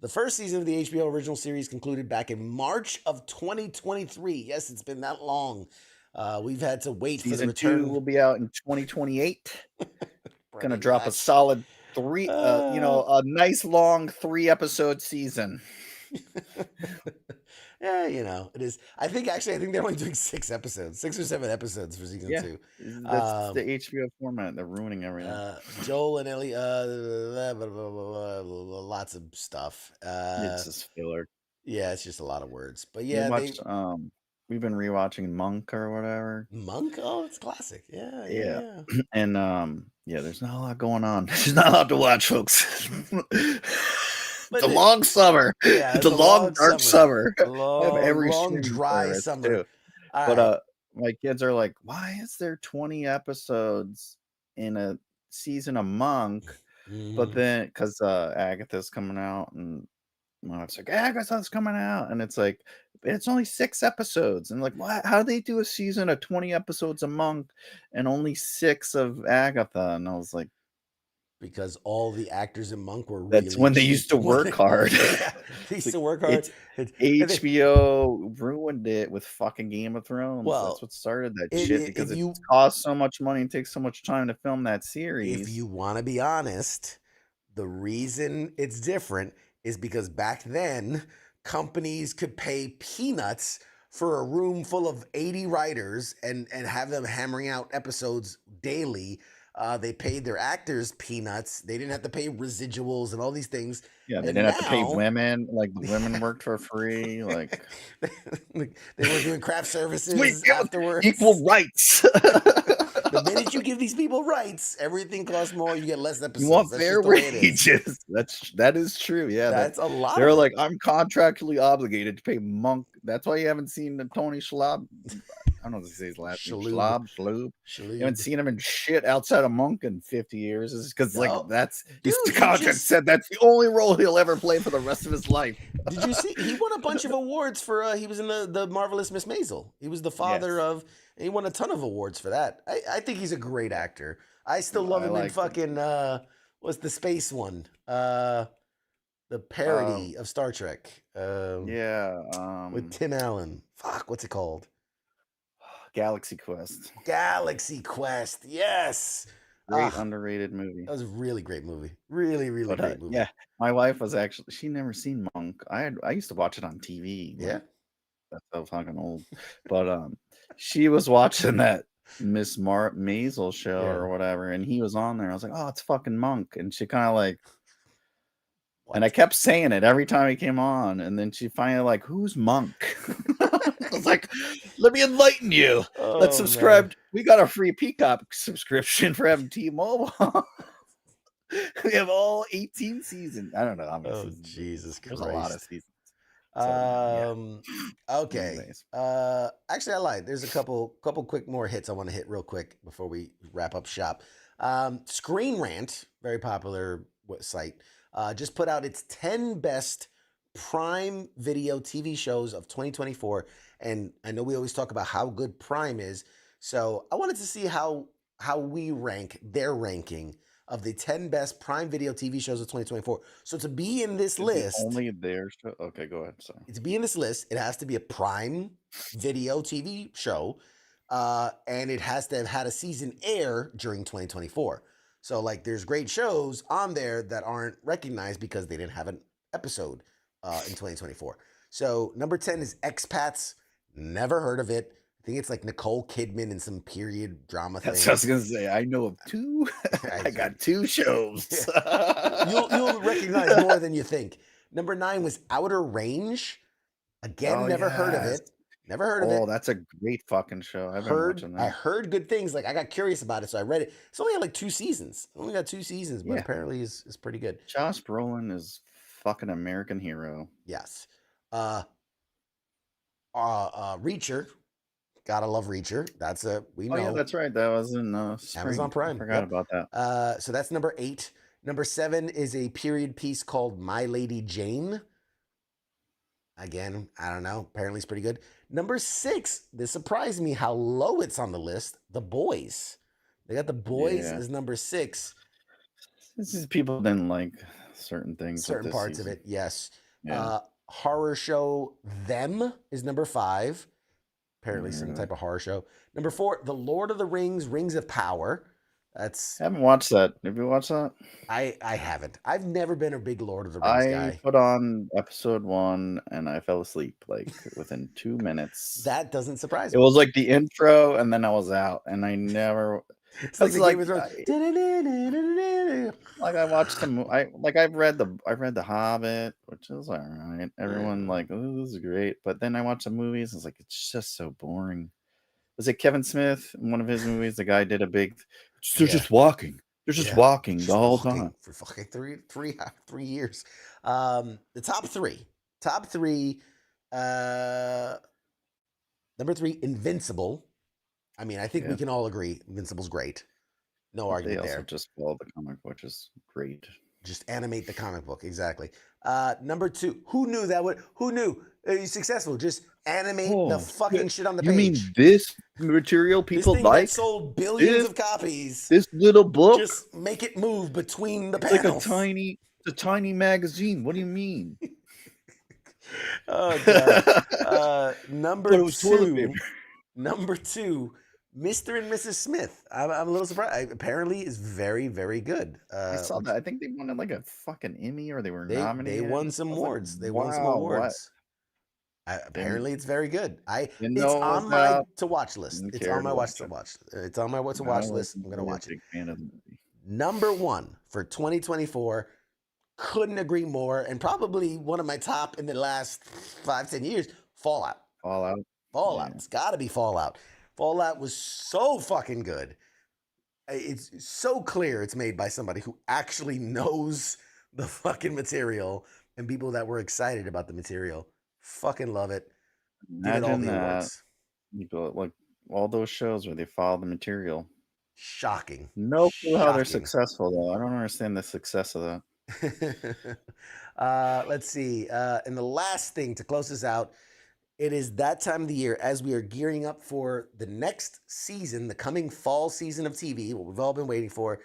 The first season of the HBO original series concluded back in March of 2023. Yes, it's been that long. We've had to wait for the Season return. 2 will be out in 2028. Gonna drop a solid 3, a nice long 3-episode season. Yeah, it is. I think they're only doing 6 episodes, 6 or 7 episodes for season 2. That's the HBO format. They're ruining everything. Joel and Ellie, lots of stuff. It's just filler. Yeah, it's just a lot of words. But yeah, we've been rewatching Monk or whatever. Monk? Oh, it's classic. Yeah. And there's not a lot going on. There's not a lot to watch, folks. It's a long summer. Yeah, it's a long dark summer. Long dry summer. Too. But my kids are like, why is there 20 episodes in a season of Monk? But then because Agatha's coming out, and my wife's like, Agatha's coming out, and it's like, it's only 6 episodes, and like, what? How do they do a season of 20 episodes of Monk and only 6 of Agatha? And I was like, because all the actors in Monk were that's really when they cheap. used to work hard. Yeah, they used to work hard. HBO ruined it with fucking Game of Thrones. Well, that's what started that shit, because it costs so much money and takes so much time to film that series. If you want to be honest, the reason it's different is because back then companies could pay peanuts for a room full of 80 writers and have them hammering out episodes daily. They paid their actors peanuts. They didn't have to pay residuals and all these things. Yeah, they And didn't have to pay now, women. Like the women worked for free. Like they were doing craft sweet services afterwards. equal rights. The minute you give these people rights, everything costs more. You get less episodes. You want That's fair just the way it is. wages. That is true. Yeah, That's a lot. they're of like, it. I'm contractually obligated to pay Monk. That's why you haven't seen the Tony Schlab. I don't know if he says his last name. Schlab. You haven't seen him in shit outside of Monk in 50 years. Is because No. like that's Dude, the contract said that's the only role he'll ever play for the rest of his life. Did you see? He won a bunch of awards for. He was in the Marvelous Miss Maisel. He was the father of. And he won a ton of awards for that. I think he's a great actor. I still love him in fucking. What's the space one? The parody of Star Trek. With Tim Allen. Fuck, what's it called? Galaxy Quest. Galaxy Quest. Yes. Great underrated movie. That was a really great movie. Really, really great movie. Yeah, my wife was actually she never seen Monk. I used to watch it on TV. Yeah, that's so fucking old. But she was watching that Miss Maisel show or whatever, and he was on there. I was like, oh, it's fucking Monk, and she kind of like. And I kept saying it every time he came on, and then she finally like, "Who's Monk?" I was like, "Let me enlighten you. Let's subscribe. Man. We got a free Peacock subscription for having T-Mobile. We have all 18 seasons. I don't know how many seasons. Jesus Christ! There's a lot of seasons. Okay. Anyways. Actually, I lied. There's a couple quick more hits I want to hit real quick before we wrap up shop. Screen Rant, very popular site. Just put out its 10 best Prime Video TV shows of 2024. And I know we always talk about how good Prime is. So I wanted to see how we rank their ranking of the 10 best Prime Video TV shows of 2024. So to be in this list... Only their show? Okay, go ahead. Sorry. To be in this list, it has to be a Prime Video TV show. And it has to have had a season air during 2024. So, like, there's great shows on there that aren't recognized because they didn't have an episode in 2024. So, number 10 is Expats. Never heard of it. I think it's like Nicole Kidman in some period drama thing. That's what I was going to say. I know of two. I got two shows. You'll recognize more than you think. Number 9 was Outer Range. Again, never heard of it. Never heard of it. Oh, that's a great fucking show. I've been watching that. I heard good things. Like, I got curious about it, so I read it. It's only had like 2 seasons. It only got 2 seasons, but apparently is pretty good. Josh Brolin is fucking American hero. Yes. Reacher. Gotta love Reacher. That's we know. Oh, yeah, that's right. That was in Amazon Prime. I forgot about that. So that's number 8. Number 7 is a period piece called My Lady Jane. Again, I don't know. Apparently it's pretty good. Number 6, this surprised me how low it's on the list. The Boys. They got The Boys as number 6. This is people didn't like certain things. Certain parts of it, yes. Yeah. Horror show Them is number 5. Apparently some type of horror show. Number 4, The Lord of the Rings, Rings of Power. I haven't watched that. Have you watched that? I haven't. I've never been a big Lord of the Rings guy. I put on episode 1 and I fell asleep like within 2 minutes. That doesn't surprise me. It was like the intro and then I was out and I never. It's like the Game of Thrones. Like I watched them. I've read the Hobbit, which is all right. Everyone like, oh, this is great. But then I watched the movies. It's like it's just so boring. Was it Kevin Smith in one of his movies? The guy did a big. They're just walking. They're just walking the whole time for fucking three years. The top three. Number 3, Invincible. I mean, I think we can all agree Invincible's great. No argument there. They also just follow the comic, which is great. Just animate the comic book, exactly. Number 2, who knew? He's successful. Just animate the fucking shit on the page. You mean this material people this thing like? That sold billions of copies. This little book? Just make it move between the panels. Like a tiny magazine. What do you mean? Oh, God. Number 2, Mr. and Mrs. Smith. I'm a little surprised. Apparently, is very, very good. I saw that. I think they won like a fucking Emmy, or they were nominated. They won some awards. They won some awards. Apparently, it's very good. Didn't It's know on my about. to watch list. Didn't It's care on to my watch watch to it. watch. It's on my what to I watch list. wasn't I'm gonna really a watch it. big fan of the movie. Number one for 2024. Couldn't agree more, and probably one of my top in the last 5-10 years. Fallout. Fallout. Fallout. Yeah. It's got to be Fallout. Fallout was so fucking good. It's so clear it's made by somebody who actually knows the fucking material and people that were excited about the material. Fucking love it. Give it all Imagine the that. awards. You go like all those shows where they follow the material. Shocking. No clue how they're Shocking. successful though. I don't understand the success of that. Let's see. And the last thing to close this out, it is that time of the year as we are gearing up for the next season, the coming fall season of TV, what we've all been waiting for.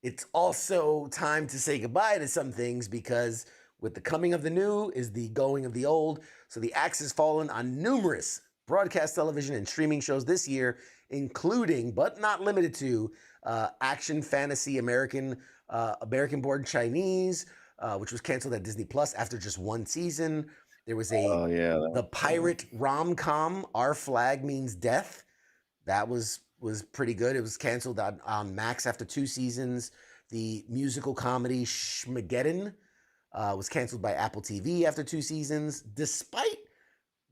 It's also time to say goodbye to some things because with the coming of the new is the going of the old. So the axe has fallen on numerous broadcast television and streaming shows this year, including, but not limited to, action fantasy American-born Chinese, which was canceled at Disney Plus after just one season. There was Oh yeah, the pirate rom-com Our Flag Means Death. That was pretty good. It was canceled on Max after 2 seasons. The musical comedy Schmageddon was canceled by Apple TV after 2 seasons, despite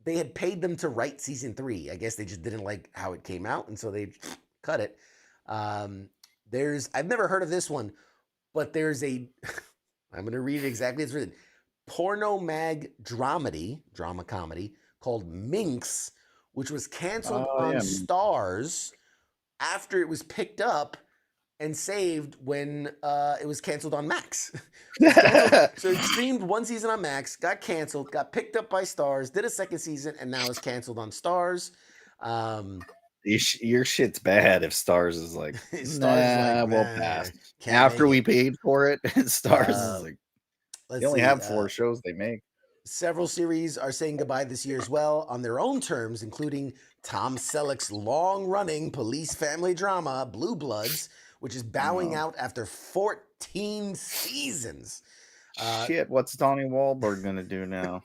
they had paid them to write season 3. I guess they just didn't like how it came out, and so they cut it. I've never heard of this one, but there's a I'm going to read it exactly as written. Porno mag drama comedy called Minx, which was canceled on Stars after it was picked up and saved when it was canceled on Max. So it streamed one season on Max, got canceled, got picked up by Stars, did a second season, and now is canceled on Stars. Your shit's bad if Stars is like, Stars nah, like, we'll nah, pass. can't After make we it. paid for it, Stars is like, Let's they only see, have 4 shows they make. Several series are saying goodbye this year as well on their own terms, including Tom Selleck's long-running police family drama, Blue Bloods, which is bowing out after 14 seasons. Shit, what's Donnie Wahlberg gonna do now?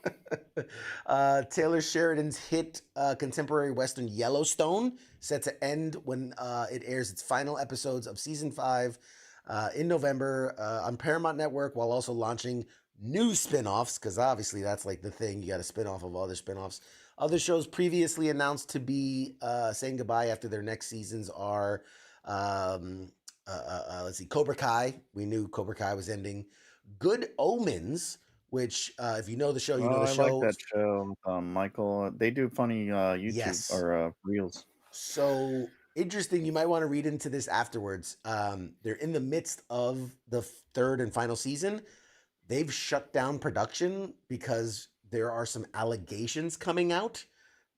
Taylor Sheridan's hit contemporary western Yellowstone set to end when it airs its final episodes of season 5 in November on Paramount Network, while also launching new spin-offs, because obviously that's like the thing. You got a spin-off of other spin-offs. Other shows previously announced to be saying goodbye after their next seasons are let's see, Cobra Kai. We knew Cobra Kai was ending. Good Omens, which if you know the show, you know the I show. like that show. Michael, they do funny YouTube Yes. or reels. So interesting. You might want to read into this afterwards. They're in the midst of the 3rd and final season. They've shut down production because there are some allegations coming out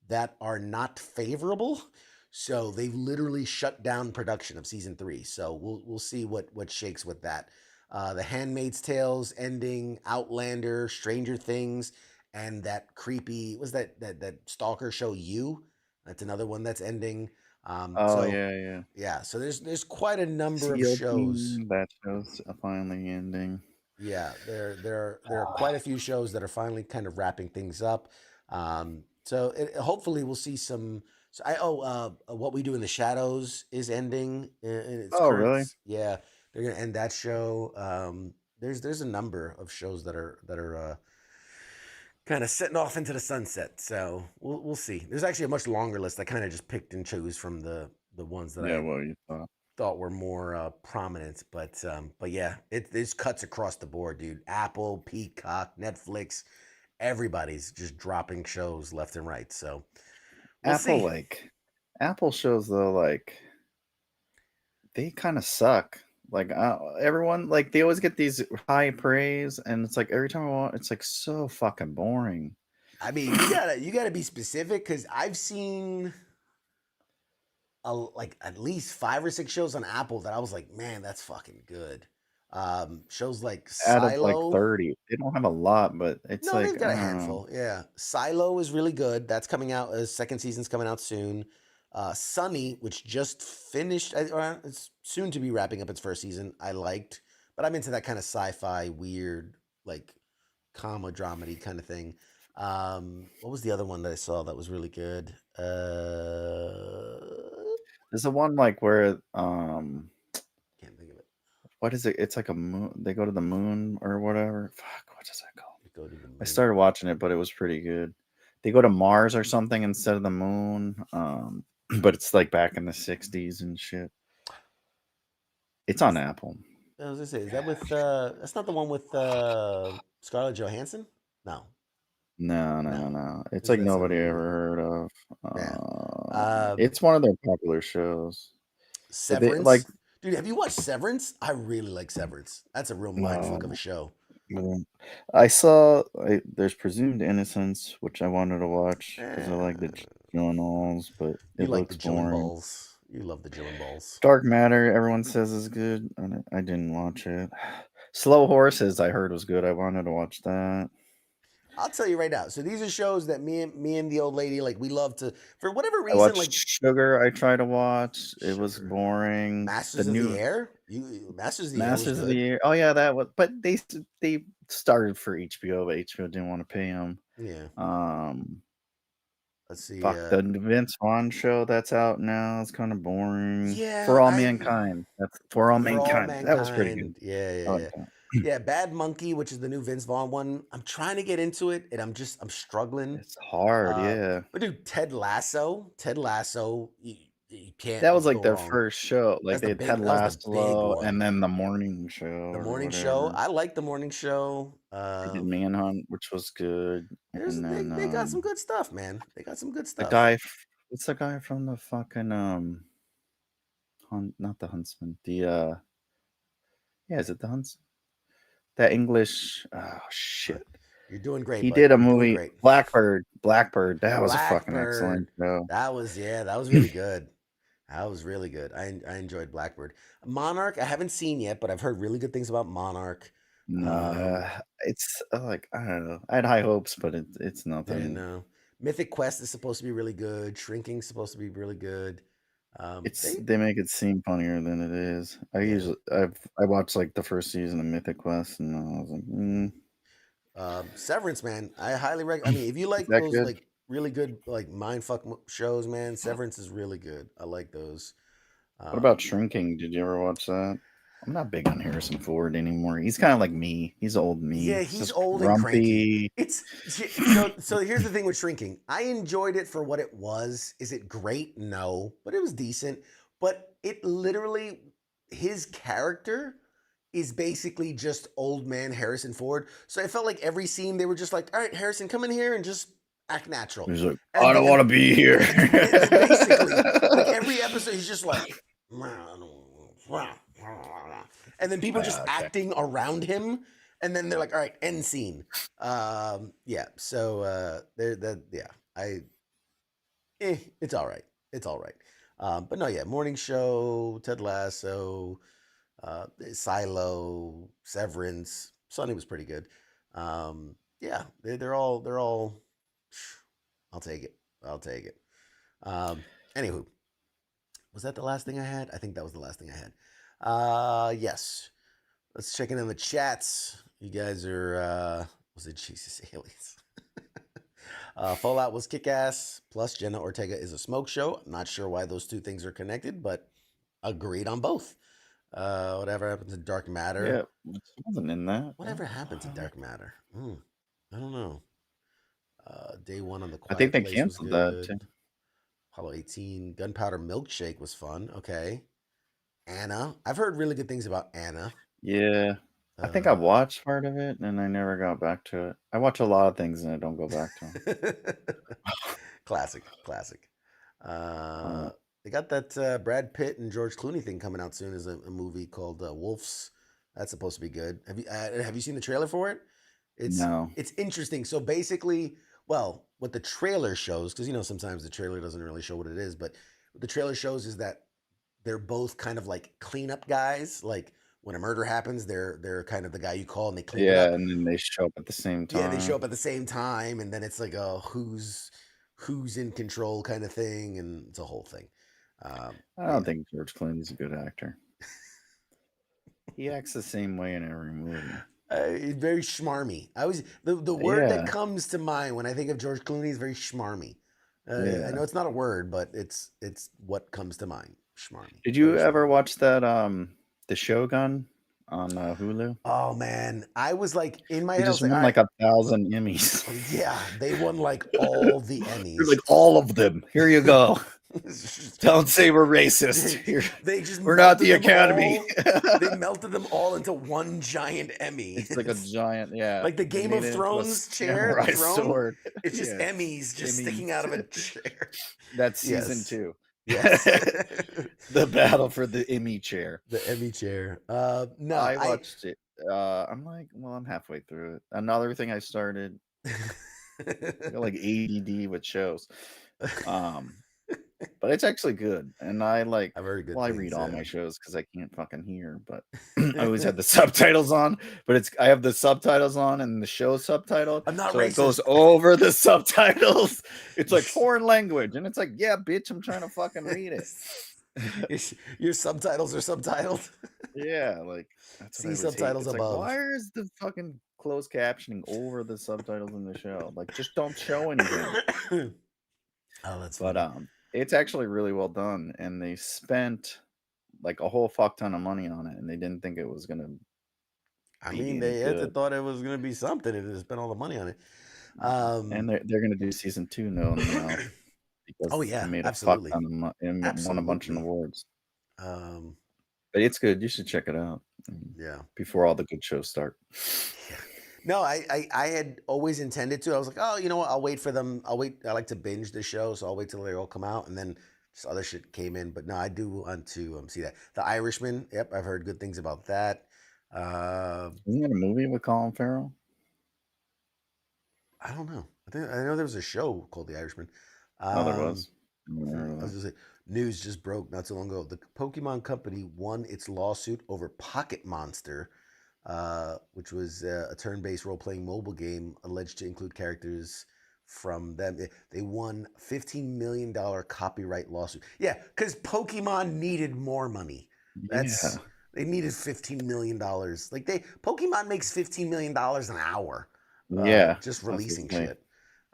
that are not favorable. So they've literally shut down production of season 3. So we'll see what shakes with that. The Handmaid's Tale's ending, Outlander, Stranger Things, and that creepy that stalker show You. That's another one that's ending. Yeah. So there's quite a number of shows. That show's finally ending. Yeah, there are quite a few shows that are finally kind of wrapping things up. So hopefully we'll see some. So What We Do in the Shadows is ending. In its Really? Yeah, they're gonna end that show. There's a number of shows that are kind of setting off into the sunset. So we'll see. There's actually a much longer list. I kind of just picked and chose from the ones that you thought were more prominent, but yeah, there's cuts across the board, dude. Apple, Peacock, Netflix, everybody's just dropping shows left and right. So we'll see. Apple shows though, like they kind of suck. Like everyone, like they always get these high praise, and it's like every time I watch, it's like so fucking boring. I mean, you gotta be specific because I've seen like at least 5 or 6 shows on Apple that I was like, man, that's fucking good. Shows like Silo. Out of like 30, they don't have a lot, but it's like they've got a handful. Yeah, Silo is really good. That's coming out. Second season's coming out soon. Sunny, which just finished, it's soon to be wrapping up its first season. I liked, but I'm into that kind of sci-fi, weird, like comma dramedy kind of thing. What was the other one that I saw that was really good? There's the one like where Can't think of it. what is it? It's like a moon. They go to the moon or whatever. Fuck, what is that called? Go to the I moon. started watching it, but it was pretty good. They go to Mars or something instead of the moon. But it's like back in the '60s and shit. It's on Apple. I was gonna say, is that with? That's not the one with Scarlett Johansson. No, no. No. It's Isn't like that something nobody completely ever different? heard of. Yeah. Um, It's one of their popular shows. But they like Severance, dude. Have you watched Severance? I really like Severance. That's a real mindfuck of a no. show. I saw there's Presumed Innocence, which I wanted to watch because I like the Eh, Gyllenhaals, but you it like the looks Jillian boring. Balls. You love the Jillian Balls. Dark Matter, everyone says is good. I didn't watch it. Slow Horses, I heard was good. I wanted to watch that. I'll tell you right now. So these are shows that me and the old lady like. We love to, for whatever I reason, watched like Sugar. I tried to watch. It was Sugar, boring. The Masters of the new Air. You Masters of the Air was Masters of the good. Year. Oh yeah, that was. But they started for HBO, but HBO didn't want to pay them. Yeah. Um, Let's see. Fuck the Vince Vaughn show that's out now. It's kind of boring. Yeah, For All I Mankind. That's For All For All Mankind. That was pretty good. Mankind. Yeah, I yeah, like yeah. that. Yeah, Bad Monkey, which is the new Vince Vaughn one. I'm trying to get into it, and I'm struggling. It's hard, Uh, yeah. but dude, Ted Lasso, you can't That was like go their wrong. first show. Like they had Ted That was the big Lasso and one. then the morning show The or morning show. whatever. I like the morning show. They did Manhunt, which was good. And then They got some good stuff, man. They got some good the stuff. guy what's the guy from the fucking not the Huntsman. The yeah, is it the Huntsman? That English shit. You're doing great, He bud. did a You're doing movie, great. Blackbird. Blackbird. That was a fucking excellent Blackbird. show. That was that was really good. That was really good. I enjoyed Blackbird. Monarch, I haven't seen yet, but I've heard really good things about Monarch. No, it's like I don't know. I had high hopes, but it's Yeah, nothing. no. Mythic Quest is supposed to be really good. Shrinking's supposed to be really good. They make it seem funnier than it is. Yeah. I watched like the first season of Mythic Quest, and I was like, Severance, man. I highly recommend. I mean, if you is like that those good? like really good like mindfuck shows, man, Severance is really good. I like those. What about Um, Shrinking? Did you ever watch that? I'm not big on Harrison Ford anymore. He's kind of like me. He's old Yeah, me. He's he's just old and cranky. grumpy. So here's the thing with Shrinking. I enjoyed it for what it was. Is it great? No, but it was decent. But it literally his character is basically just old man Harrison Ford. So I felt like every scene they were just like, "All right, Harrison, come in here and just act natural." He's like, I And don't want to be here. basically, like every episode he's just like and then people just Okay. acting around him, and then they're like, "All right, end scene." Yeah. So there, that, yeah, it's all right. It's all right. But no, yeah, morning show, Ted Lasso, Silo, Severance. Sunny was pretty good. Yeah, they're all. I'll take it. I'll take it. Anywho, was that the last thing I had? I think that was the last thing I had. Yes. Let's check in the chats. You guys are was it Jesus Aliens? Fallout was kick ass. Plus Jenna Ortega is a smoke show. Not sure why those two things are connected, but agreed on both. Whatever happened to Dark Matter? Yeah, wasn't in that. Whatever happened to Dark Matter? I don't know. Day one on the I think Quiet they Place was canceled that too. good. Apollo 18, Gunpowder Milkshake was fun. Okay. Anna. I've heard really good things about Anna. Yeah. I think I watched part of it and I never got back to it. I watch a lot of things and I don't go back to them. Classic. They got that Brad Pitt and George Clooney thing coming out soon as a movie called Wolves. That's supposed to be good. Have you seen the trailer for it? No. It's interesting. So basically, well, what the trailer shows, because sometimes the trailer doesn't really show what it is, but what the trailer shows is that they're both kind of like cleanup guys. Like when a murder happens, they're kind of the guy you call and they clean it up. Yeah, and then they show up at the same time. Yeah, they show up at the same time, and then it's like a who's in control kind of thing, and it's a whole thing. I don't think George Clooney's a good actor. He acts the same way in every movie. Very schmarmy. I always the word that comes to mind when I think of George Clooney is very schmarmy. I know it's not a word, but it's what comes to mind. Schmarmy. Did you Very ever schmarmy. watch that The Shogun on Hulu? Oh man, I was like in my He head. I was just like, all won right, like 1,000 Emmys. yeah, they won like all the They're Emmys. like all of them. Here you go. Don't say we're racist. Here, They just we're not melted the them Academy. all. They melted them all into one giant Emmy. It's like a giant, yeah. Like the They Game made of it into a Thrones chair, the samurai throne. sword. It's just Yeah, Emmys just Emmy. sticking out of a chair. That's season Yes. 2. Yes. The battle for the Emmy chair. The Emmy chair. No, I watched it. I'm like, well, I'm halfway through it. Another thing I started. I got like ADD with shows. But it's actually good. And I like, I've heard good well, I things. read all my Yeah. shows because I can't fucking hear, but I always have the subtitles on. But I have the subtitles on and the show subtitled. I'm not So it racist. goes over the subtitles. It's like foreign language. And it's like, yeah, bitch, I'm trying to fucking read it. Your subtitles are subtitled. Yeah, like that's what I See always hate. subtitles It's like, above. why is the fucking closed captioning over the subtitles in the show? Like, just don't show anything. Oh, that's But funny. it's actually really well done, and they spent like a whole fuck ton of money on it, and they didn't think it was gonna. I be mean, any they had to good. thought it was going to be something, and they spent all the money on it. And they're gonna do season 2 now because Oh yeah, it made a absolutely. fuck ton of money and won a bunch of Absolutely. awards. Um, But it's good. You should check it out. yeah. Before all the good shows start. Yeah. No, I had always intended to. I was like, oh, you know what? I'll wait for them. I'll wait. I like to binge the show, so I'll wait till they all come out, and then just other shit came in. But no, I do want to see that. The Irishman. Yep, I've heard good things about that. Isn't that a movie with Colin Farrell? I don't know. I know there was a show called The Irishman. Oh, there was. I was gonna say, news just broke not so long ago. The Pokemon Company won its lawsuit over Pocket Monster, which was a turn-based role-playing mobile game alleged to include characters from them. They won $15 million copyright lawsuit. Yeah, because Pokemon needed more money. Yeah. They needed $15 million. Like Pokemon makes $15 million an hour. Yeah. Just that's releasing insane. shit.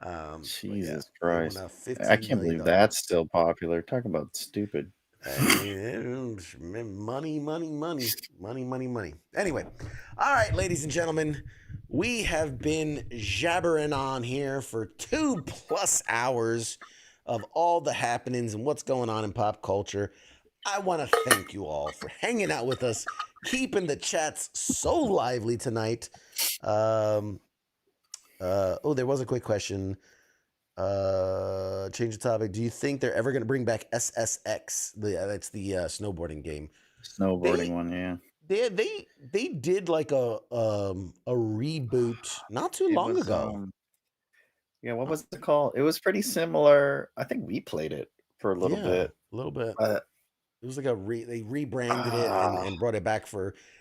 But Jesus they won Christ. a I $15 can't million. believe that's still popular. Talk about stupid. Money. Anyway, all right, ladies and gentlemen, we have been jabbering on here for 2+ hours of all the happenings and what's going on in pop culture. I want to thank you all for hanging out with us, keeping the chats so lively tonight. There was a quick question. Change the topic. Do you think they're ever going to bring back SSX? That's the snowboarding game. Snowboarding one, yeah. They did like a reboot not too long ago. Yeah, what was it called? It was pretty similar. I think we played it for a little bit. A little bit. But It was like they rebranded it and brought it back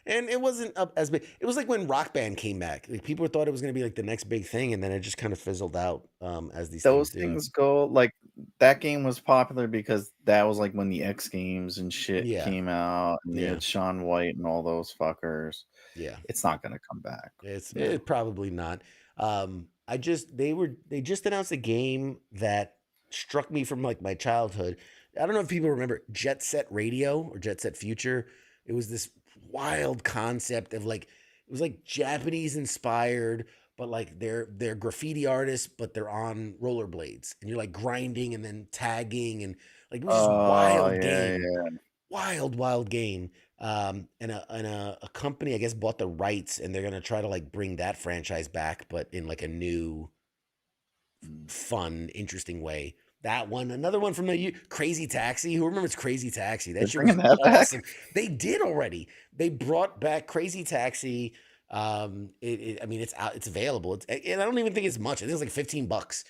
and it wasn't up as big. It was like when Rock Band came back. Like people thought it was going to be like the next big thing, and then it just kind of fizzled out as these those things do. things go like that game was popular because that was like when the X Games and shit came out, and they had Shaun White and all those fuckers. Yeah, it's not gonna come back. It's probably not. They just announced a game that struck me from like my childhood. I don't know if people remember Jet Set Radio or Jet Set Future. It was this wild concept of like it was like Japanese inspired, but like they're graffiti artists, but they're on rollerblades, and you're like grinding and then tagging, and like it was just wild game, wild game. And a company I guess bought the rights, and they're gonna try to like bring that franchise back, but in like a new, fun, interesting way. That one, another one from the Crazy Taxi. Who remembers Crazy Taxi? That shit was awesome. They did already. They brought back Crazy Taxi. I mean, it's out. It's available. And I don't even think it's much. I think it's like $15.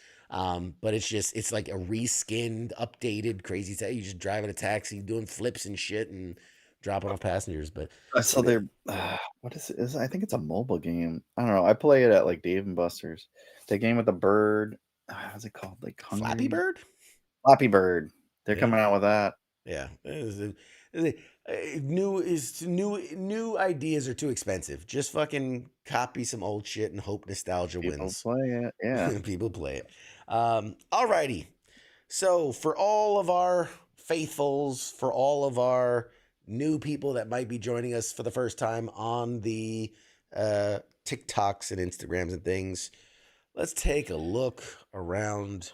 But it's like a reskinned, updated Crazy Taxi. You just driving a taxi, doing flips and shit, and dropping off passengers. But I saw their what is it? I think it's a mobile game. I don't know. I play it at like Dave and Buster's. The game with the bird. What's it called? Like Flappy Bird? Flappy Bird. They're coming out with that. Yeah. New ideas are too expensive. Just fucking copy some old shit and hope nostalgia People wins. play it. Yeah. People play it. Alrighty. So for all of our faithfuls, for all of our new people that might be joining us for the first time on the TikToks and Instagrams and things, let's take a look around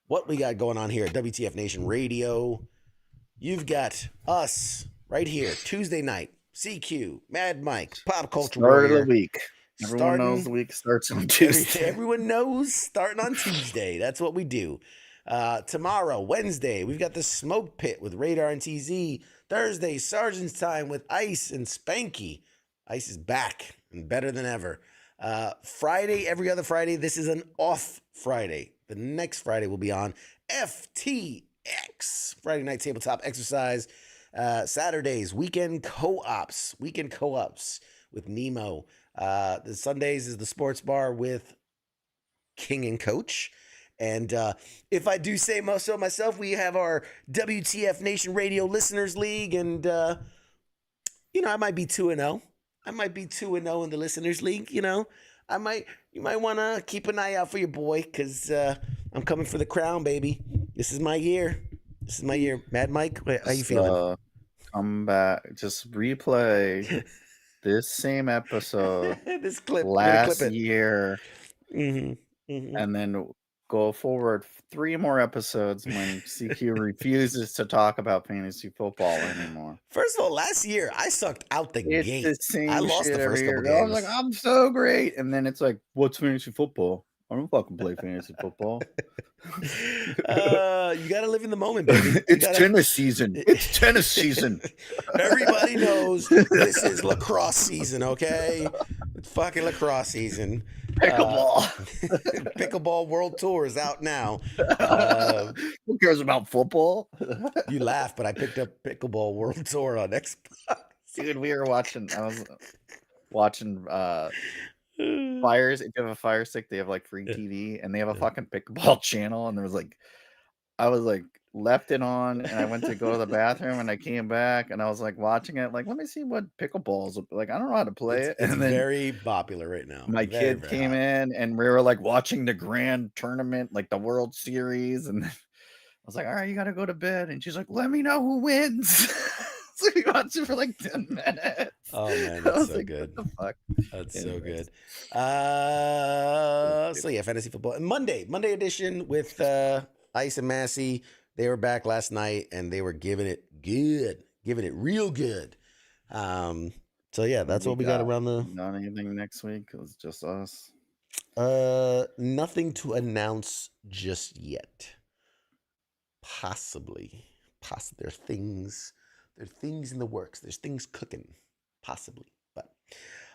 what we got going on here at WTF Nation Radio. You've got us right here, Tuesday night, CQ, Mad Mike, Pop Culture Start Warrior. of the week. Everyone knows the week starts on Tuesday. Everyone knows starting on Tuesday. That's what we do. Tomorrow, Wednesday, we've got the Smoke Pit with Radar and TZ. Thursday, Sergeant's Time with Ice and Spanky. Ice is back and better than ever. Friday, every other Friday, this is an off Friday. The next Friday will be on FTX, Friday Night Tabletop Exercise. Saturdays, weekend co-ops with Nemo. The Sundays is the sports bar with King and Coach. And if I do say so myself, we have our WTF Nation Radio Listeners League. And, I might be 2-0. I might be 2-0 in the Listeners League, You might want to keep an eye out for your boy because I'm coming for the crown, baby. This is my year. Mad Mike, how you feeling? Come back. Just replay this same episode this clip last year. Mm-hmm. Mm-hmm. And then go forward 3 more episodes when CQ refuses to talk about fantasy football anymore. First of all, last year I sucked out the gate. It's the same I lost shit the first every couple year. games. I was like, I'm so great. And then it's like, what's fantasy football? I don't fucking play fantasy football. You gotta live in the moment, baby. Tennis season. It's tennis season. Everybody knows this is lacrosse season, okay? It's fucking lacrosse season. Pickleball. Pickleball World Tour is out now. Who cares about football? You laugh, but I picked up Pickleball World Tour on Xbox. Dude, I was watching Fires. If you have a Fire Stick, they have like free TV, and they have a fucking pickleball channel. And I was like left it on, and I went to go to the bathroom, and I came back, and I was like watching it, like let me see what pickleballs like. I don't know how to play it. It's and then very popular right now. My kid came in, and we were like watching the grand tournament, like the World Series, and I was like, all right, you got to go to bed. And she's like, let me know who wins. So we watched it for like 10 minutes. Oh man, that's so like, good. What the fuck? That's so good. So yeah, fantasy football. And Monday edition with Ice and Massey. They were back last night and they were giving it real good. So yeah, that's what we got around the. Not anything next week. It was just us. Nothing to announce just yet. Possibly. There are things in the works. There's things cooking. Possibly. But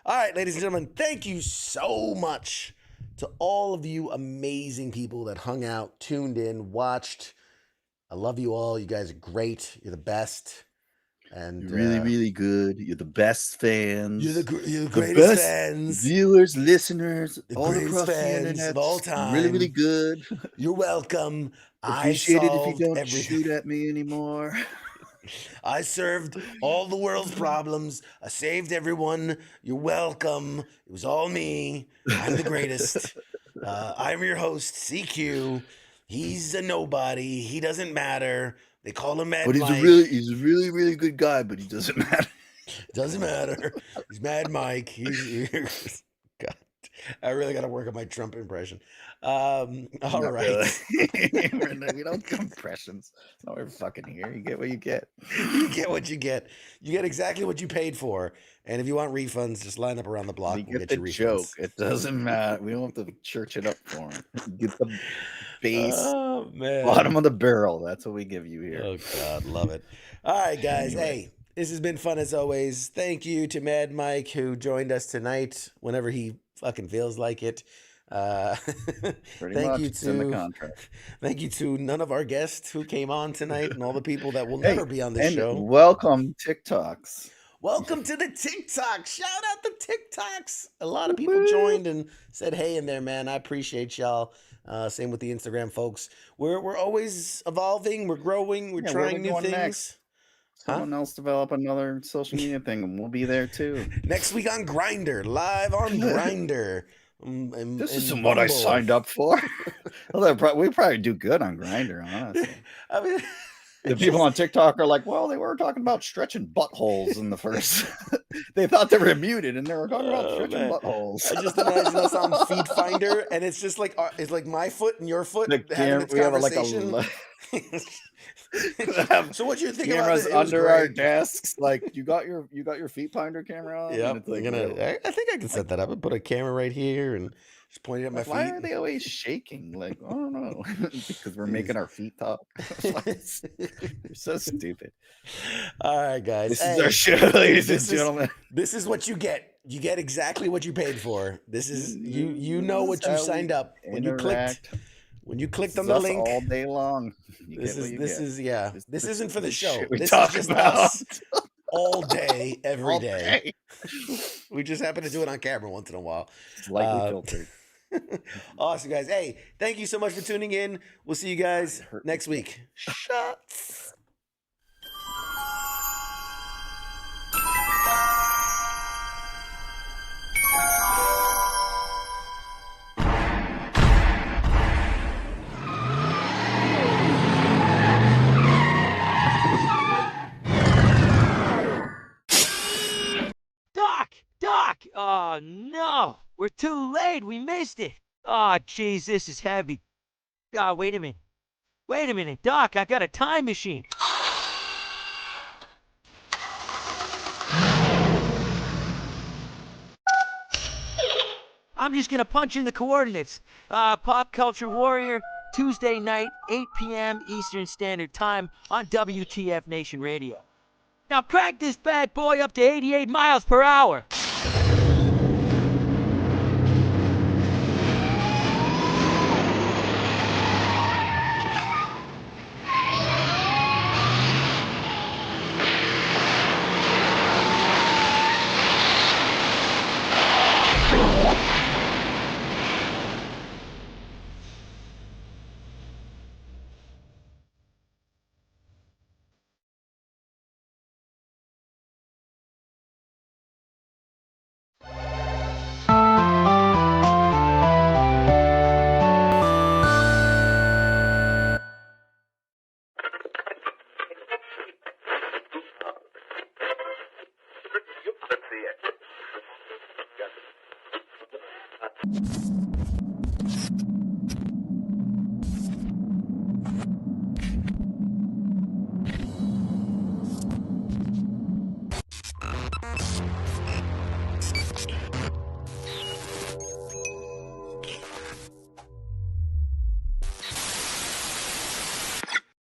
all right, ladies and gentlemen, thank you so much to all of you amazing people that hung out, tuned in, watched. I love you all. You guys are great. You're the best. And You're really, really good. You're the best fans. You're the greatest fans. Viewers, listeners, all across the internet of all time. Really, really good. You're welcome. Appreciate it if you don't shoot at me anymore. I served all the world's problems. I saved everyone. You're welcome. It was all me. I'm the greatest. I'm your host, CQ. He's a nobody. He doesn't matter. They call him Mad Mike. He's a really, really good guy, but he doesn't matter. Doesn't matter. He's Mad Mike. God, I really got to work on my Trump impression. All right. Really. We don't do impressions. No, we're fucking here. You get what you get. You get what you get. You get exactly what you paid for. And if you want refunds, just line up around the block. We'll get the joke. It doesn't matter. We don't have to church it up for him. Get the base, bottom of the barrel. That's what we give you here. Oh, God. Love it. All right, guys. Anyway. Hey, this has been fun as always. Thank you to Mad Mike who joined us tonight whenever he fucking feels like it. Thank you to none of our guests who came on tonight and all the people that will never be on the show. Welcome TikToks. Welcome to the TikTok. Shout out the TikToks. A lot of people joined and said hey in there, man. I appreciate y'all. Same with the Instagram folks. We're always evolving. We're growing. We're trying new things. Next? Someone else develop another social media thing, and we'll be there too. Next week on Grinder, live on Grinder. This isn't what I signed up for. Well, we probably do good on Grinder, honestly. I mean, The people on TikTok are like, well, they were talking about stretching buttholes in the first. They thought they were muted, and they were talking about stretching buttholes. I just imagine us on Feet Finder, and it's just like it's like my foot and your foot having its we have conversation. So what you think about cameras it? under our desks? Like you got your Feet Finder camera on? Yeah, It's like, I think I can set that up and put a camera right here and just point it at my feet. Why are they always shaking? Like, I don't know. Because we're making our feet talk. You're so stupid. All right, guys. This is our show, ladies and gentlemen. This is what you get. You get exactly what you paid for. This is you know what you signed up when you clicked. When you clicked on the link all day long. This isn't for the show. This is just us all day, every day. We just happen to do it on camera once in a while. Slightly filtered. Awesome, guys. Hey, thank you so much for tuning in. We'll see you guys next week. Shots. Doc! Oh, no! We're too late! We missed it! Oh, jeez, this is heavy. Oh, wait a minute. Wait a minute, Doc, I got a time machine. I'm just gonna punch in the coordinates. Pop Culture Warrior, Tuesday night, 8 p.m. Eastern Standard Time on WTF Nation Radio. Now crank this bad boy up to 88 miles per hour. Let's see it.